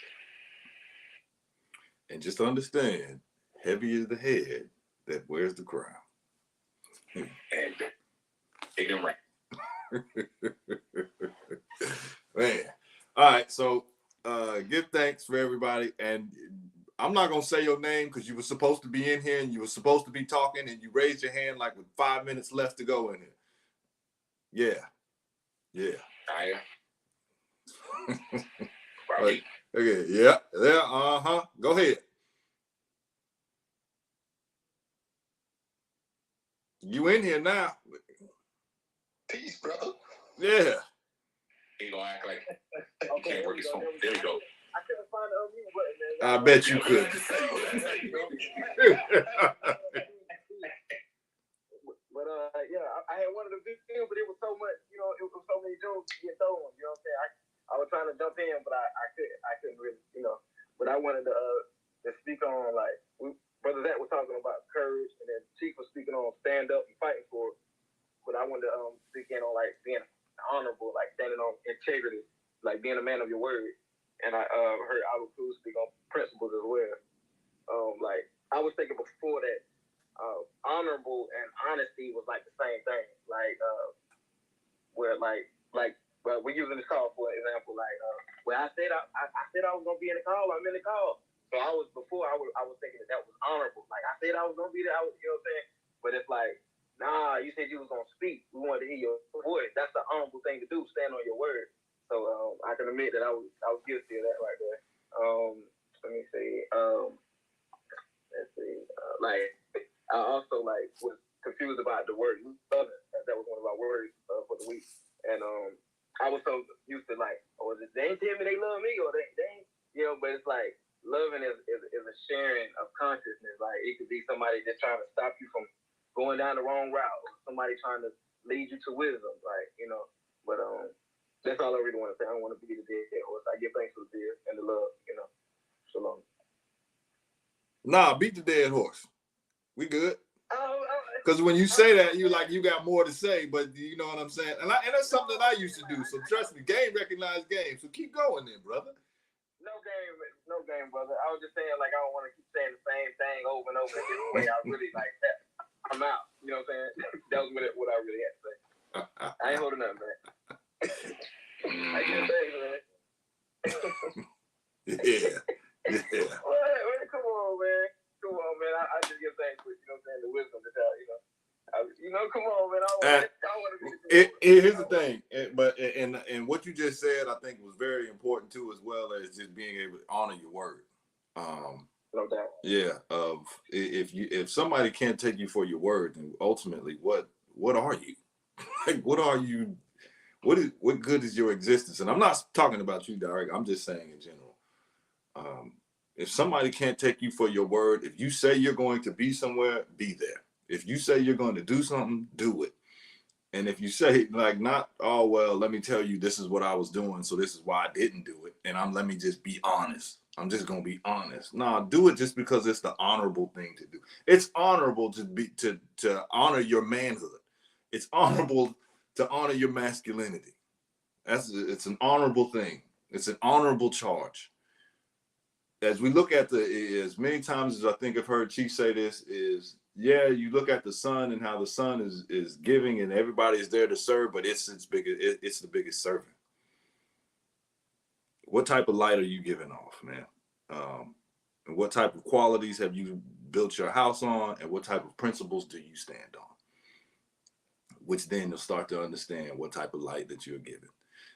there. And just understand, heavy is the head that wears the crown. And they can rank. Man. All right, so give thanks for everybody. And I'm not gonna say your name because you were supposed to be in here and you were supposed to be talking and you raised your hand like with 5 minutes left to go in here. Yeah. Right. Okay, yeah, go ahead. You in here now. Peace, brother. Yeah. He gonna act like he can't work his phone. There we go. I couldn't find the unmute button, man. I bet you could. But yeah, I had one of the big things, but it was so much, you know, it was so many jokes getting thrown. You know what I'm saying? I was trying to jump in, but I couldn't really, you know. But I wanted to speak on like Brother Zach was talking about courage, and then Chief was speaking on stand up and fighting for it. But I wanted to speak in on like being honorable, like standing on integrity, like being a man of your word. And I heard Albert Cruz speak on principles as well. Like I was thinking before that honorable and honesty was like the same thing. Like where well, we're using this call for example. Like where I said I was gonna be in the call, I'm in the call. So I was thinking that was honorable. Like I said I was gonna be there. You know what I'm saying? But it's like, nah, you said you was gonna speak. We wanted to hear your voice. That's the honorable thing to do. Stand on your word. So I can admit that I was guilty of that right there. Let me see. Let's see. Like I also like was confused about the word loving. That was one of our words for the week. And I was so used to like, they ain't tell me they love me, or they ain't, you know. But it's like loving is a sharing of consciousness. Like it could be somebody just trying to stop you from going down the wrong route, or somebody trying to lead you to wisdom. Like, you know. But that's all I really want to say. I don't want to be the dead horse. I give thanks for the beer and the love, you know. Shalom. Nah, beat the dead horse. We good. Because when you say that, you like you got more to say, but you know what I'm saying? And that's something I used to do. So trust me, game recognized game. So keep going then, brother. No game, brother. I was just saying, like, I don't want to keep saying the same thing over and over again. The way I really like that. I'm out. You know what I'm saying? That was what I really had to say. I ain't holding nothing, man. I get thanks, man. Yeah. Well, come on, man. I just give thanks for, you know what I'm saying, the wisdom to tell, you know. Come on, man. I want to be here's the thing, and what you just said, I think was very important too, as well as just being able to honor your word. No doubt. Yeah. If somebody can't take you for your word, then ultimately, what are you? Like, what are you? What good is your existence? And I'm not talking about you, Derek. I'm just saying in general. If somebody can't take you for your word, if you say you're going to be somewhere, be there. If you say you're going to do something, do it. And if you say like, not, oh, well, let me tell you, this is what I was doing, so this is why I didn't do it. And let me just be honest. I'm just going to be honest. No, do it just because it's the honorable thing to do. It's honorable to honor your manhood. It's honorable to honor your masculinity. It's an honorable thing. It's an honorable charge. As we look at as many times as I think I've heard Chief say this is, yeah, you look at the sun and how the sun is giving and everybody is there to serve, but it's the biggest servant. What type of light are you giving off, man? And what type of qualities have you built your house on, and what type of principles do you stand on? Which then you'll start to understand what type of light that you're giving.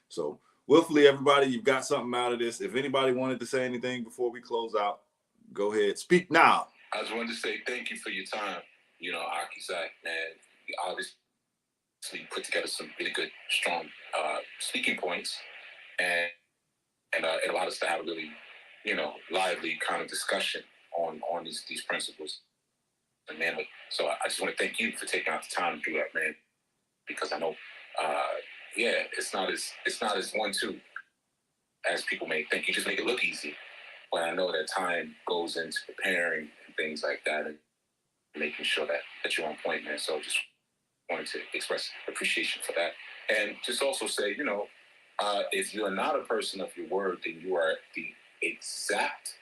So, willfully, everybody, you've got something out of this. If anybody wanted to say anything before we close out, go ahead. Speak now. I just wanted to say thank you for your time. You know, Akizai, man, you obviously put together some really good, strong speaking points, and it allowed us to have a really, you know, lively kind of discussion on these principles and manhood. So I just want to thank you for taking out the time to do that, man, because I know, it's not as 1-2 as people may think. You just make it look easy, but I know that time goes into preparing and things like that, and making sure that you're on point, man. So just wanted to express appreciation for that, and just also say, you know, if you're not a person of your word, then you are the exact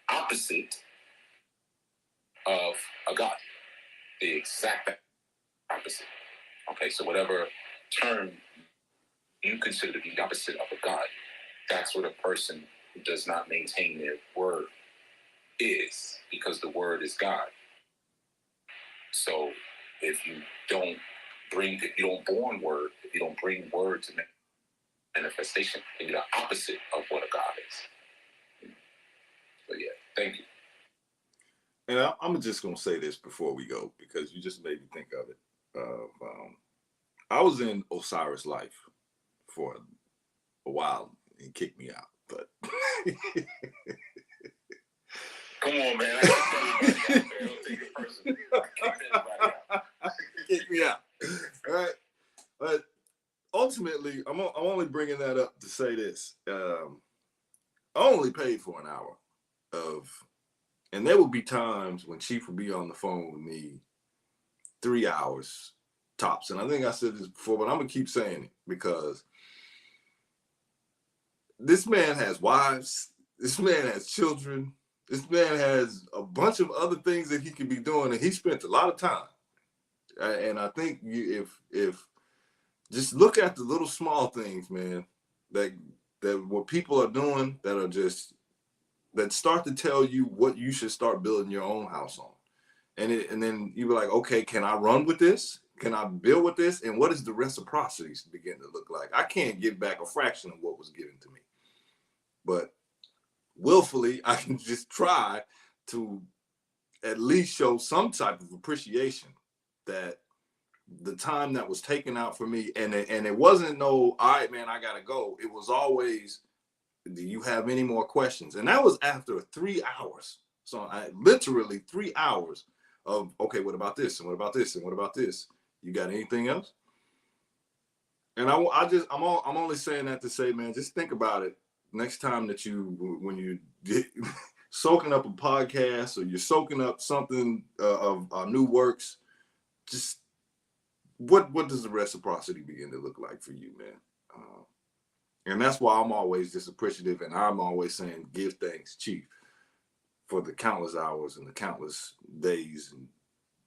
opposite of a God. The exact opposite. Okay, so whatever term you consider to be the opposite of a God, that's what a person who does not maintain their word is, because the word is God. So if you don't bring word to manifestation, then you're the opposite of what a God is. But yeah, thank you. And I'm just going to say this before we go, because you just made me think of it. I was in Osiris' life for a while and kicked me out, but come on, man. I kicked everybody out, man. Don't take it personally. I kicked everybody out. Kick me out. All right. But ultimately, I'm only bringing that up to say this. I only paid for an hour and there will be times when Chief will be on the phone with me 3 hours tops. And I think I said this before, but I'm going to keep saying it, because this man has wives. This man has children. This man has a bunch of other things that he could be doing, and he spent a lot of time. And I think if just look at the little small things, man, that what people are doing that start to tell you what you should start building your own house on. And then you were like, okay, can I run with this? Can I build with this? And what is the reciprocity begin to look like? I can't give back a fraction of what was given to me. But willfully, I can just try to at least show some type of appreciation that the time that was taken out for me, and it wasn't no, all right, man, I gotta go. It was always, do you have any more questions? And that was after 3 hours. So I literally 3 hours of, okay, what about this? And what about this? And what about this? You got anything else? And I'm only saying that to say, man, just think about it next time that when you soaking up a podcast, or you're soaking up something of new works, just what does the reciprocity begin to look like for you, man? And that's why I'm always just appreciative, and I'm always saying, give thanks, Chief, for the countless hours and the countless days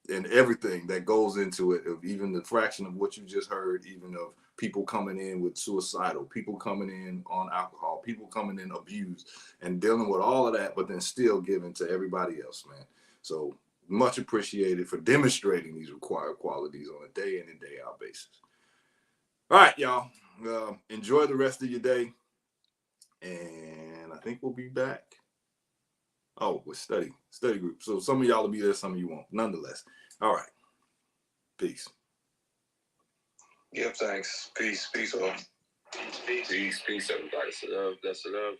and everything that goes into it, of even the fraction of what you just heard, even of people coming in with suicidal, people coming in on alcohol, people coming in abused, and dealing with all of that, but then still giving to everybody else, man. So much appreciated for demonstrating these required qualities on a day in and day out basis. All right, y'all. Enjoy the rest of your day. And I think we'll be back. Oh, with study group. So some of y'all will be there, some of you won't. Nonetheless. All right. Peace. Yeah, thanks. Peace all. Peace, everybody. That's enough.